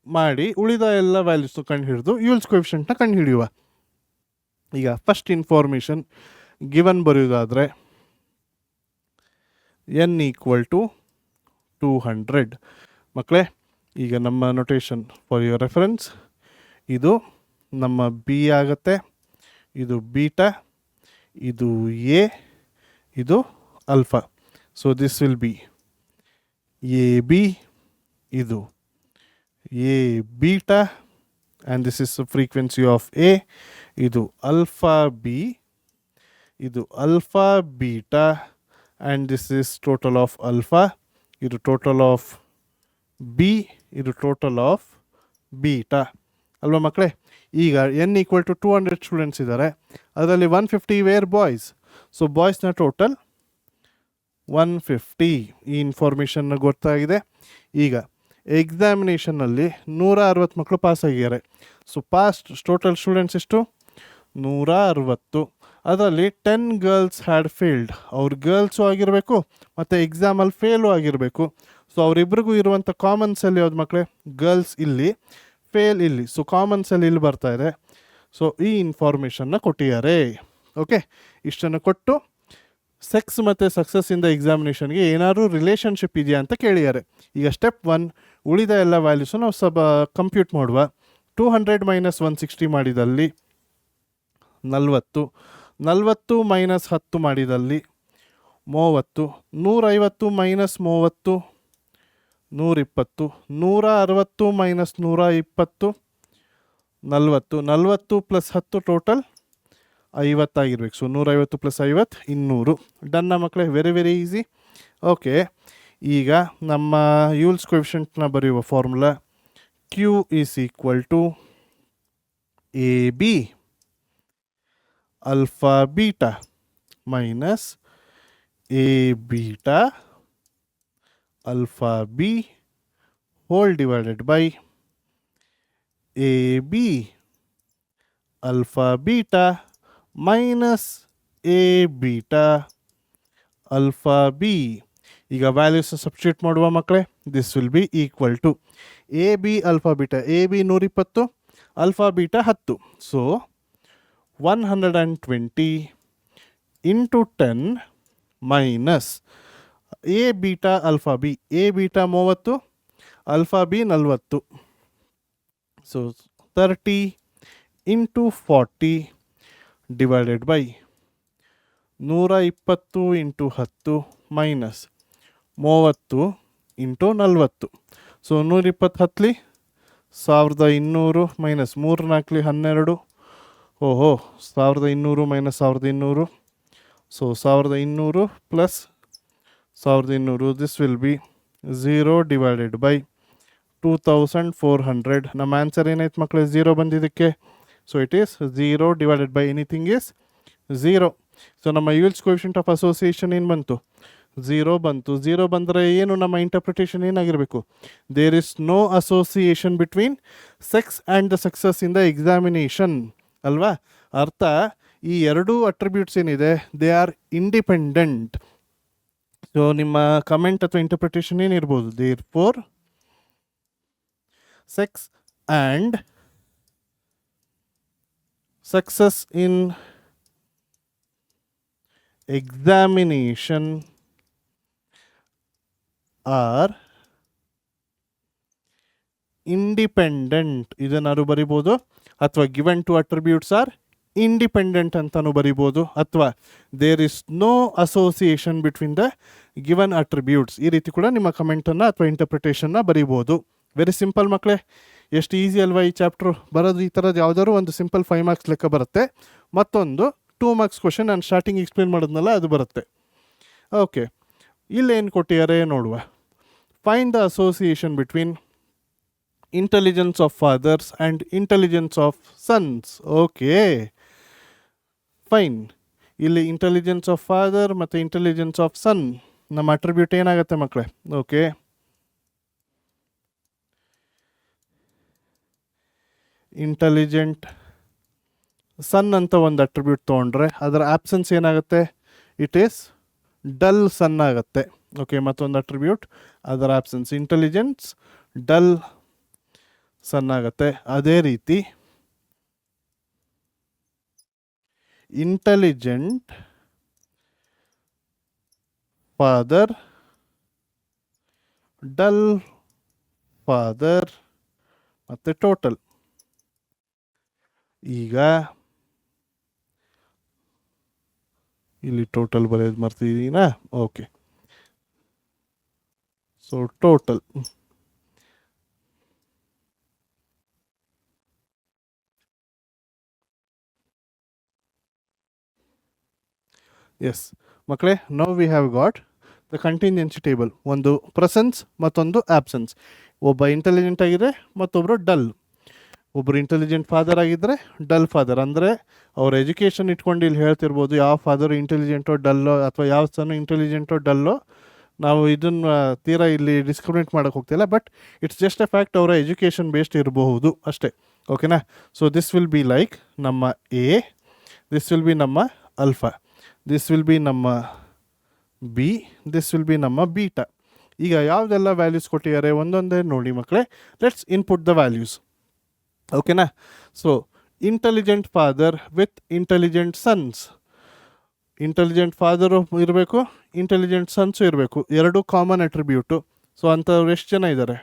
ಮಾಡಿ ಉಳಿದ ಎಲ್ಲ ವ್ಯಾಲ್ಯೂಸ್ನು ಕಂಡು ಹಿಡಿದು ಯೂಲ್ಸ್ ಕೋಎಫಿಷಿಯೆಂಟ್ನ ಕಂಡು ಹಿಡಿಯುವ. ಈಗ ಫಸ್ಟ್ ಇನ್ಫಾರ್ಮೇಷನ್ ಗಿವನ್ ಬರೆಯೋದಾದರೆ n = 200. ಮಕ್ಕಳೇ, ಈಗ ನಮ್ಮ ನೊಟೇಷನ್ ಫಾರ್ ಯುವರ್ ರೆಫರೆನ್ಸ್, ಇದು ನಮ್ಮ ಬಿ ಆಗುತ್ತೆ, ಇದು ಬೀಟಾ, ಇದು ಎ, ಇದು alpha. So this will be A B, ಇದು A beta, and this is frequency of A. ಇದು ಅಲ್ಫಾ ಬಿ, ಇದು alpha beta, and this is total of alpha. ಇದು ಟೋಟಲ್ ಆಫ್ ಬಿ, ಇದು total of beta ಅಲ್ವಾ ಮಕ್ಕಳೇ? ಈಗ n = 200 students ಇದ್ದಾರೆ, ಅದರಲ್ಲಿ 150 ವೇರ್ ಬಾಯ್ಸ್. ಸೊ ಬಾಯ್ಸ್ನ ಟೋಟಲ್ 150. ಈ ಇನ್ಫಾರ್ಮೇಷನ್ನ ಗೊತ್ತಾಗಿದೆ. ಈಗ ಎಕ್ಸಾಮಿನೇಷನ್ನಲ್ಲಿ 160 ಮಕ್ಕಳು ಪಾಸ್ ಆಗಿದ್ದಾರೆ. ಸೊ ಟೋಟಲ್ ಸ್ಟೂಡೆಂಟ್ಸ್ ಎಷ್ಟು? 160. ಅದರಲ್ಲಿ 10 ಗರ್ಲ್ಸ್ ಹ್ಯಾಡ್ ಫೇಲ್ಡ್. ಅವ್ರು ಗರ್ಲ್ಸು ಆಗಿರಬೇಕು ಮತ್ತು ಎಕ್ಸಾಮಲ್ಲಿ ಫೇಲು ಆಗಿರಬೇಕು. ಸೊ ಅವರಿಬ್ಬರಿಗೂ ಇರುವಂಥ ಕಾಮನ್ ಸೆಲ್ ಯಾವ್ದು ಮಕ್ಕಳೇ? ಗರ್ಲ್ಸ್ ಇಲ್ಲಿ, ಫೇಲ್ ಇಲ್ಲಿ. ಸೊ ಕಾಮನ್ ಸೆಲ್ ಇಲ್ಲಿ ಬರ್ತಾ ಇದೆ. ಸೊ ಈ ಇನ್ಫಾರ್ಮೇಷನ್ನ ಕೊಟ್ಟಿದ್ದಾರೆ. ಓಕೆ, ಇಷ್ಟನ್ನು ಕೊಟ್ಟು ಸೆಕ್ಸ್ ಮತ್ತು ಸಕ್ಸಸ್ಸಿಂದ ಎಕ್ಸಾಮಿನೇಷನ್ಗೆ ಏನಾದರೂ ರಿಲೇಷನ್ಶಿಪ್ ಇದೆಯಾ ಅಂತ ಕೇಳಿದ್ದಾರೆ. ಈಗ ಸ್ಟೆಪ್ 1, ಉಳಿದ ಎಲ್ಲ ವ್ಯಾಲ್ಯೂಸು ನಾವು ಕಂಪ್ಯೂಟ್ ಮಾಡುವ. 200 - 160 ಮಾಡಿದಲ್ಲಿ 40, 40 - 10 ಮಾಡಿದಲ್ಲಿ 30, 150 - 30 120, 160 - 120 40 40 ಪ್ಲಸ್ 10 ಟೋಟಲ್ 50 ಆಗಿರ್ಬೇಕು. So 150 plus 50 200. ಡನ್ನ ಮಕ್ಕಳೇ, ವೆರಿ ವೆರಿ ಈಸಿ. ಓಕೆ, ಈಗ ನಮ್ಮ ಯೂಲ್ಸ್ ಕೋಎಫಿಷಿಯಂಟ್ನ ಬರೆಯುವ formula Q is equal to A B alpha beta minus A beta alpha b whole divided by ab alpha beta minus a beta alpha b. ಈಗ values substitute ಮಾಡುವ ಮಕ್ಕಳೇ. This will be equal to A B alpha beta, A B 120, alpha beta 10. So 120 into 10 minus A beta alpha B, A beta 30, alpha B 40. So 30 into 40 divided by 120 into 10 minus 30 into 40. So 120 10 1200 minus 3 4 12. ಓಹೋ, 1200 minus 1200. So 1200 plus 1200. This will B 0 divided by 2400. ನಮ್ಮ answer ಏನಾಯ್ತು ಮಕ್ಕಳೇ? 0 ಬಂದಿದ್ದಕ್ಕೆ. So it is 0 divided by anything is 0. So ನಮ್ಮ Yule's coefficient of association ಏನು ಬಂತು? 0 ಬಂತು. 0 ಬಂದರೆ ಏನು ನಮ್ಮ ಇಂಟರ್ಪ್ರಿಟೇಷನ್ ಏನಾಗಿರಬೇಕು? There is no association between sex and the success in the examination ಅಲ್ವಾ? ಅರ್ಥ, ಈ ಎರಡೂ ಅಟ್ರಿಬ್ಯೂಟ್ಸ್ ಏನಿದೆ ದೇ ಆರ್ ಇಂಡಿಪೆಂಡೆಂಟ್. ಸೊ ನಿಮ್ಮ ಕಮೆಂಟ್ ಅಥವಾ ಇಂಟರ್ಪ್ರಿಟೇಷನ್ ಏನಿರ್ಬೋದು? Therefore sex and success in examination are independent. ಇದನ್ನಾರು ಬರಿಬೋದು, ಅಥವಾ given two attributes are independent ಅಂತಾನು ಬರಿಬೋದು, ಅಥವಾ there is no association between the given attributes. ಈ ರೀತಿ ಕೂಡ ನಿಮ್ಮ ಕಮೆಂಟನ್ನು ಅಥವಾ ಇಂಟರ್ಪ್ರಿಟೇಷನ್ನ ಬರಿಬೋದು. ವೆರಿ ಸಿಂಪಲ್ ಮಕ್ಕಳೇ, ಎಷ್ಟು ಈಸಿ ಅಲ್ವಾ ಈ ಚಾಪ್ಟ್ರು ಬರೋದು? ಈ ಥರದ್ದು ಯಾವುದಾದ್ರು ಒಂದು ಸಿಂಪಲ್ 5 ಮಾರ್ಕ್ಸ್ ಲೆಕ್ಕ ಬರುತ್ತೆ, ಮತ್ತೊಂದು 2 ಮಾರ್ಕ್ಸ್ ಕ್ವಶನ್ ನಾನು ಸ್ಟಾರ್ಟಿಂಗ್ ಎಕ್ಸ್ಪ್ಲೇನ್ ಮಾಡೋದ್ನಲ್ಲ ಅದು ಬರುತ್ತೆ. ಓಕೆ, ಇಲ್ಲೇನು ಕೊಟ್ಟಿದ್ದಾರೆ ನೋಡುವ. Find the association between intelligence of fathers and intelligence of sons. Okay fine. ಇಲ್ಲಿ ಇಂಟೆಲಿಜೆನ್ಸ್ ಆಫ್ ಫಾದರ್ ಮತ್ತು ಇಂಟೆಲಿಜೆನ್ಸ್ ಆಫ್ ಸನ್ ನಮ್ಮ ಅಟ್ರಿಬ್ಯೂಟ್ ಏನಾಗುತ್ತೆ ಮಕ್ಕಳೇ? ಓಕೆ, ಇಂಟೆಲಿಜೆಂಟ್ ಸನ್ ಅಂತ ಒಂದು ಅಟ್ರಿಬ್ಯೂಟ್ ತೊಗೊಂಡ್ರೆ ಅದರ ಆಬ್ಸೆನ್ಸ್ ಏನಾಗುತ್ತೆ? ಇಟ್ ಈಸ್ ಡಲ್ ಸನ್ ಆಗುತ್ತೆ. ಓಕೆ, ಮತ್ತೊಂದು ಅಟ್ರಿಬ್ಯೂಟ್ ಅದರ ಆಬ್ಸೆನ್ಸ್ ಇಂಟೆಲಿಜೆನ್ಸ್ ಡಲ್ ಸನ್ ಆಗುತ್ತೆ. ಅದೇ ರೀತಿ ಇಂಟೆಲಿಜೆಂಟ್ ಫಾದರ್ ಡಲ್ ಫಾದರ್ ಮತ್ತು ಟೋಟಲ್. ಈಗ ಇಲ್ಲಿ ಟೋಟಲ್ ಬರೆಯೋದು ಮರ್ತಿದ್ದೀನಾ? ಓಕೆ, ಸೊ ಟೋಟಲ್ ಎಸ್ ಮಕ್ಕಳೇ, now we have got the contingency table. ಒಂದು ಪ್ರೆಸೆನ್ಸ್ ಮತ್ತೊಂದು ಆಬ್ಸೆನ್ಸ್. ಒಬ್ಬ ಇಂಟೆಲಿಜೆಂಟ್ ಆಗಿದ್ರೆ ಮತ್ತೊಬ್ಬರು ಡಲ್. ಒಬ್ಬರು ಇಂಟೆಲಿಜೆಂಟ್ ಫಾದರ್ ಆಗಿದ್ದರೆ ಡಲ್ ಫಾದರ್. ಅಂದರೆ ಅವ್ರ ಎಜುಕೇಷನ್ ಇಟ್ಕೊಂಡು ಇಲ್ಲಿ ಹೇಳ್ತಿರ್ಬೋದು ಯಾವ ಫಾದರು ಇಂಟೆಲಿಜೆಂಟೋ ಡಲ್ಲೋ ಅಥವಾ ಯಾವ ಸನ್ನು ಇಂಟೆಲಿಜೆಂಟೋ ಡಲ್ಲೋ. ನಾವು ಇದನ್ನು ತೀರಾ ಇಲ್ಲಿ ಡಿಸ್ಕ್ರಿಮಿನೇಟ್ ಮಾಡೋಕ್ಕೆ ಹೋಗ್ತಿಲ್ಲ, but it's just a fact. ಅವರ ಎಜುಕೇಷನ್ ಬೇಸ್ಡ್ ಇರಬಹುದು ಅಷ್ಟೇ. ಓಕೆನಾ? So this will be like ನಮ್ಮ ಎ, ದಿಸ್ ವಿಲ್ ಬಿ ನಮ್ಮ ಅಲ್ಫಾ, ದಿಸ್ ವಿಲ್ ಬಿ ನಮ್ಮ ಬಿ, ದಿಸ್ ವಿಲ್ ಬಿ ನಮ್ಮ ಬೀಟಾ. ಈಗ ಯಾವುದೆಲ್ಲ ವ್ಯಾಲ್ಯೂಸ್ ಕೊಟ್ಟಿದ್ದಾರೆ ಒಂದೊಂದೇ ನೋಡಿ ಮಕ್ಕಳೇ. Let's input the values. ಓಕೆನಾ? So intelligent father with intelligent sons. Intelligent father ಇರಬೇಕು, ಇಂಟೆಲಿಜೆಂಟ್ ಸನ್ಸು ಇರಬೇಕು, ಎರಡು ಕಾಮನ್ ಅಟ್ರಿಬ್ಯೂಟು. ಸೊ ಅಂಥವ್ರು ಎಷ್ಟು ಜನ ಇದ್ದಾರೆ?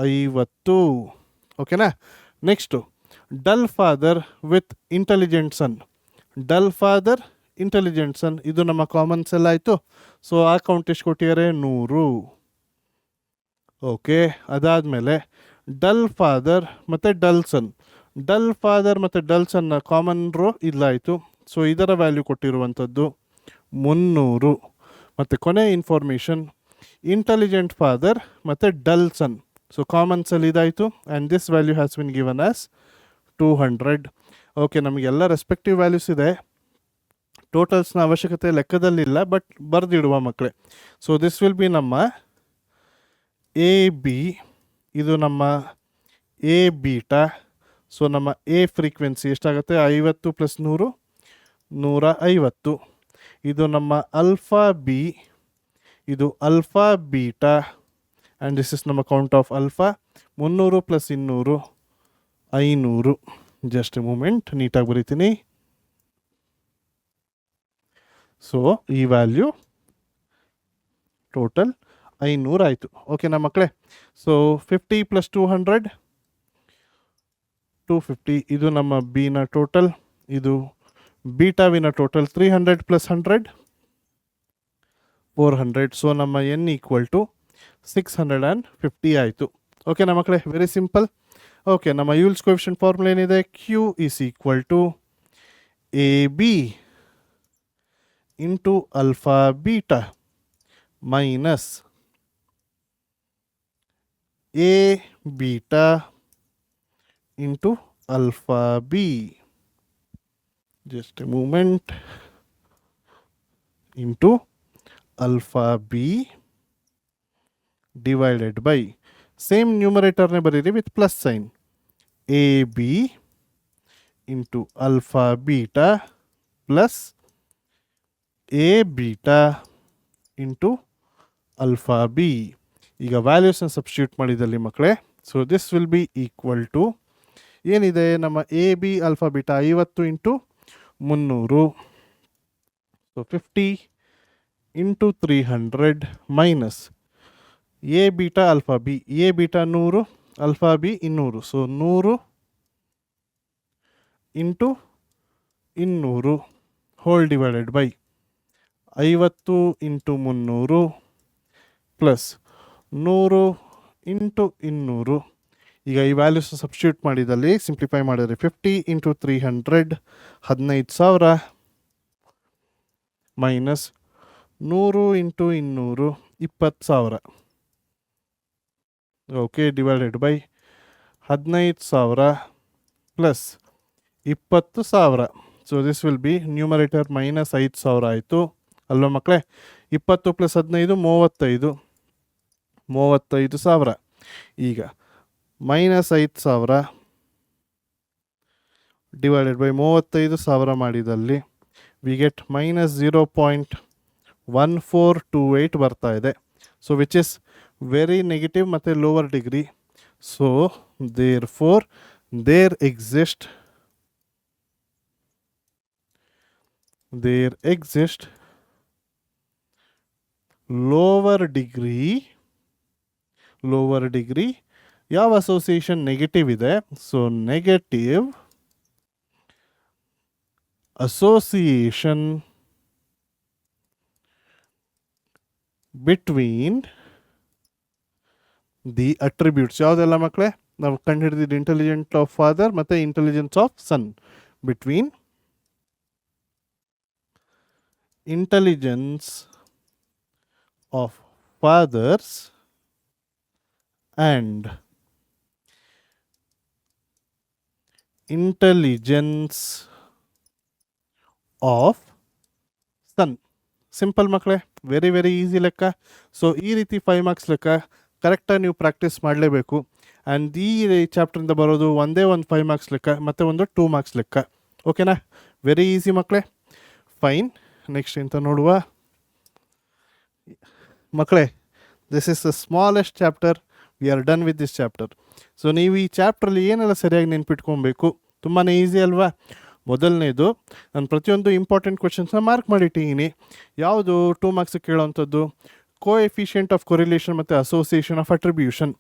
50. ಓಕೆನಾ? Next dull father with intelligent son. Dull father intelligent son, ಇದು ನಮ್ಮ ಕಾಮನ್ಸ್ ಎಲ್ಲ ಆಯಿತು. ಸೊ ಆ ಕೌಂಟ್ ಎಷ್ಟು ಕೊಟ್ಟಿದ್ದಾರೆ? 100. ಓಕೆ, ಅದಾದಮೇಲೆ ಡಲ್ ಫಾದರ್ ಮತ್ತು ಡಲ್ ಸನ್. ಡಲ್ ಫಾದರ್ ಮತ್ತು ಡಲ್ ಸನ್ನ ಕಾಮನ್ ರೋ ಇಲ್ಲಾಯಿತು. ಸೊ ಇದರ ವ್ಯಾಲ್ಯೂ ಕೊಟ್ಟಿರುವಂಥದ್ದು 300. ಮತ್ತು ಕೊನೆ ಇನ್ಫಾರ್ಮೇಷನ್ ಇಂಟೆಲಿಜೆಂಟ್ ಫಾದರ್ ಮತ್ತು ಡಲ್ ಸನ್. ಸೊ ಕಾಮನ್ ಸೆಲ್ ಇದಾಯಿತು and this value has been given as 200. Okay, ನಮಗೆಲ್ಲ ರೆಸ್ಪೆಕ್ಟಿವ್ ವ್ಯಾಲ್ಯೂಸ್ ಇದೆ. ಟೋಟಲ್ಸ್ನ ಅವಶ್ಯಕತೆ ಲೆಕ್ಕದಲ್ಲಿಲ್ಲ, ಬಟ್ ಬರೆದಿಡುವ ಮಕ್ಕಳೇ. ಸೊ ದಿಸ್ ವಿಲ್ ಬಿ ನಮ್ಮ ಎ ಬಿ, ಇದು ನಮ್ಮ ಎ ಬೀಟಾ. ಸೊ ನಮ್ಮ ಎ ಫ್ರೀಕ್ವೆನ್ಸಿ ಎಷ್ಟಾಗುತ್ತೆ? 50 + 100 150. ಇದು ನಮ್ಮ ಅಲ್ಫಾ ಬಿ, ಇದು alpha beta and this is ನಮ್ಮ count of alpha. 300 + 200 500. Just a moment, ನೀಟಾಗಿ ಬರೀತೀನಿ. ಸೊ ಈ ವ್ಯಾಲ್ಯೂ ಟೋಟಲ್ 500 ಆಯಿತು. ಓಕೆನಾ ಮಕ್ಕಳೇ? ಸೊ 50 + 200 250. ಇದು ನಮ್ಮ ಬಿನ ಟೋಟಲ್, ಇದು ಬೀಟಾವಿನ ಟೋಟಲ್. 300 + 100 400. ಸೊ ನಮ್ಮ n = 650 ಆಯಿತು. ಓಕೆನಾ ಮಕ್ಕಳೇ? Very simple. ಓಕೆ, ನಮ್ಮ ಯೂಲ್ಸ್ ಕೋಎಫಿಷಿಯಂಟ್ ಫಾರ್ಮುಲಾ ಏನಿದೆ? Q = AB × alpha beta minus A beta × alpha B. Just a moment. Into alpha B divided by same ನ್ಯೂಮರೇಟರ್ನೇ ಬರೀರಿ with plus sign. A B into alpha beta plus A beta into alpha B. ಈಗ ವ್ಯಾಲ್ಯೂಸ್ನ substitute ಮಾಡಿದಲ್ಲಿ ಮಕ್ಕಳೇ, so this will be equal to ಏನಿದೆ ನಮ್ಮ A B alpha beta 50 × 300. So 50 × 300 minus A beta alpha B. A beta 100, alpha B 200. So 100 × 200 hole divided by 50 × 300 plus 100 × 200. ಈಗ ಈ values substitute ಮಾಡಿದಲ್ಲಿ simplify ಮಾಡಿದರೆ 50 × 300 15,000 minus 100 × 200 20,000. Okay, divided by 15,000 plus 20,000. So this will B numerator minus 5,000 ಆಯಿತು ಅಲ್ವಾ ಮಕ್ಕಳೇ? 20 + 15 35,000. ಈಗ minus 5,000 divided by 35,000 ಮಾಡಿದಲ್ಲಿ we get minus 0.1428 ಬರ್ತಾ ಇದೆ. So which is very negative ಮತ್ತು lower degree. So therefore there exist lower degree ಯಾವ association negative ಇದೆ? So negative association between the attributes. ಯಾವುದೆಲ್ಲ ಮಕ್ಕಳೇ? ನಾವು ಕಂಡುಹಿಡಿದಿದ್ದು ಇಂಟೆಲಿಜೆಂಟ್ ಆಫ್ ಫಾದರ್ ಮತ್ತು intelligence of son. Between intelligence of fathers and intelligence of son. Simple ಮಕ್ಕಳೇ, very very easy ಲೆಕ್ಕ. So ಈ ರೀತಿ 5 ಮಾರ್ಕ್ಸ್ ಲೆಕ್ಕ ಕರೆಕ್ಟಾಗಿ ನೀವು ಪ್ರಾಕ್ಟೀಸ್ ಮಾಡಲೇಬೇಕು. ಆ್ಯಂಡ್ ಈ ಚಾಪ್ಟ್ರಿಂದ ಬರೋದು ಒಂದೇ ಒಂದು 5 ಮಾರ್ಕ್ಸ್ ಲೆಕ್ಕ ಮತ್ತು ಒಂದು 2 ಮಾರ್ಕ್ಸ್ ಲೆಕ್ಕ. ಓಕೆನಾ? ವೆರಿ ಈಸಿ ಮಕ್ಕಳೇ. ಫೈನ್, ನೆಕ್ಸ್ಟ್ ಎಂತ ನೋಡುವ ಮಕ್ಕಳೇ. This is the smallest chapter. We are done with this chapter. So ನೀವು ಈ ಚಾಪ್ಟ್ರಲ್ಲಿ ಏನೆಲ್ಲ ಸರಿಯಾಗಿ ನೆನ್ಪಿಟ್ಕೊಬೇಕು? ತುಂಬಾ ಈಸಿ ಅಲ್ವಾ? ಮೊದಲನೇದು, ನಾನು ಪ್ರತಿಯೊಂದು ಇಂಪಾರ್ಟೆಂಟ್ ಕ್ವೆಶನ್ಸ್ನ ಮಾರ್ಕ್ ಮಾಡಿಟ್ಟಿದ್ದೀನಿ. ಯಾವುದು 2 ಮಾರ್ಕ್ಸಿಗೆ ಕೇಳೋವಂಥದ್ದು? ಕೋಎಫಿಷಿಯೆಂಟ್ ಆಫ್ ಕೊರಿಲೇಷನ್ ಮತ್ತು ಅಸೋಸಿಯೇಷನ್ ಆಫ್ ಅಟ್ರಿಬ್ಯೂಷನ್.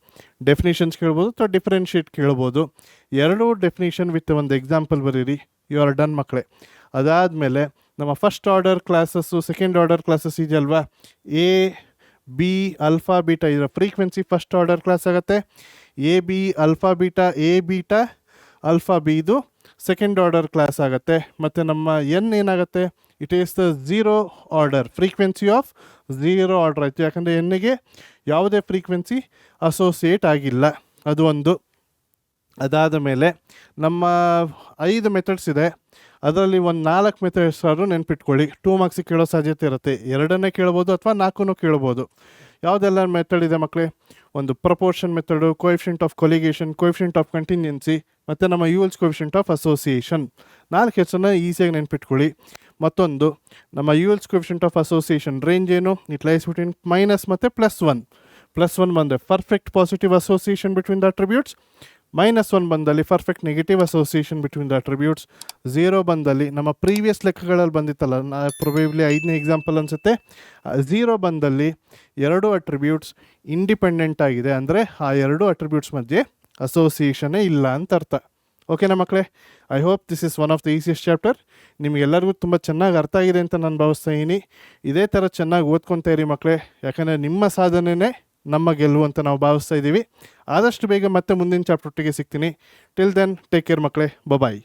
ಡೆಫಿನೇಷನ್ಸ್ ಕೇಳ್ಬೋದು ಅಥವಾ ಡಿಫ್ರೆನ್ಷಿಯೇಟ್ ಕೇಳ್ಬೋದು. ಎರಡೂ ಡೆಫಿನೇಷನ್ ವಿತ್ ಒಂದು ಎಕ್ಸಾಂಪಲ್ ಬರೀರಿ. ಯು ಆರ್ ಡನ್ ಮಕ್ಕಳೇ. ಅದಾದಮೇಲೆ ನಮ್ಮ first order classes, second order classes ಇದೆಯಲ್ವಾ? ಎ ಬಿ ಅಲ್ಫಾ ಬೀಟಾ ಇದರ ಫ್ರೀಕ್ವೆನ್ಸಿ ಫಸ್ಟ್ ಆರ್ಡರ್ ಕ್ಲಾಸ್ ಆಗುತ್ತೆ. A B alpha beta A beta alpha B ಇದು ಸೆಕೆಂಡ್ ಆರ್ಡರ್ ಕ್ಲಾಸ್ ಆಗುತ್ತೆ. ಮತ್ತು ನಮ್ಮ ಎನ್ ಏನಾಗುತ್ತೆ, it is the zero order, frequency of zero order ಆಯಿತು, ಯಾಕಂದರೆ ಎನ್ನಿಗೆ ಯಾವುದೇ ಫ್ರೀಕ್ವೆನ್ಸಿ ಅಸೋಸಿಯೇಟ್ ಆಗಿಲ್ಲ. ಅದು ಒಂದು. ಅದಾದ ಮೇಲೆ ನಮ್ಮ 5 ಮೆಥಡ್ಸ್ ಇದೆ, ಅದರಲ್ಲಿ ಒಂದು 4 ಮೆಥಡ್ಸ್ ಆದರೂ ನೆನ್ಪಿಟ್ಕೊಳ್ಳಿ. 2 ಮಾರ್ಕ್ಸಿಗೆ ಕೇಳೋ ಸಾಧ್ಯತೆ ಇರುತ್ತೆ. 2 ಕೇಳ್ಬೋದು ಅಥವಾ 4 ಕೇಳ್ಬೋದು. ಯಾವುದೆಲ್ಲ ಮೆಥಡ್ ಇದೆ ಮಕ್ಕಳೇ? ಒಂದು proportion method, coefficient of colligation, coefficient of contingency, ಮತ್ತು ನಮ್ಮ ಯೂಲ್ಸ್ ಕೋಎಫಿಷಿಯಂಟ್ ಆಫ್ ಅಸೋಸಿಯೇಷನ್. 4 ಹೆಸರನ್ನ ಈಸಿಯಾಗಿ ನೆನ್ಪಿಟ್ಕೊಳ್ಳಿ. ಮತ್ತೊಂದು ನಮ್ಮ Yule's coefficient of association range ಏನು? ಇಟ್ ಲೈಸ್ ಬಿಟ್ವೀನ್ ಮೈನಸ್ ಮತ್ತು +1. +1 ಬಂದರೆ perfect positive association between the attributes, -1 ಬಂದಲ್ಲಿ perfect negative association between the attributes, 0 ಬಂದಲ್ಲಿ ನಮ್ಮ ಪ್ರೀವಿಯಸ್ ಲೆಕ್ಕಗಳಲ್ಲಿ ಬಂದಿತ್ತಲ್ಲ, ಪ್ರೊಬೇಬ್ಲಿ 5ನೇ ಎಕ್ಸಾಂಪಲ್ ಅನಿಸುತ್ತೆ, 0 ಬಂದಲ್ಲಿ 2 ಅಟ್ರಿಬ್ಯೂಟ್ಸ್ ಇಂಡಿಪೆಂಡೆಂಟ್ ಆಗಿದೆ, ಅಂದರೆ ಆ 2 ಅಟ್ರಿಬ್ಯೂಟ್ಸ್ ಮಧ್ಯೆ ಅಸೋಸಿಯೇಷನ್ನೇ ಇಲ್ಲ ಅಂತ ಅರ್ಥ. ಓಕೆನಾ ಮಕ್ಕಳೇ? I hope this is one of the easiest chapter. ನಿಮಗೆಲ್ಲರಿಗೂ ತುಂಬ ಚೆನ್ನಾಗಿ ಅರ್ಥ ಆಗಿದೆ ಅಂತ ನಾನು ಭಾವಿಸ್ತಾ ಇದ್ದೀನಿ. ಇದೇ ಥರ ಚೆನ್ನಾಗಿ ಓದ್ಕೊತಾ ಇರಿ ಮಕ್ಕಳೇ, ಯಾಕಂದರೆ ನಿಮ್ಮ ಸಾಧನೆಯೇ ನಮ್ಮ ಗೆಲುವು ಅಂತ ನಾವು ಭಾವಿಸ್ತಾ ಇದ್ದೀವಿ. ಆದಷ್ಟು ಬೇಗ ಮತ್ತೆ ಮುಂದಿನ ಚಾಪ್ಟರ್ಗೆ ಸಿಗ್ತೀನಿ. ಟಿಲ್ ದೆನ್ ಟೇಕ್ ಕೇರ್ ಮಕ್ಕಳೇ, ಬಾಯ್.